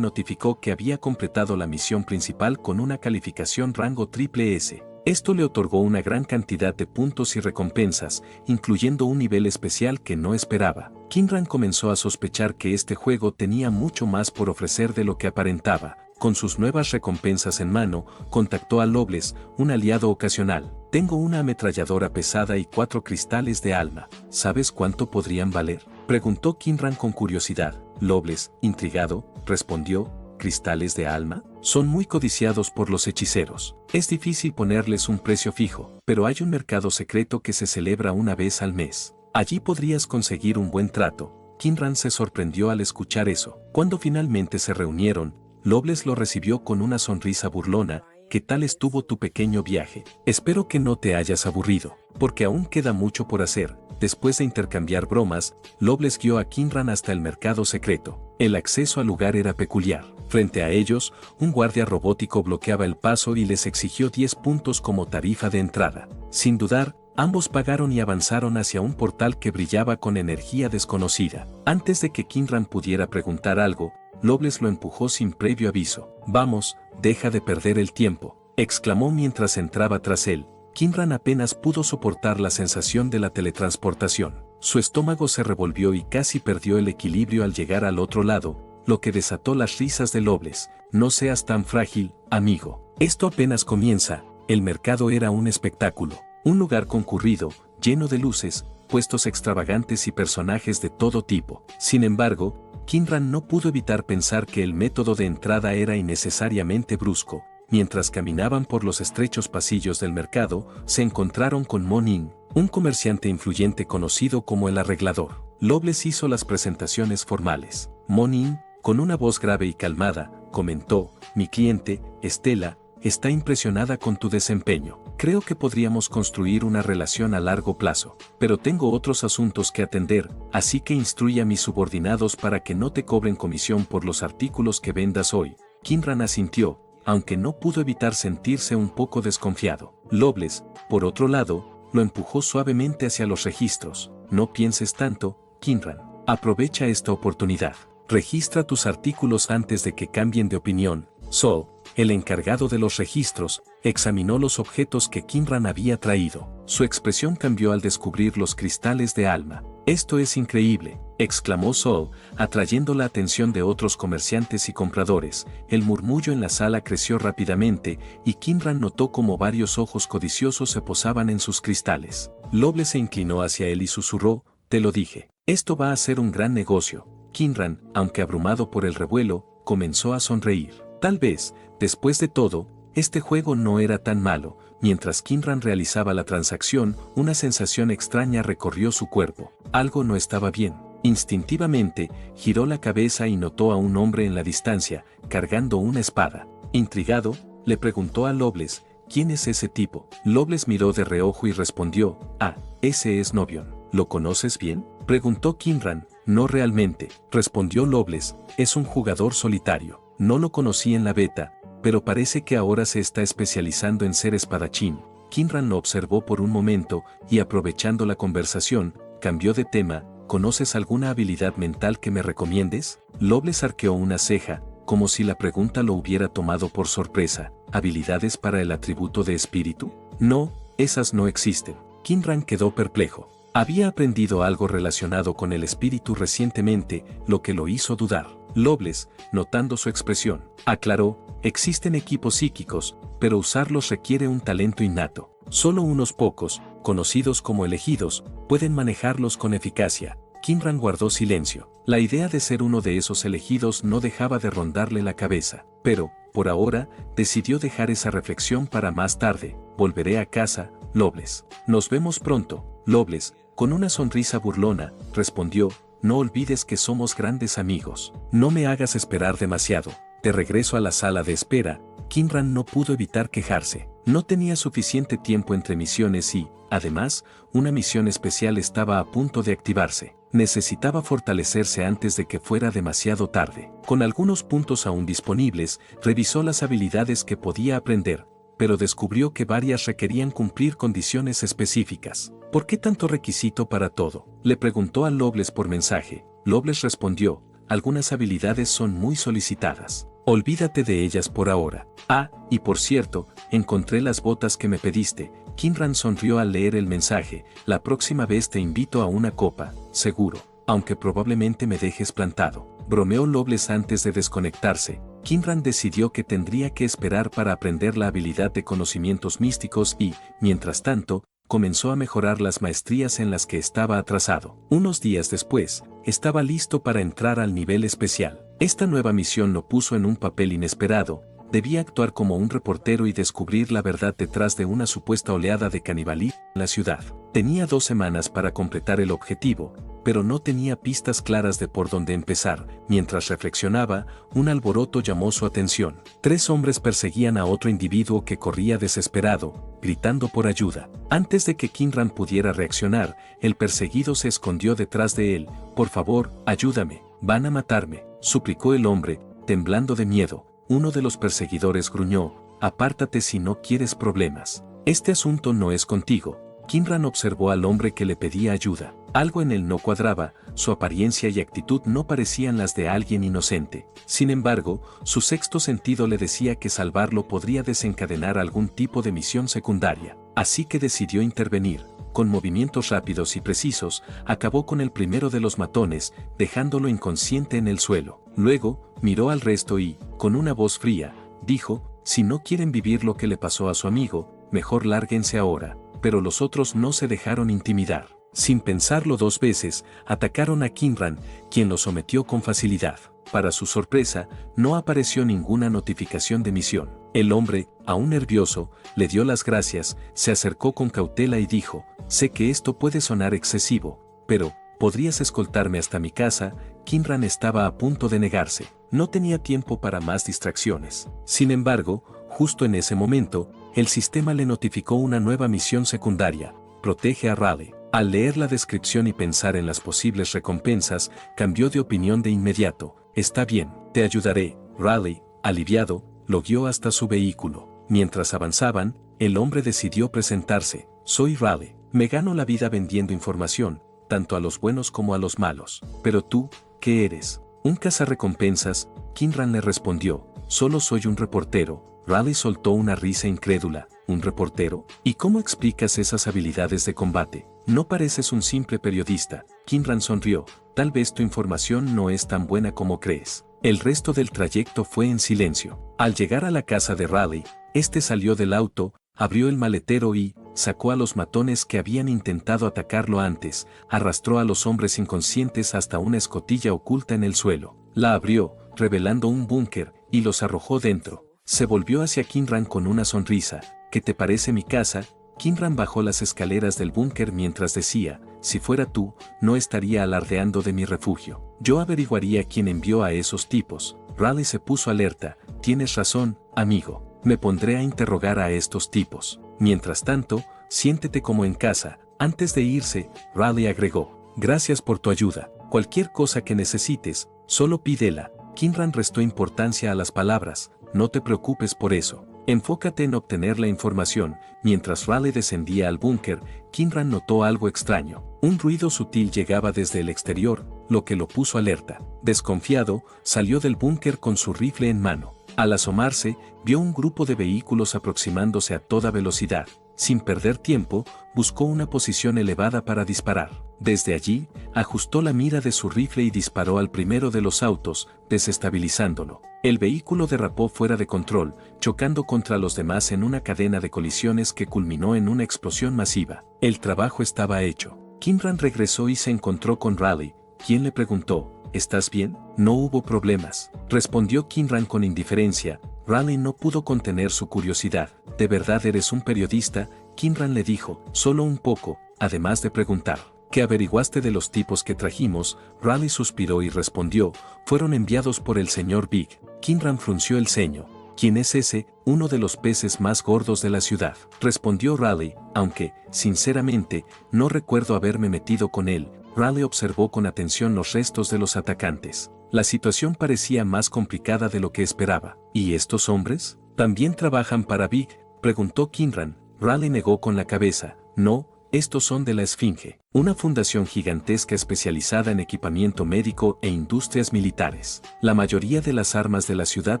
notificó que había completado la misión principal con una calificación rango triple S. Esto le otorgó una gran cantidad de puntos y recompensas, incluyendo un nivel especial que no esperaba. Kinran comenzó a sospechar que este juego tenía mucho más por ofrecer de lo que aparentaba. Con sus nuevas recompensas en mano, contactó a Loveless, un aliado ocasional. Tengo una ametralladora pesada y 4 cristales de alma. ¿Sabes cuánto podrían valer? Preguntó Kinran con curiosidad. Loveless, intrigado, respondió, ¿cristales de alma? Son muy codiciados por los hechiceros. Es difícil ponerles un precio fijo, pero hay un mercado secreto que se celebra una vez al mes. Allí podrías conseguir un buen trato. Kinran se sorprendió al escuchar eso. Cuando finalmente se reunieron, Loveless lo recibió con una sonrisa burlona. ¿Qué tal estuvo tu pequeño viaje? Espero que no te hayas aburrido, porque aún queda mucho por hacer. Después de intercambiar bromas, Loveless guió a Kinran hasta el mercado secreto. El acceso al lugar era peculiar. Frente a ellos, un guardia robótico bloqueaba el paso y les exigió 10 puntos como tarifa de entrada. Sin dudar, ambos pagaron y avanzaron hacia un portal que brillaba con energía desconocida. Antes de que Kinran pudiera preguntar algo, Loveless lo empujó sin previo aviso. «Vamos, deja de perder el tiempo», exclamó mientras entraba tras él. Kinran apenas pudo soportar la sensación de la teletransportación. Su estómago se revolvió y casi perdió el equilibrio al llegar al otro lado, lo que desató las risas de Loveless. «No seas tan frágil, amigo. Esto apenas comienza». El mercado era un espectáculo. Un lugar concurrido, lleno de luces, puestos extravagantes y personajes de todo tipo. Sin embargo, Kinran no pudo evitar pensar que el método de entrada era innecesariamente brusco. Mientras caminaban por los estrechos pasillos del mercado, se encontraron con Monin, un comerciante influyente conocido como el Arreglador. Loveless hizo las presentaciones formales. Monin, con una voz grave y calmada, comentó, «Mi cliente, Estela, está impresionada con tu desempeño. Creo que podríamos construir una relación a largo plazo, pero tengo otros asuntos que atender, así que instruye a mis subordinados para que no te cobren comisión por los artículos que vendas hoy». Kinran asintió, aunque no pudo evitar sentirse un poco desconfiado. Loveless, por otro lado, lo empujó suavemente hacia los registros. «No pienses tanto, Kinran. Aprovecha esta oportunidad. Registra tus artículos antes de que cambien de opinión». Sol, el encargado de los registros, examinó los objetos que Kinran había traído. Su expresión cambió al descubrir los cristales de alma. «Esto es increíble», exclamó Sol, atrayendo la atención de otros comerciantes y compradores. El murmullo en la sala creció rápidamente y Kinran notó cómo varios ojos codiciosos se posaban en sus cristales. Loveless se inclinó hacia él y susurró, «Te lo dije. Esto va a ser un gran negocio». Kinran, aunque abrumado por el revuelo, comenzó a sonreír. Tal vez, después de todo, este juego no era tan malo. Mientras Kinran realizaba la transacción, una sensación extraña recorrió su cuerpo. Algo no estaba bien. Instintivamente, giró la cabeza y notó a un hombre en la distancia, cargando una espada. Intrigado, le preguntó a Loveless, «¿Quién es ese tipo?». Loveless miró de reojo y respondió, «Ah, ese es Novion. ¿Lo conoces bien?», preguntó Kinran. «No realmente», respondió Loveless, «es un jugador solitario. No lo conocí en la beta, pero parece que ahora se está especializando en ser espadachín». Kinran lo observó por un momento y aprovechando la conversación, cambió de tema, ¿conoces alguna habilidad mental que me recomiendes? Loveless arqueó una ceja, como si la pregunta lo hubiera tomado por sorpresa. ¿Habilidades para el atributo de espíritu? No, esas no existen. Kinran quedó perplejo. Había aprendido algo relacionado con el espíritu recientemente, lo que lo hizo dudar. Loveless, notando su expresión, aclaró: existen equipos psíquicos, pero usarlos requiere un talento innato. Solo unos pocos, conocidos como elegidos, pueden manejarlos con eficacia. Kinran guardó silencio. La idea de ser uno de esos elegidos no dejaba de rondarle la cabeza, pero, por ahora, decidió dejar esa reflexión para más tarde. Volveré a casa, Loveless. Nos vemos pronto. Loveless, con una sonrisa burlona, respondió: no olvides que somos grandes amigos. No me hagas esperar demasiado. De regreso a la sala de espera, Kinran no pudo evitar quejarse. No tenía suficiente tiempo entre misiones y, además, una misión especial estaba a punto de activarse. Necesitaba fortalecerse antes de que fuera demasiado tarde. Con algunos puntos aún disponibles, revisó las habilidades que podía aprender, pero descubrió que varias requerían cumplir condiciones específicas. ¿Por qué tanto requisito para todo?, le preguntó a Loveless por mensaje. Loveless respondió: algunas habilidades son muy solicitadas. Olvídate de ellas por ahora. Ah, y por cierto, encontré las botas que me pediste. Kinran sonrió al leer el mensaje. La próxima vez te invito a una copa, seguro, aunque probablemente me dejes plantado. Bromeó Loveless antes de desconectarse. Kinran decidió que tendría que esperar para aprender la habilidad de conocimientos místicos y, mientras tanto, comenzó a mejorar las maestrías en las que estaba atrasado. Unos días después, estaba listo para entrar al nivel especial. Esta nueva misión lo puso en un papel inesperado. Debía actuar como un reportero y descubrir la verdad detrás de una supuesta oleada de canibalismo en la ciudad. Tenía 2 semanas para completar el objetivo, pero no tenía pistas claras de por dónde empezar. Mientras reflexionaba, un alboroto llamó su atención. 3 hombres perseguían a otro individuo que corría desesperado, gritando por ayuda. Antes de que Kinran pudiera reaccionar, el perseguido se escondió detrás de él. Por favor, ayúdame, van a matarme, suplicó el hombre, temblando de miedo. Uno de los perseguidores gruñó: apártate si no quieres problemas. Este asunto no es contigo. Kinran observó al hombre que le pedía ayuda. Algo en él no cuadraba, su apariencia y actitud no parecían las de alguien inocente. Sin embargo, su sexto sentido le decía que salvarlo podría desencadenar algún tipo de misión secundaria. Así que decidió intervenir. Con movimientos rápidos y precisos, acabó con el primero de los matones, dejándolo inconsciente en el suelo. Luego, miró al resto y, con una voz fría, dijo: si no quieren vivir lo que le pasó a su amigo, mejor lárguense ahora. Pero los otros no se dejaron intimidar. Sin pensarlo 2 veces, atacaron a Kinran, quien lo sometió con facilidad. Para su sorpresa, no apareció ninguna notificación de misión. El hombre, aún nervioso, le dio las gracias, se acercó con cautela y dijo: sé que esto puede sonar excesivo, pero, ¿podrías escoltarme hasta mi casa? Kinran estaba a punto de negarse. No tenía tiempo para más distracciones. Sin embargo, justo en ese momento, el sistema le notificó una nueva misión secundaria: protege a Raleigh. Al leer la descripción y pensar en las posibles recompensas, cambió de opinión de inmediato. Está bien, te ayudaré. Raleigh, aliviado, lo guió hasta su vehículo. Mientras avanzaban, el hombre decidió presentarse: soy Raleigh. Me gano la vida vendiendo información, tanto a los buenos como a los malos. Pero tú, ¿qué eres? Un cazarrecompensas. Kinran le respondió: solo soy un reportero. Raleigh soltó una risa incrédula. ¿Un reportero? ¿Y cómo explicas esas habilidades de combate? No pareces un simple periodista. Kinran sonrió: tal vez tu información no es tan buena como crees. El resto del trayecto fue en silencio. Al llegar a la casa de Raleigh, este salió del auto, abrió el maletero y sacó a los matones que habían intentado atacarlo antes, arrastró a los hombres inconscientes hasta una escotilla oculta en el suelo. La abrió, revelando un búnker, y los arrojó dentro. Se volvió hacia Kinran con una sonrisa. ¿Qué te parece mi casa? Kinran bajó las escaleras del búnker mientras decía: si fuera tú, no estaría alardeando de mi refugio. Yo averiguaría quién envió a esos tipos. Raleigh se puso alerta: tienes razón, amigo. Me pondré a interrogar a estos tipos. Mientras tanto, siéntete como en casa. Antes de irse, Raleigh agregó: gracias por tu ayuda. Cualquier cosa que necesites, solo pídela. Kinran restó importancia a las palabras: no te preocupes por eso. Enfócate en obtener la información. Mientras Raleigh descendía al búnker, Kinran notó algo extraño. Un ruido sutil llegaba desde el exterior, lo que lo puso alerta. Desconfiado, salió del búnker con su rifle en mano. Al asomarse, vio un grupo de vehículos aproximándose a toda velocidad. Sin perder tiempo, buscó una posición elevada para disparar. Desde allí, ajustó la mira de su rifle y disparó al primero de los autos, desestabilizándolo. El vehículo derrapó fuera de control, chocando contra los demás en una cadena de colisiones que culminó en una explosión masiva. El trabajo estaba hecho. Kinran regresó y se encontró con Raleigh, quien le preguntó, ¿estás bien? No hubo problemas, respondió Kinran con indiferencia. Raleigh no pudo contener su curiosidad. ¿De verdad eres un periodista? Kinran le dijo, solo un poco, además de preguntar. ¿Qué averiguaste de los tipos que trajimos? Raleigh suspiró y respondió, fueron enviados por el señor Big. Kinran frunció el ceño. ¿Quién es ese? Uno de los peces más gordos de la ciudad, respondió Raleigh, aunque, sinceramente, no recuerdo haberme metido con él. Raleigh observó con atención los restos de los atacantes. La situación parecía más complicada de lo que esperaba. ¿Y estos hombres? ¿También trabajan para Big? Preguntó Kinran. Raleigh negó con la cabeza. No, estos son de la Esfinge, una fundación gigantesca especializada en equipamiento médico e industrias militares. La mayoría de las armas de la ciudad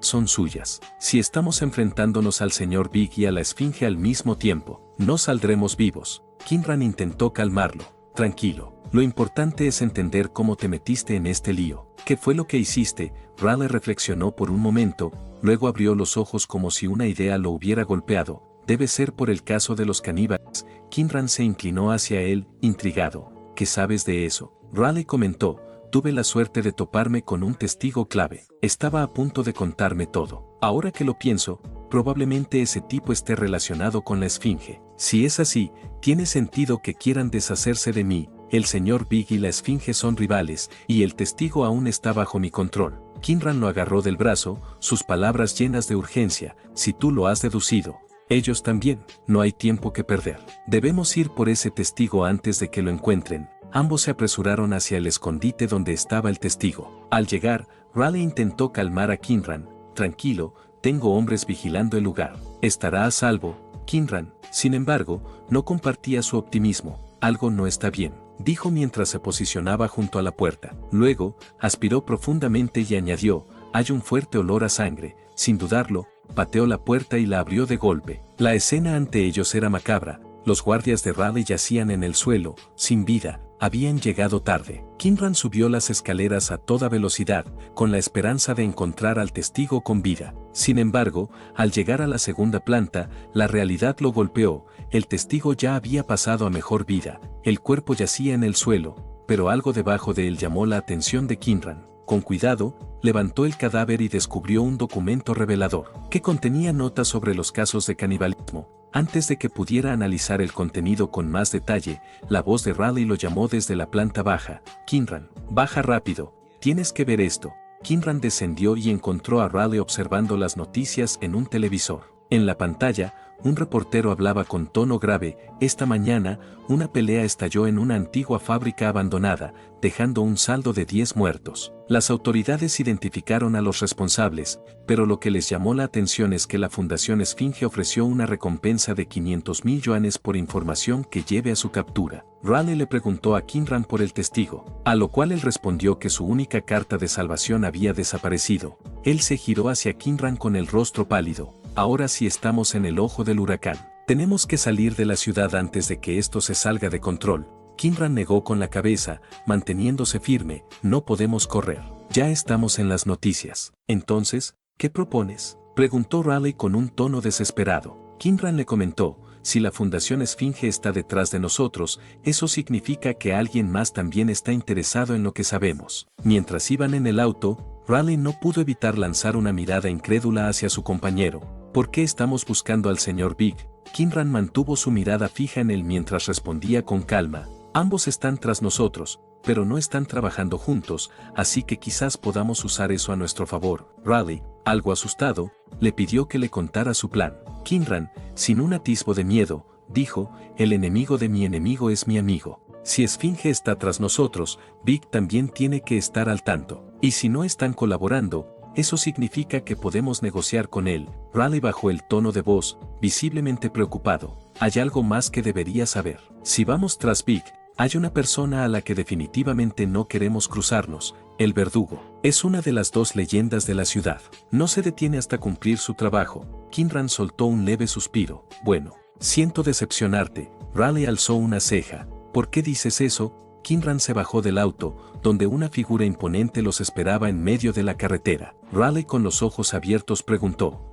son suyas. Si estamos enfrentándonos al señor Big y a la Esfinge al mismo tiempo, no saldremos vivos. Kinran intentó calmarlo. Tranquilo. Lo importante es entender cómo te metiste en este lío. ¿Qué fue lo que hiciste? Raleigh reflexionó por un momento, luego abrió los ojos como si una idea lo hubiera golpeado. Debe ser por el caso de los caníbales. Kinran se inclinó hacia él, intrigado. ¿Qué sabes de eso? Raleigh comentó, tuve la suerte de toparme con un testigo clave. Estaba a punto de contarme todo. Ahora que lo pienso, probablemente ese tipo esté relacionado con la Esfinge. Si es así, tiene sentido que quieran deshacerse de mí. El señor Big y la Esfinge son rivales, y el testigo aún está bajo mi control. Kinran lo agarró del brazo, sus palabras llenas de urgencia. Si tú lo has deducido, ellos también. No hay tiempo que perder. Debemos ir por ese testigo antes de que lo encuentren. Ambos se apresuraron hacia el escondite donde estaba el testigo. Al llegar, Raleigh intentó calmar a Kinran. Tranquilo, tengo hombres vigilando el lugar. Estará a salvo. Kinran, sin embargo, no compartía su optimismo. Algo no está bien, dijo mientras se posicionaba junto a la puerta. Luego, aspiró profundamente y añadió, hay un fuerte olor a sangre. Sin dudarlo, pateó la puerta y la abrió de golpe. La escena ante ellos era macabra. Los guardias de Raleigh yacían en el suelo, sin vida. Habían llegado tarde. Kinran subió las escaleras a toda velocidad, con la esperanza de encontrar al testigo con vida. Sin embargo, al llegar a la segunda planta, la realidad lo golpeó. El testigo ya había pasado a mejor vida. El cuerpo yacía en el suelo, pero algo debajo de él llamó la atención de Kinran. Con cuidado, levantó el cadáver y descubrió un documento revelador, que contenía notas sobre los casos de canibalismo. Antes de que pudiera analizar el contenido con más detalle, la voz de Raleigh lo llamó desde la planta baja. Kinran, baja rápido, tienes que ver esto. Kinran descendió y encontró a Raleigh observando las noticias en un televisor. En la pantalla, un reportero hablaba con tono grave. Esta mañana, una pelea estalló en una antigua fábrica abandonada, dejando un saldo de 10 muertos. Las autoridades identificaron a los responsables, pero lo que les llamó la atención es que la Fundación Esfinge ofreció una recompensa de 500,000 yuanes por información que lleve a su captura. Raleigh le preguntó a Kinran por el testigo, a lo cual él respondió que su única carta de salvación había desaparecido. Él se giró hacia Kinran con el rostro pálido. Ahora sí estamos en el ojo del huracán. Tenemos que salir de la ciudad antes de que esto se salga de control. Kinran negó con la cabeza, manteniéndose firme. No podemos correr. Ya estamos en las noticias. Entonces, ¿qué propones? Preguntó Raleigh con un tono desesperado. Kinran le comentó, si la Fundación Esfinge está detrás de nosotros, eso significa que alguien más también está interesado en lo que sabemos. Mientras iban en el auto, Raleigh no pudo evitar lanzar una mirada incrédula hacia su compañero. ¿Por qué estamos buscando al señor Big? Kinran mantuvo su mirada fija en él mientras respondía con calma. Ambos están tras nosotros, pero no están trabajando juntos, así que quizás podamos usar eso a nuestro favor. Raleigh, algo asustado, le pidió que le contara su plan. Kinran, sin un atisbo de miedo, dijo, el enemigo de mi enemigo es mi amigo. Si Esfinge está tras nosotros, Big también tiene que estar al tanto. Y si no están colaborando, eso significa que podemos negociar con él. Raleigh bajó el tono de voz, visiblemente preocupado. Hay algo más que debería saber. Si vamos tras Big, hay una persona a la que definitivamente no queremos cruzarnos, el verdugo. Es una de las dos leyendas de la ciudad. No se detiene hasta cumplir su trabajo. Kinran soltó un leve suspiro. Bueno, siento decepcionarte. Raleigh alzó una ceja. ¿Por qué dices eso? Kinran se bajó del auto, donde una figura imponente los esperaba en medio de la carretera. Raleigh con los ojos abiertos preguntó,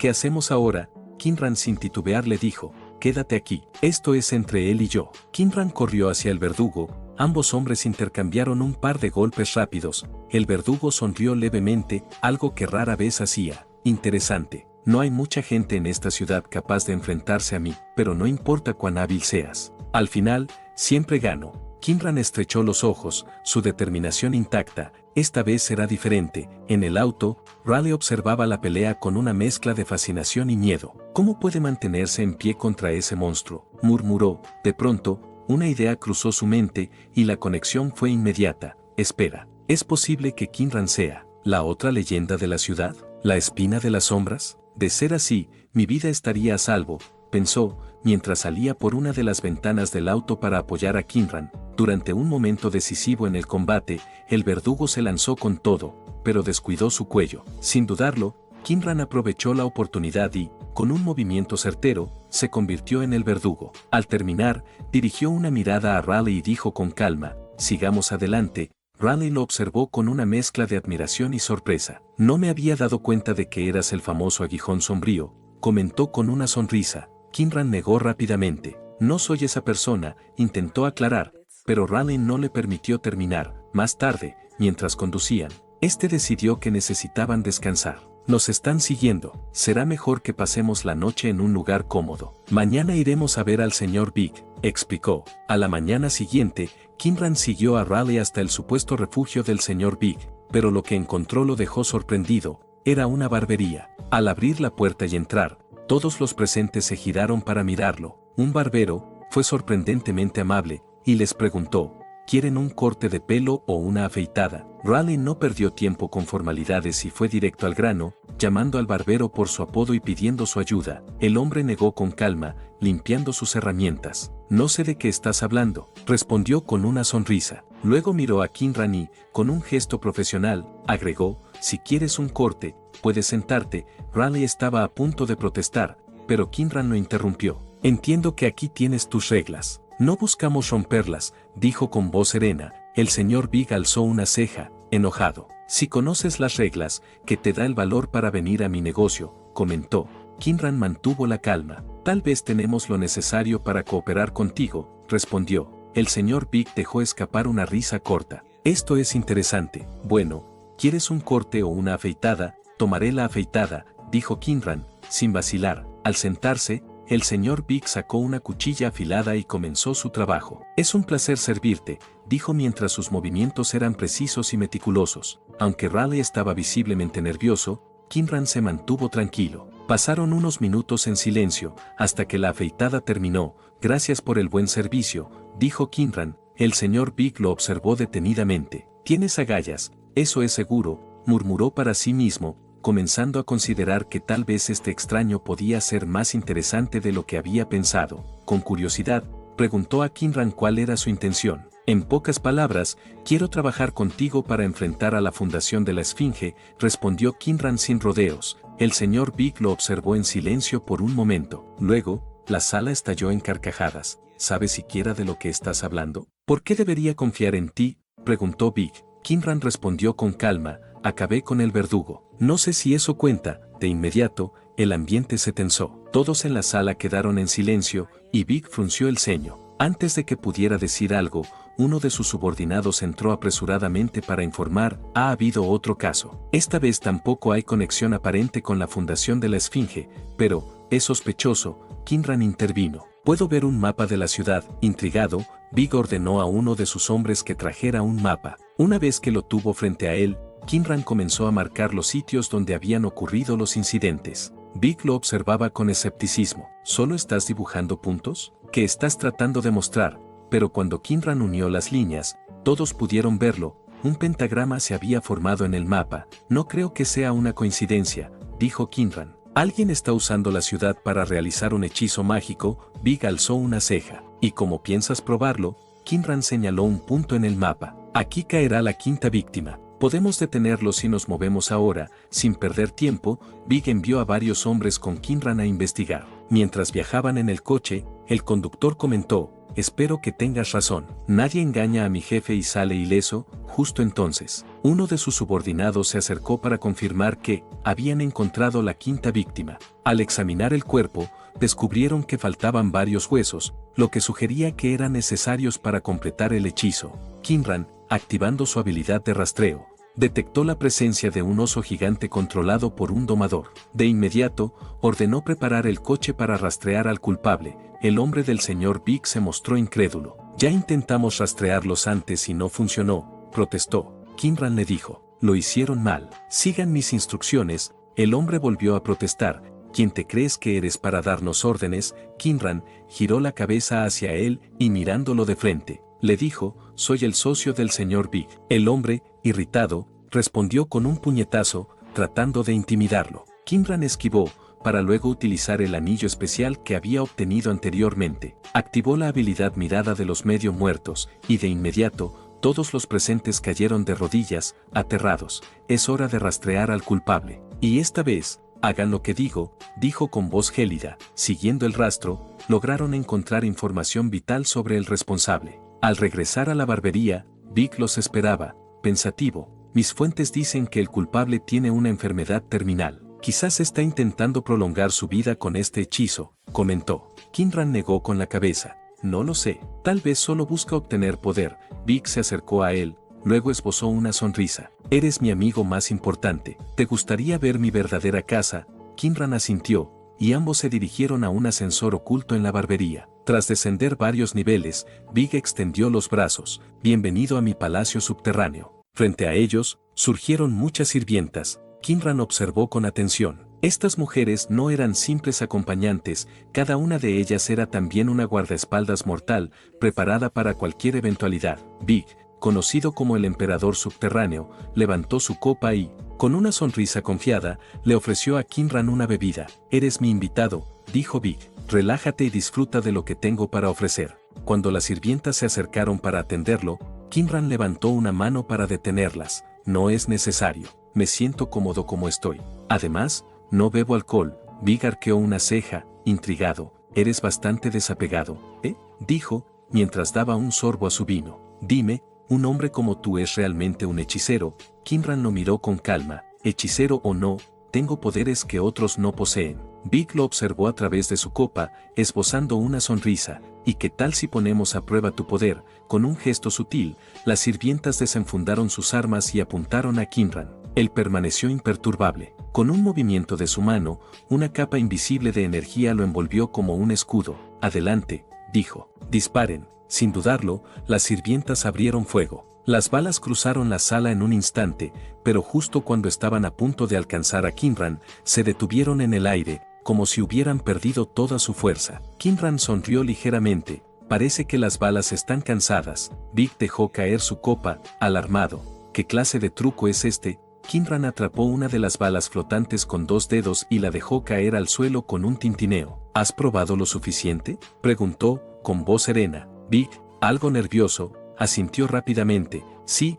¿Qué hacemos ahora? Kinran sin titubear le dijo, quédate aquí, esto es entre él y yo. Kinran corrió hacia el verdugo, ambos hombres intercambiaron un par de golpes rápidos, el verdugo sonrió levemente, algo que rara vez hacía. Interesante, no hay mucha gente en esta ciudad capaz de enfrentarse a mí, pero no importa cuán hábil seas. Al final, siempre gano. Kinran estrechó los ojos, su determinación intacta. Esta vez será diferente. En el auto, Raleigh observaba la pelea con una mezcla de fascinación y miedo. ¿Cómo puede mantenerse en pie contra ese monstruo?, murmuró. De pronto, una idea cruzó su mente, y la conexión fue inmediata. Espera, ¿es posible que Kinran sea la otra leyenda de la ciudad? ¿La espina de las sombras? De ser así, mi vida estaría a salvo, pensó, mientras salía por una de las ventanas del auto para apoyar a Kinran. Durante un momento decisivo en el combate, el verdugo se lanzó con todo, pero descuidó su cuello. Sin dudarlo, Kinran aprovechó la oportunidad y, con un movimiento certero, se convirtió en el verdugo. Al terminar, dirigió una mirada a Raleigh y dijo con calma, sigamos adelante. Raleigh lo observó con una mezcla de admiración y sorpresa. No me había dado cuenta de que eras el famoso aguijón sombrío, comentó con una sonrisa. Kinran negó rápidamente. No soy esa persona, intentó aclarar, pero Raleigh no le permitió terminar. Más tarde, mientras conducían, decidió que necesitaban descansar. Nos están siguiendo. Será mejor que pasemos la noche en un lugar cómodo. Mañana iremos a ver al señor Big, explicó. A la mañana siguiente, Kinran siguió a Raleigh hasta el supuesto refugio del señor Big, pero lo que encontró lo dejó sorprendido. Era una barbería. Al abrir la puerta y entrar, todos los presentes se giraron para mirarlo. Un barbero fue sorprendentemente amable y les preguntó, ¿quieren un corte de pelo o una afeitada? Raleigh no perdió tiempo con formalidades y fue directo al grano, llamando al barbero por su apodo y pidiendo su ayuda. El hombre negó con calma, limpiando sus herramientas. No sé de qué estás hablando, respondió con una sonrisa. Luego miró a Kinran y, con un gesto profesional, agregó, si quieres un corte, puedes sentarte. Raleigh estaba a punto de protestar, pero Kinran lo interrumpió. Entiendo que aquí tienes tus reglas. No buscamos romperlas, dijo con voz serena. El señor Big alzó una ceja, enojado. Si conoces las reglas, que te da el valor para venir a mi negocio, comentó. Kinran mantuvo la calma. Tal vez tenemos lo necesario para cooperar contigo, respondió. El señor Big dejó escapar una risa corta. Esto es interesante. Bueno, ¿quieres un corte o una afeitada? Tomaré la afeitada, dijo Kinran, sin vacilar. Al sentarse, el señor Big sacó una cuchilla afilada y comenzó su trabajo. Es un placer servirte, dijo mientras sus movimientos eran precisos y meticulosos. Aunque Raleigh estaba visiblemente nervioso, Kinran se mantuvo tranquilo. Pasaron unos minutos en silencio, hasta que la afeitada terminó. Gracias por el buen servicio, dijo Kinran. El señor Big lo observó detenidamente. Tienes agallas, eso es seguro, murmuró para sí mismo, comenzando a considerar que tal vez este extraño podía ser más interesante de lo que había pensado. Con curiosidad, preguntó a Kinran cuál era su intención. En pocas palabras, quiero trabajar contigo para enfrentar a la fundación de la Esfinge, respondió Kinran sin rodeos. El señor Big lo observó en silencio por un momento. Luego, la sala estalló en carcajadas. ¿Sabes siquiera de lo que estás hablando? ¿Por qué debería confiar en ti?, preguntó Big. Kinran respondió con calma, acabé con el verdugo. No sé si eso cuenta. De inmediato, el ambiente se tensó. Todos en la sala quedaron en silencio, y Big frunció el ceño. Antes de que pudiera decir algo, uno de sus subordinados entró apresuradamente para informar, ha habido otro caso. Esta vez tampoco hay conexión aparente con la fundación de la Esfinge, pero, es sospechoso. Kinran intervino. ¿Puedo ver un mapa de la ciudad? Intrigado, Big ordenó a uno de sus hombres que trajera un mapa. Una vez que lo tuvo frente a él, Kinran comenzó a marcar los sitios donde habían ocurrido los incidentes. Big lo observaba con escepticismo. ¿Solo estás dibujando puntos? ¿Qué estás tratando de mostrar? Pero cuando Kinran unió las líneas, todos pudieron verlo. Un pentagrama se había formado en el mapa. No creo que sea una coincidencia, dijo Kinran. Alguien está usando la ciudad para realizar un hechizo mágico. Big alzó una ceja. ¿Y cómo piensas probarlo? Kinran señaló un punto en el mapa. Aquí caerá la quinta víctima. Podemos detenerlo si nos movemos ahora. Sin perder tiempo, Big envió a varios hombres con Kinran a investigar. Mientras viajaban en el coche, el conductor comentó: espero que tengas razón. Nadie engaña a mi jefe y sale ileso. Justo entonces, uno de sus subordinados se acercó para confirmar que habían encontrado la quinta víctima. Al examinar el cuerpo, descubrieron que faltaban varios huesos, lo que sugería que eran necesarios para completar el hechizo. Kinran, activando su habilidad de rastreo, detectó la presencia de un oso gigante controlado por un domador. De inmediato, ordenó preparar el coche para rastrear al culpable. El hombre del señor Big se mostró incrédulo. Ya intentamos rastrearlos antes y no funcionó, protestó. Kinran le dijo: lo hicieron mal. Sigan mis instrucciones. El hombre volvió a protestar. ¿Quién te crees que eres para darnos órdenes? Kinran giró la cabeza hacia él y mirándolo de frente, le dijo: soy el socio del señor Big. El hombre, irritado, respondió con un puñetazo, tratando de intimidarlo. Kinran esquivó, para luego utilizar el anillo especial que había obtenido anteriormente. Activó la habilidad mirada de los medio muertos, y de inmediato, todos los presentes cayeron de rodillas, aterrados. Es hora de rastrear al culpable. Y esta vez, hagan lo que digo, dijo con voz gélida. Siguiendo el rastro, lograron encontrar información vital sobre el responsable. Al regresar a la barbería, Big los esperaba, pensativo. Mis fuentes dicen que el culpable tiene una enfermedad terminal. Quizás está intentando prolongar su vida con este hechizo, comentó. Kinran negó con la cabeza. No lo sé. Tal vez solo busca obtener poder. Big se acercó a él, luego esbozó una sonrisa. Eres mi amigo más importante. ¿Te gustaría ver mi verdadera casa? Kinran asintió, y ambos se dirigieron a un ascensor oculto en la barbería. Tras descender varios niveles, Big extendió los brazos. Bienvenido a mi palacio subterráneo. Frente a ellos, surgieron muchas sirvientas. Kinran observó con atención. Estas mujeres no eran simples acompañantes, cada una de ellas era también una guardaespaldas mortal, preparada para cualquier eventualidad. Big, conocido como el emperador subterráneo, levantó su copa y, con una sonrisa confiada, le ofreció a Kinran una bebida. Eres mi invitado, dijo Big. Relájate y disfruta de lo que tengo para ofrecer. Cuando las sirvientas se acercaron para atenderlo, Kinran levantó una mano para detenerlas. No es necesario. Me siento cómodo como estoy. Además, no bebo alcohol. Big arqueó una ceja, intrigado. Eres bastante desapegado, ¿eh? Dijo, mientras daba un sorbo a su vino. Dime, ¿un hombre como tú es realmente un hechicero? Kinran lo miró con calma. Hechicero o no, tengo poderes que otros no poseen. Big lo observó a través de su copa, esbozando una sonrisa. ¿Y qué tal si ponemos a prueba tu poder? Con un gesto sutil, las sirvientas desenfundaron sus armas y apuntaron a Kinran. Él permaneció imperturbable. Con un movimiento de su mano, una capa invisible de energía lo envolvió como un escudo. Adelante, dijo. Disparen. Sin dudarlo, las sirvientas abrieron fuego. Las balas cruzaron la sala en un instante, pero justo cuando estaban a punto de alcanzar a Kinran, se detuvieron en el aire, como si hubieran perdido toda su fuerza. Kinran sonrió ligeramente. Parece que las balas están cansadas. Big dejó caer su copa, alarmado. ¿Qué clase de truco es este? Kinran atrapó una de las balas flotantes con 2 dedos y la dejó caer al suelo con un tintineo. ¿Has probado lo suficiente?, preguntó, con voz serena. Big, algo nervioso, asintió rápidamente. Sí,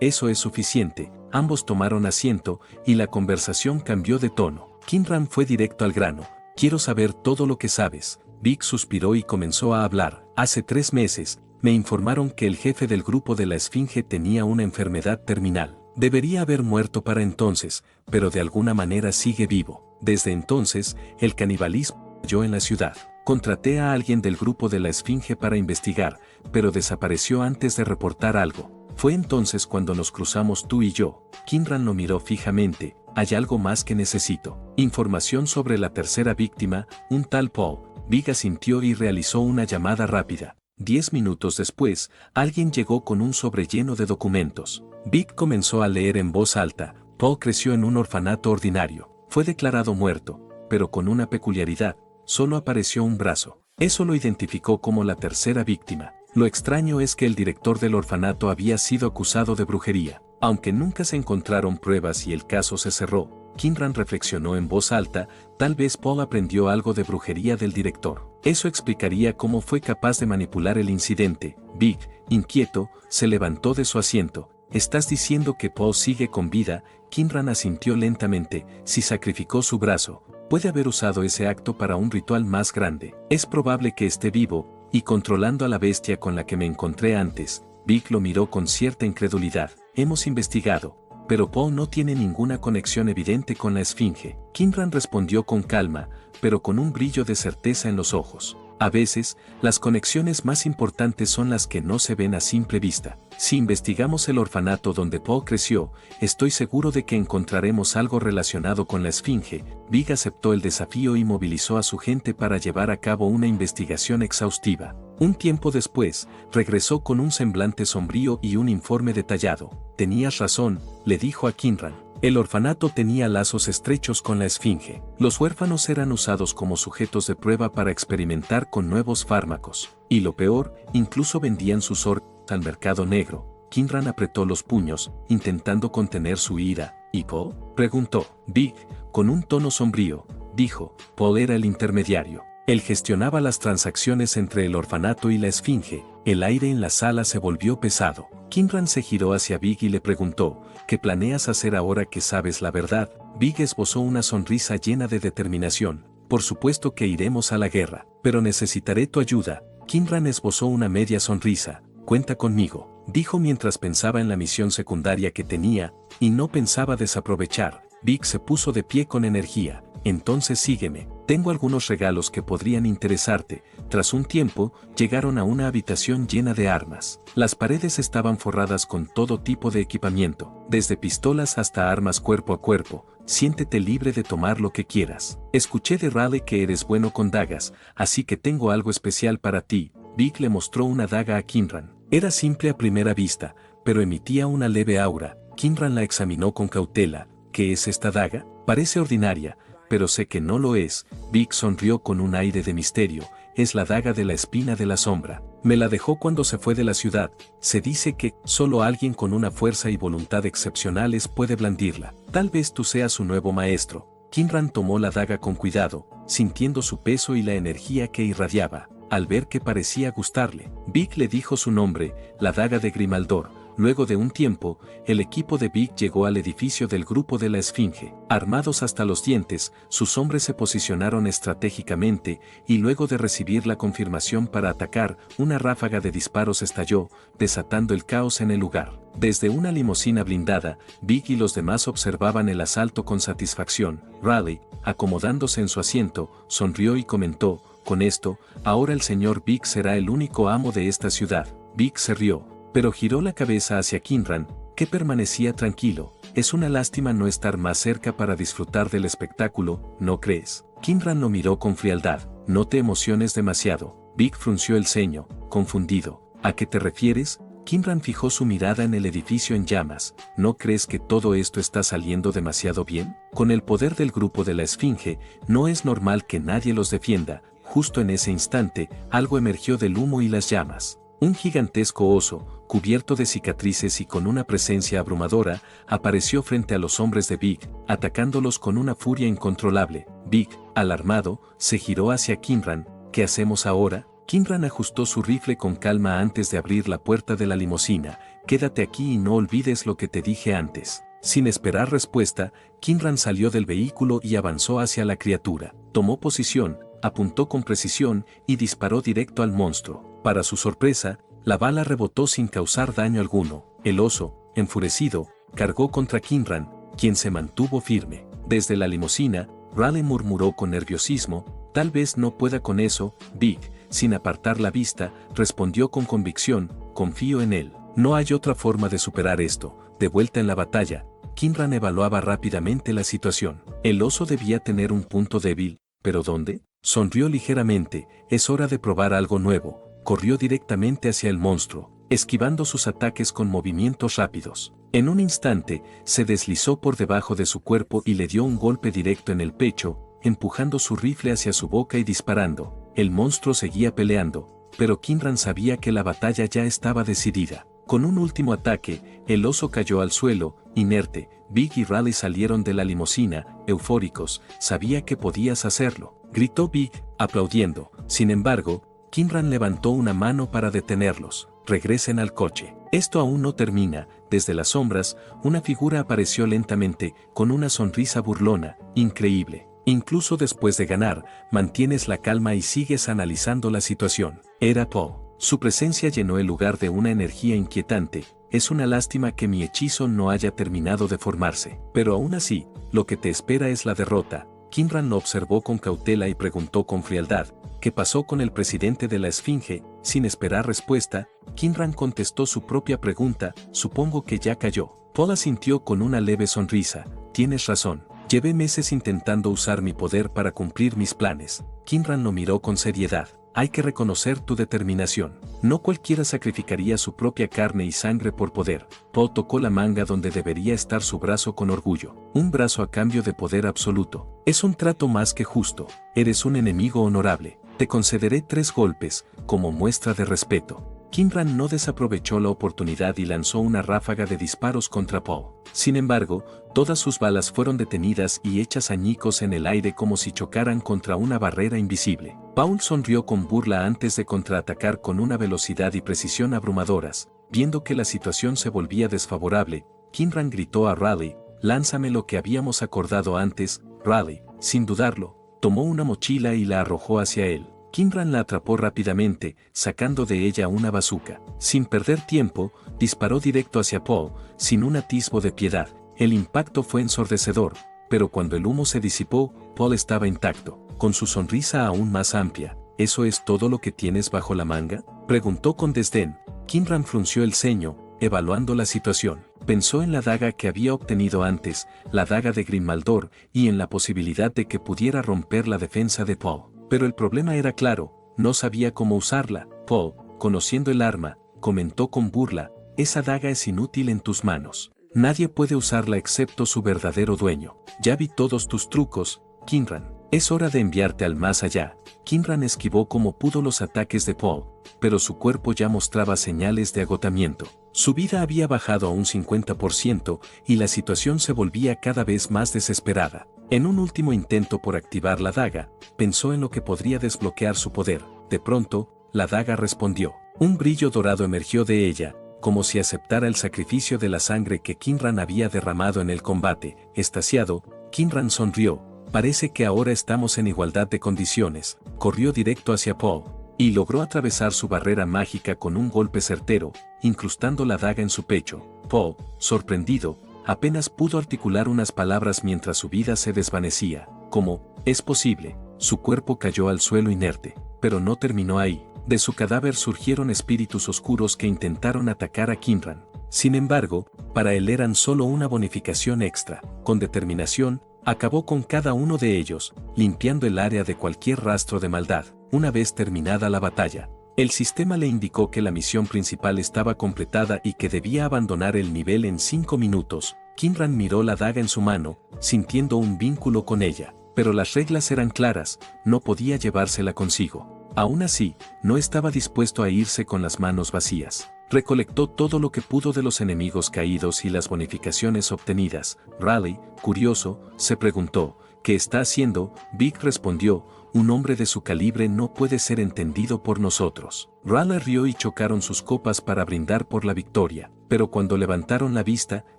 eso es suficiente. Ambos tomaron asiento, y la conversación cambió de tono. Kinran fue directo al grano. Quiero saber todo lo que sabes. Big suspiró y comenzó a hablar. Hace 3 meses, me informaron que el jefe del grupo de la Esfinge tenía una enfermedad terminal. Debería haber muerto para entonces, pero de alguna manera sigue vivo. Desde entonces, el canibalismo cayó en la ciudad. Contraté a alguien del grupo de la Esfinge para investigar, pero desapareció antes de reportar algo. Fue entonces cuando nos cruzamos tú y yo. Kinran lo miró fijamente. Hay algo más que necesito. Información sobre la tercera víctima, un tal Paul. Big asintió y realizó una llamada rápida. 10 minutos después, alguien llegó con un sobre lleno de documentos. Big comenzó a leer en voz alta. Paul creció en un orfanato ordinario. Fue declarado muerto, pero con una peculiaridad. Solo apareció un brazo. Eso lo identificó como la tercera víctima. Lo extraño es que el director del orfanato había sido acusado de brujería. Aunque nunca se encontraron pruebas y el caso se cerró, Kinran reflexionó en voz alta, tal vez Paul aprendió algo de brujería del director. Eso explicaría cómo fue capaz de manipular el incidente. Big, inquieto, se levantó de su asiento. ¿Estás diciendo que Paul sigue con vida? Kinran asintió lentamente. Si sacrificó su brazo, puede haber usado ese acto para un ritual más grande. Es probable que esté vivo, y controlando a la bestia con la que me encontré antes. Big lo miró con cierta incredulidad. Hemos investigado, pero Paul no tiene ninguna conexión evidente con la Esfinge. Kinran respondió con calma, pero con un brillo de certeza en los ojos. A veces, las conexiones más importantes son las que no se ven a simple vista. Si investigamos el orfanato donde Paul creció, estoy seguro de que encontraremos algo relacionado con la Esfinge. Big aceptó el desafío y movilizó a su gente para llevar a cabo una investigación exhaustiva. Un tiempo después, regresó con un semblante sombrío y un informe detallado. Tenías razón, le dijo a Kinran. El orfanato tenía lazos estrechos con la Esfinge. Los huérfanos eran usados como sujetos de prueba para experimentar con nuevos fármacos. Y lo peor, incluso vendían sus órganos al mercado negro. Kinran apretó los puños, intentando contener su ira. ¿Y Paul? Preguntó. Big, con un tono sombrío, dijo. Paul era el intermediario. Él gestionaba las transacciones entre el orfanato y la Esfinge. El aire en la sala se volvió pesado. Kinran se giró hacia Big y le preguntó, ¿qué planeas hacer ahora que sabes la verdad? Big esbozó una sonrisa llena de determinación. Por supuesto que iremos a la guerra, pero necesitaré tu ayuda. Kinran esbozó una media sonrisa. Cuenta conmigo, dijo mientras pensaba en la misión secundaria que tenía, y no pensaba desaprovechar. Big se puso de pie con energía. Entonces sígueme. Tengo algunos regalos que podrían interesarte. Tras un tiempo, llegaron a una habitación llena de armas. Las paredes estaban forradas con todo tipo de equipamiento, desde pistolas hasta armas cuerpo a cuerpo. Siéntete libre de tomar lo que quieras. Escuché de Raleigh que eres bueno con dagas, así que tengo algo especial para ti. Big le mostró una daga a Kinran. Era simple a primera vista, pero emitía una leve aura. Kinran la examinó con cautela. ¿Qué es esta daga? Parece ordinaria, pero sé que no lo es. Big sonrió con un aire de misterio. Es la daga de la espina de la sombra. Me la dejó cuando se fue de la ciudad. Se dice que solo alguien con una fuerza y voluntad excepcionales puede blandirla. Tal vez tú seas su nuevo maestro. Kinran tomó la daga con cuidado, sintiendo su peso y la energía que irradiaba. Al ver que parecía gustarle, Big le dijo su nombre, la daga de Grimaldor. Luego de un tiempo, el equipo de Big llegó al edificio del grupo de la Esfinge. Armados hasta los dientes, sus hombres se posicionaron estratégicamente, y luego de recibir la confirmación para atacar, una ráfaga de disparos estalló, desatando el caos en el lugar. Desde una limusina blindada, Big y los demás observaban el asalto con satisfacción. Raleigh, acomodándose en su asiento, sonrió y comentó, con esto, ahora el señor Big será el único amo de esta ciudad. Big se rió, pero giró la cabeza hacia Kinran, que permanecía tranquilo. Es una lástima no estar más cerca para disfrutar del espectáculo, ¿no crees? Kinran lo miró con frialdad. No te emociones demasiado. Big frunció el ceño, confundido. ¿A qué te refieres? Kinran fijó su mirada en el edificio en llamas. ¿No crees que todo esto está saliendo demasiado bien? Con el poder del grupo de la Esfinge, no es normal que nadie los defienda. Justo en ese instante, algo emergió del humo y las llamas. Un gigantesco oso, cubierto de cicatrices y con una presencia abrumadora, apareció frente a los hombres de Big, atacándolos con una furia incontrolable. Big, alarmado, se giró hacia Kinran. ¿Qué hacemos ahora? Kinran ajustó su rifle con calma antes de abrir la puerta de la limusina. Quédate aquí y no olvides lo que te dije antes. Sin esperar respuesta, Kinran salió del vehículo y avanzó hacia la criatura. Tomó posición, apuntó con precisión y disparó directo al monstruo. Para su sorpresa, la bala rebotó sin causar daño alguno. El oso, enfurecido, cargó contra Kinran, quien se mantuvo firme. Desde la limusina, Raleigh murmuró con nerviosismo, tal vez no pueda con eso. Big, sin apartar la vista, respondió con convicción, confío en él. No hay otra forma de superar esto. De vuelta en la batalla, Kinran evaluaba rápidamente la situación. El oso debía tener un punto débil, ¿pero dónde? Sonrió ligeramente, es hora de probar algo nuevo. Corrió directamente hacia el monstruo, esquivando sus ataques con movimientos rápidos. En un instante, se deslizó por debajo de su cuerpo y le dio un golpe directo en el pecho, empujando su rifle hacia su boca y disparando. El monstruo seguía peleando, pero Kinran sabía que la batalla ya estaba decidida. Con un último ataque, el oso cayó al suelo, inerte. Big y Raleigh salieron de la limusina, eufóricos. «Sabía que podías hacerlo», gritó Big, aplaudiendo. Sin embargo, Kinran levantó una mano para detenerlos. «Regresen al coche. Esto aún no termina». Desde las sombras, una figura apareció lentamente, con una sonrisa burlona. «Increíble. Incluso después de ganar, mantienes la calma y sigues analizando la situación». Era Poe. Su presencia llenó el lugar de una energía inquietante. «Es una lástima que mi hechizo no haya terminado de formarse. Pero aún así, lo que te espera es la derrota». Kinran lo observó con cautela y preguntó con frialdad: «¿Qué pasó con el presidente de la Esfinge?». Sin esperar respuesta, Kinran contestó su propia pregunta: «Supongo que ya cayó». Poe asintió con una leve sonrisa: «Tienes razón. Llevé meses intentando usar mi poder para cumplir mis planes». Kinran lo miró con seriedad. «Hay que reconocer tu determinación. No cualquiera sacrificaría su propia carne y sangre por poder». Poe tocó la manga donde debería estar su brazo con orgullo. «Un brazo a cambio de poder absoluto. Es un trato más que justo. Eres un enemigo honorable. Te concederé 3 golpes, como muestra de respeto». Kinran no desaprovechó la oportunidad y lanzó una ráfaga de disparos contra Poe. Sin embargo, todas sus balas fueron detenidas y hechas añicos en el aire como si chocaran contra una barrera invisible. Paul sonrió con burla antes de contraatacar con una velocidad y precisión abrumadoras. Viendo que la situación se volvía desfavorable, Kinran gritó a Raleigh: «Lánzame lo que habíamos acordado antes». Raleigh, sin dudarlo, tomó una mochila y la arrojó hacia él. Kinran la atrapó rápidamente, sacando de ella una bazuca. Sin perder tiempo, disparó directo hacia Poe, sin un atisbo de piedad. El impacto fue ensordecedor, pero cuando el humo se disipó, Poe estaba intacto, con su sonrisa aún más amplia. «¿Eso es todo lo que tienes bajo la manga?», preguntó con desdén. Kinran frunció el ceño, evaluando la situación. Pensó en la daga que había obtenido antes, la daga de Grimaldor, y en la posibilidad de que pudiera romper la defensa de Poe. Pero el problema era claro: no sabía cómo usarla. Poe, conociendo el arma, comentó con burla: «Esa daga es inútil en tus manos. Nadie puede usarla excepto su verdadero dueño». «Ya vi todos tus trucos, Kinran. Es hora de enviarte al más allá». Kinran esquivó como pudo los ataques de Poe, pero su cuerpo ya mostraba señales de agotamiento. Su vida había bajado a un 50% y la situación se volvía cada vez más desesperada. En un último intento por activar la daga, pensó en lo que podría desbloquear su poder. De pronto, la daga respondió. Un brillo dorado emergió de ella, como si aceptara el sacrificio de la sangre que Kinran había derramado en el combate. Extasiado, Kinran sonrió. «Parece que ahora estamos en igualdad de condiciones». Corrió directo hacia Poe y logró atravesar su barrera mágica con un golpe certero, incrustando la daga en su pecho. Poe, sorprendido, apenas pudo articular unas palabras mientras su vida se desvanecía. «¿Cómo es posible?». Su cuerpo cayó al suelo inerte, pero no terminó ahí. De su cadáver surgieron espíritus oscuros que intentaron atacar a Kinran. Sin embargo, para él eran solo una bonificación extra. Con determinación, acabó con cada uno de ellos, limpiando el área de cualquier rastro de maldad. Una vez terminada la batalla, el sistema le indicó que la misión principal estaba completada y que debía abandonar el nivel en 5 minutos. Kinran miró la daga en su mano, sintiendo un vínculo con ella, pero las reglas eran claras: no podía llevársela consigo. Aún así, no estaba dispuesto a irse con las manos vacías. Recolectó todo lo que pudo de los enemigos caídos y las bonificaciones obtenidas. Raleigh, curioso, se preguntó: «¿Qué está haciendo?». Big respondió: «Un hombre de su calibre no puede ser entendido por nosotros». Raleigh rió y chocaron sus copas para brindar por la victoria, pero cuando levantaron la vista,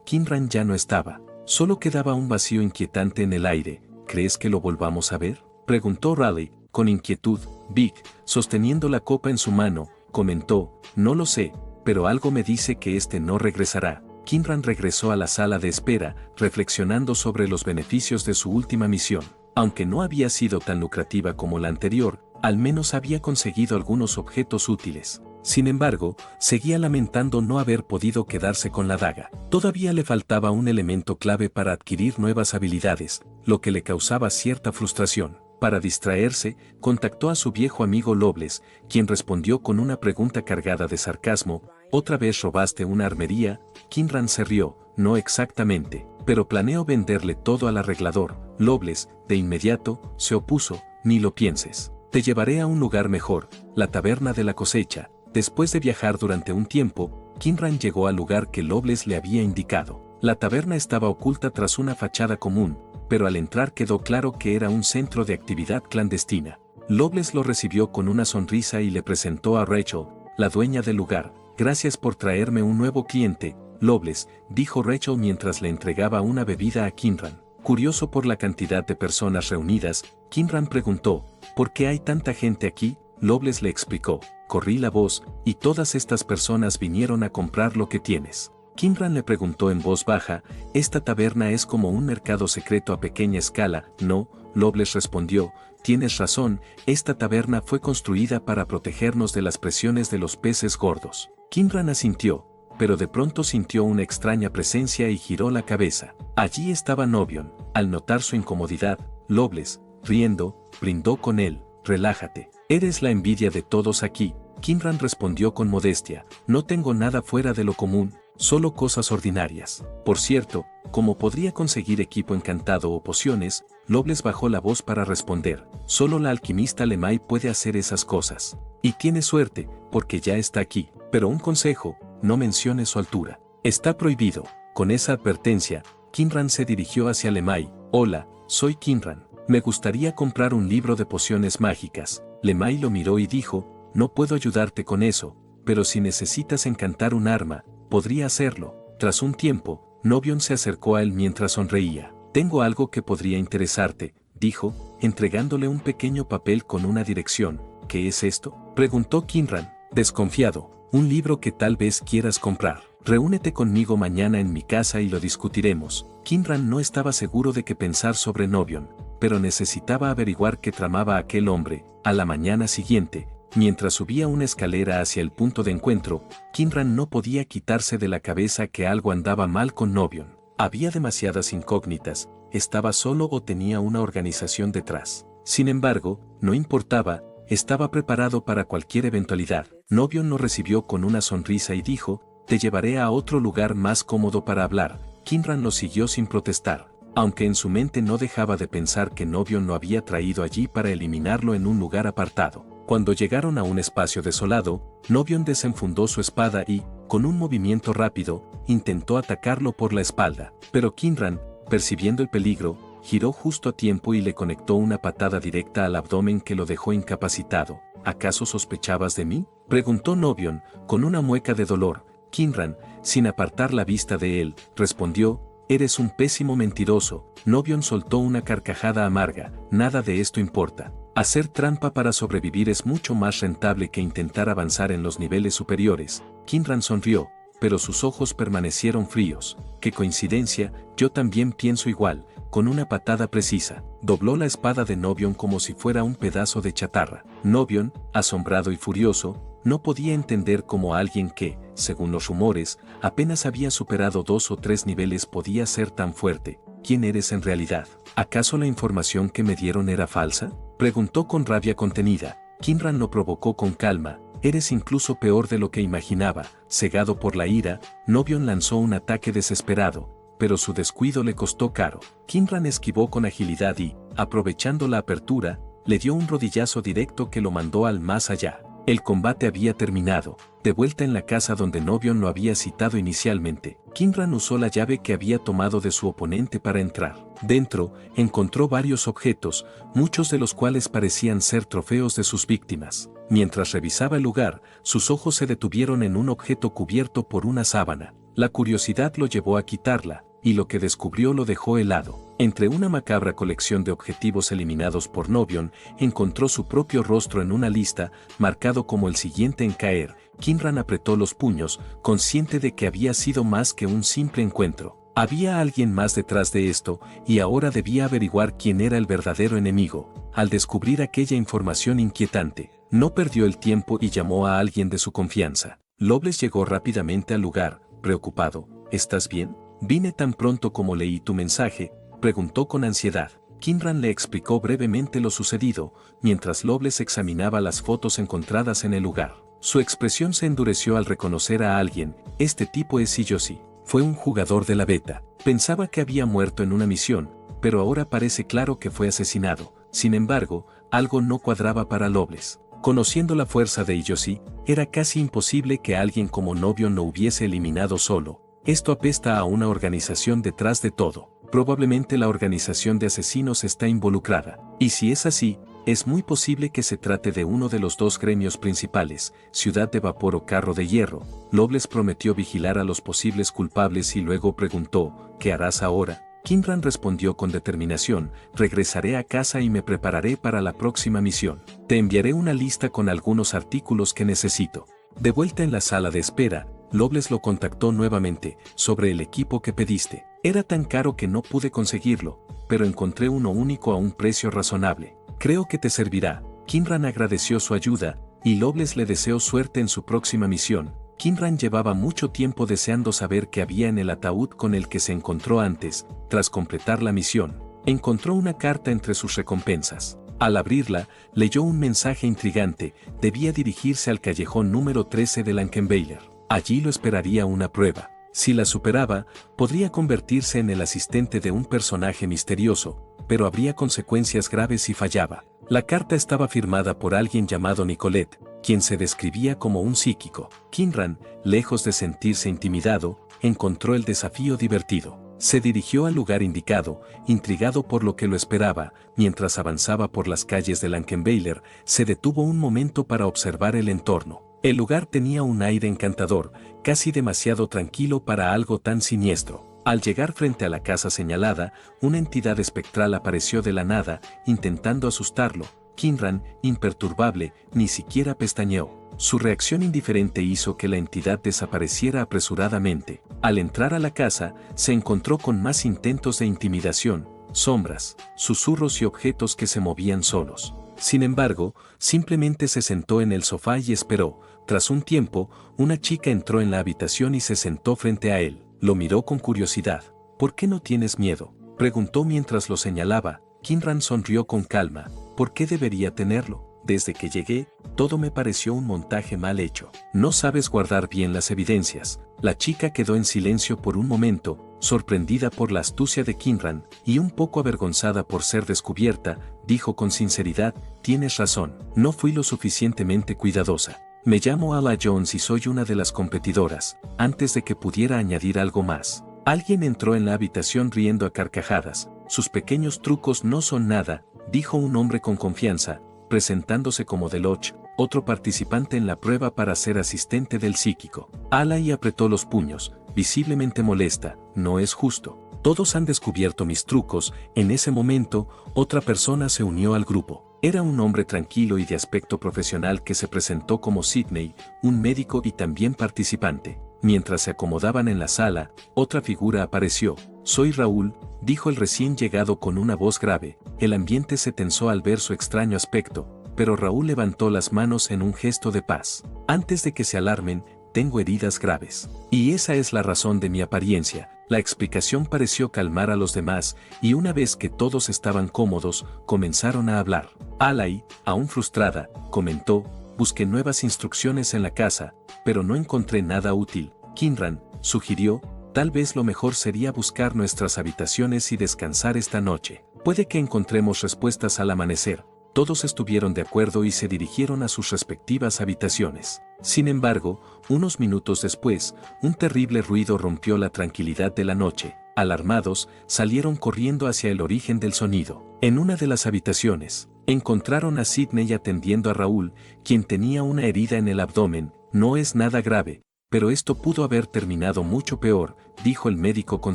Kinran ya no estaba. Solo quedaba un vacío inquietante en el aire. «¿Crees que lo volvamos a ver?», preguntó Raleigh, con inquietud. Big, sosteniendo la copa en su mano, comentó: «No lo sé, pero algo me dice que este no regresará». Kinran regresó a la sala de espera, reflexionando sobre los beneficios de su última misión. Aunque no había sido tan lucrativa como la anterior, al menos había conseguido algunos objetos útiles. Sin embargo, seguía lamentando no haber podido quedarse con la daga. Todavía le faltaba un elemento clave para adquirir nuevas habilidades, lo que le causaba cierta frustración. Para distraerse, contactó a su viejo amigo Loveless, quien respondió con una pregunta cargada de sarcasmo: «¿Otra vez robaste una armería?». Kinran se rió: «No exactamente, pero planeo venderle todo al arreglador». Loveless, de inmediato, se opuso: «Ni lo pienses. Te llevaré a un lugar mejor, la taberna de la cosecha. Después de viajar durante un tiempo, Kinran llegó al lugar que Loveless le había indicado. La taberna estaba oculta tras una fachada común, pero al entrar quedó claro que era un centro de actividad clandestina. Loveless lo recibió con una sonrisa y le presentó a Rachel, la dueña del lugar. Gracias por traerme un nuevo cliente, Loveless, dijo Rachel mientras le entregaba una bebida a Kinran. Curioso por la cantidad de personas reunidas, Kinran preguntó, ¿por qué hay tanta gente aquí? Loveless le explicó, corrí la voz, y todas estas personas vinieron a comprar lo que tienes. Kinran le preguntó en voz baja, ¿esta taberna es como un mercado secreto a pequeña escala? No, Loveless respondió, tienes razón, esta taberna fue construida para protegernos de las presiones de los peces gordos. Kinran asintió, pero de pronto sintió una extraña presencia y giró la cabeza. Allí estaba Novion. Al notar su incomodidad, Loveless, riendo, brindó con él, relájate, eres la envidia de todos aquí. Kinran respondió con modestia, no tengo nada fuera de lo común, solo cosas ordinarias. Por cierto, como podría conseguir equipo encantado o pociones, Loveless bajó la voz para responder, solo la alquimista Lemay puede hacer esas cosas. Y tiene suerte, porque ya está aquí, pero un consejo, no mencione su altura. Está prohibido. Con esa advertencia, Kinran se dirigió hacia Lemay. Hola, soy Kinran. Me gustaría comprar un libro de pociones mágicas. Lemay lo miró y dijo, no puedo ayudarte con eso, pero si necesitas encantar un arma, podría hacerlo. Tras un tiempo, Novion se acercó a él mientras sonreía. Tengo algo que podría interesarte, dijo, entregándole un pequeño papel con una dirección. ¿Qué es esto?, preguntó Kinran, desconfiado. Un libro que tal vez quieras comprar. Reúnete conmigo mañana en mi casa y lo discutiremos. Kinran no estaba seguro de qué pensar sobre Novion, pero necesitaba averiguar qué tramaba aquel hombre. A la mañana siguiente, mientras subía una escalera hacia el punto de encuentro, Kinran no podía quitarse de la cabeza que algo andaba mal con Novion. Había demasiadas incógnitas, estaba solo o tenía una organización detrás. Sin embargo, no importaba, estaba preparado para cualquier eventualidad. Novion lo recibió con una sonrisa y dijo, te llevaré a otro lugar más cómodo para hablar. Kinran lo siguió sin protestar, aunque en su mente no dejaba de pensar que Novion lo había traído allí para eliminarlo en un lugar apartado. Cuando llegaron a un espacio desolado, Novion desenfundó su espada y, con un movimiento rápido, intentó atacarlo por la espalda. Pero Kinran, percibiendo el peligro, giró justo a tiempo y le conectó una patada directa al abdomen que lo dejó incapacitado. ¿Acaso sospechabas de mí?, preguntó Novion, con una mueca de dolor. Kinran, sin apartar la vista de él, respondió, eres un pésimo mentiroso. Novion soltó una carcajada amarga, nada de esto importa. Hacer trampa para sobrevivir es mucho más rentable que intentar avanzar en los niveles superiores. Kinran sonrió, pero sus ojos permanecieron fríos. Qué coincidencia, yo también pienso igual. Con una patada precisa, dobló la espada de Novion como si fuera un pedazo de chatarra. Novion, asombrado y furioso, no podía entender cómo alguien que, según los rumores, apenas había superado 2 o 3 niveles podía ser tan fuerte. ¿Quién eres en realidad? ¿Acaso la información que me dieron era falsa?, preguntó con rabia contenida. Kinran lo provocó con calma. Eres incluso peor de lo que imaginaba. Cegado por la ira, Novion lanzó un ataque desesperado, pero su descuido le costó caro. Kinran esquivó con agilidad y, aprovechando la apertura, le dio un rodillazo directo que lo mandó al más allá. El combate había terminado. De vuelta en la casa donde Novion lo había citado inicialmente, Kinran usó la llave que había tomado de su oponente para entrar. Dentro, encontró varios objetos, muchos de los cuales parecían ser trofeos de sus víctimas. Mientras revisaba el lugar, sus ojos se detuvieron en un objeto cubierto por una sábana. La curiosidad lo llevó a quitarla, y lo que descubrió lo dejó helado. Entre una macabra colección de objetivos eliminados por Novion, encontró su propio rostro en una lista, marcado como el siguiente en caer. Kinran apretó los puños, consciente de que había sido más que un simple encuentro. Había alguien más detrás de esto, y ahora debía averiguar quién era el verdadero enemigo. Al descubrir aquella información inquietante, no perdió el tiempo y llamó a alguien de su confianza. Loveless llegó rápidamente al lugar, preocupado. ¿Estás bien? Vine tan pronto como leí tu mensaje, preguntó con ansiedad. Kinran le explicó brevemente lo sucedido, mientras Loveless examinaba las fotos encontradas en el lugar. Su expresión se endureció al reconocer a alguien. Este tipo es Iyoshi. Fue un jugador de la beta. Pensaba que había muerto en una misión, pero ahora parece claro que fue asesinado. Sin embargo, algo no cuadraba para Loveless. Conociendo la fuerza de Iyoshi, era casi imposible que alguien como novio no hubiese eliminado solo. Esto apesta a una organización detrás de todo. Probablemente la organización de asesinos está involucrada. Y si es así, es muy posible que se trate de uno de los dos gremios principales, Ciudad de Vapor o Carro de Hierro. Loveless prometió vigilar a los posibles culpables y luego preguntó, ¿qué harás ahora? Kinran respondió con determinación, regresaré a casa y me prepararé para la próxima misión. Te enviaré una lista con algunos artículos que necesito. De vuelta en la sala de espera, Loveless lo contactó nuevamente, sobre el equipo que pediste. Era tan caro que no pude conseguirlo, pero encontré uno único a un precio razonable. Creo que te servirá. Kinran agradeció su ayuda, y Loveless le deseó suerte en su próxima misión. Kinran llevaba mucho tiempo deseando saber qué había en el ataúd con el que se encontró antes. Tras completar la misión, encontró una carta entre sus recompensas. Al abrirla, leyó un mensaje intrigante: debía dirigirse al callejón número 13 de Lankenweiler. Allí lo esperaría una prueba. Si la superaba, podría convertirse en el asistente de un personaje misterioso, pero habría consecuencias graves si fallaba. La carta estaba firmada por alguien llamado Nicolette, quien se describía como un psíquico. Kinran, lejos de sentirse intimidado, encontró el desafío divertido. Se dirigió al lugar indicado, intrigado por lo que lo esperaba. Mientras avanzaba por las calles de Lankenweiler, se detuvo un momento para observar el entorno. El lugar tenía un aire encantador, casi demasiado tranquilo para algo tan siniestro. Al llegar frente a la casa señalada, una entidad espectral apareció de la nada, intentando asustarlo. Kinran, imperturbable, ni siquiera pestañeó. Su reacción indiferente hizo que la entidad desapareciera apresuradamente. Al entrar a la casa, se encontró con más intentos de intimidación, sombras, susurros y objetos que se movían solos. Sin embargo, simplemente se sentó en el sofá y esperó. Tras un tiempo, una chica entró en la habitación y se sentó frente a él. Lo miró con curiosidad. ¿Por qué no tienes miedo?, preguntó mientras lo señalaba. Kinran sonrió con calma. ¿Por qué debería tenerlo? Desde que llegué, todo me pareció un montaje mal hecho. No sabes guardar bien las evidencias. La chica quedó en silencio por un momento, sorprendida por la astucia de Kinran, y un poco avergonzada por ser descubierta. Dijo con sinceridad: tienes razón, no fui lo suficientemente cuidadosa. Me llamo Ala Jones y soy una de las competidoras. Antes de que pudiera añadir algo más, alguien entró en la habitación riendo a carcajadas. Sus pequeños trucos no son nada, dijo un hombre con confianza, presentándose como Deloach, otro participante en la prueba para ser asistente del psíquico. Alai apretó los puños, visiblemente molesta. No es justo. Todos han descubierto mis trucos. En ese momento, otra persona se unió al grupo. Era un hombre tranquilo y de aspecto profesional que se presentó como Sidney, un médico y también participante. Mientras se acomodaban en la sala, otra figura apareció. Soy Raúl, dijo el recién llegado con una voz grave. El ambiente se tensó al ver su extraño aspecto, pero Raúl levantó las manos en un gesto de paz. Antes de que se alarmen, tengo heridas graves. Y esa es la razón de mi apariencia. La explicación pareció calmar a los demás, y una vez que todos estaban cómodos, comenzaron a hablar. Alai, aún frustrada, comentó: busqué nuevas instrucciones en la casa, pero no encontré nada útil. Kinran sugirió: tal vez lo mejor sería buscar nuestras habitaciones y descansar esta noche. Puede que encontremos respuestas al amanecer. Todos estuvieron de acuerdo y se dirigieron a sus respectivas habitaciones. Sin embargo, unos minutos después, un terrible ruido rompió la tranquilidad de la noche. Alarmados, salieron corriendo hacia el origen del sonido. En una de las habitaciones, encontraron a Sidney atendiendo a Raúl, quien tenía una herida en el abdomen. No es nada grave, pero esto pudo haber terminado mucho peor, dijo el médico con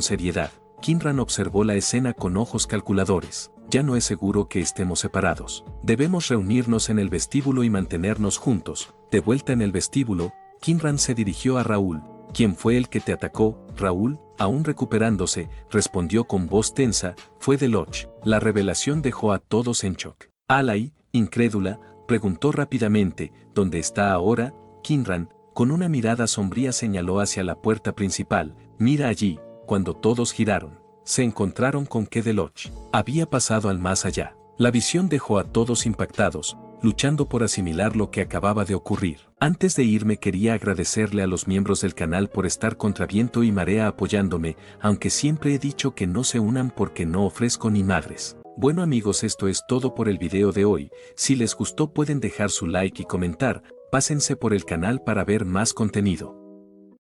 seriedad. Kinran observó la escena con ojos calculadores. Ya no es seguro que estemos separados. Debemos reunirnos en el vestíbulo y mantenernos juntos. De vuelta en el vestíbulo, Kinran se dirigió a Raúl. ¿Quién fue el que te atacó, Raúl? Aún recuperándose, respondió con voz tensa: fue Deloach. La revelación dejó a todos en shock. Alai, incrédula, preguntó rápidamente: ¿dónde está ahora? Kinran, con una mirada sombría, señaló hacia la puerta principal. Mira allí. Cuando todos giraron, se encontraron con que Deloach había pasado al más allá. La visión dejó a todos impactados, luchando por asimilar lo que acababa de ocurrir. Antes de irme, quería agradecerle a los miembros del canal por estar contra viento y marea apoyándome, aunque siempre he dicho que no se unan porque no ofrezco ni madres. Bueno amigos, esto es todo por el video de hoy. Si les gustó pueden dejar su like y comentar, pásense por el canal para ver más contenido.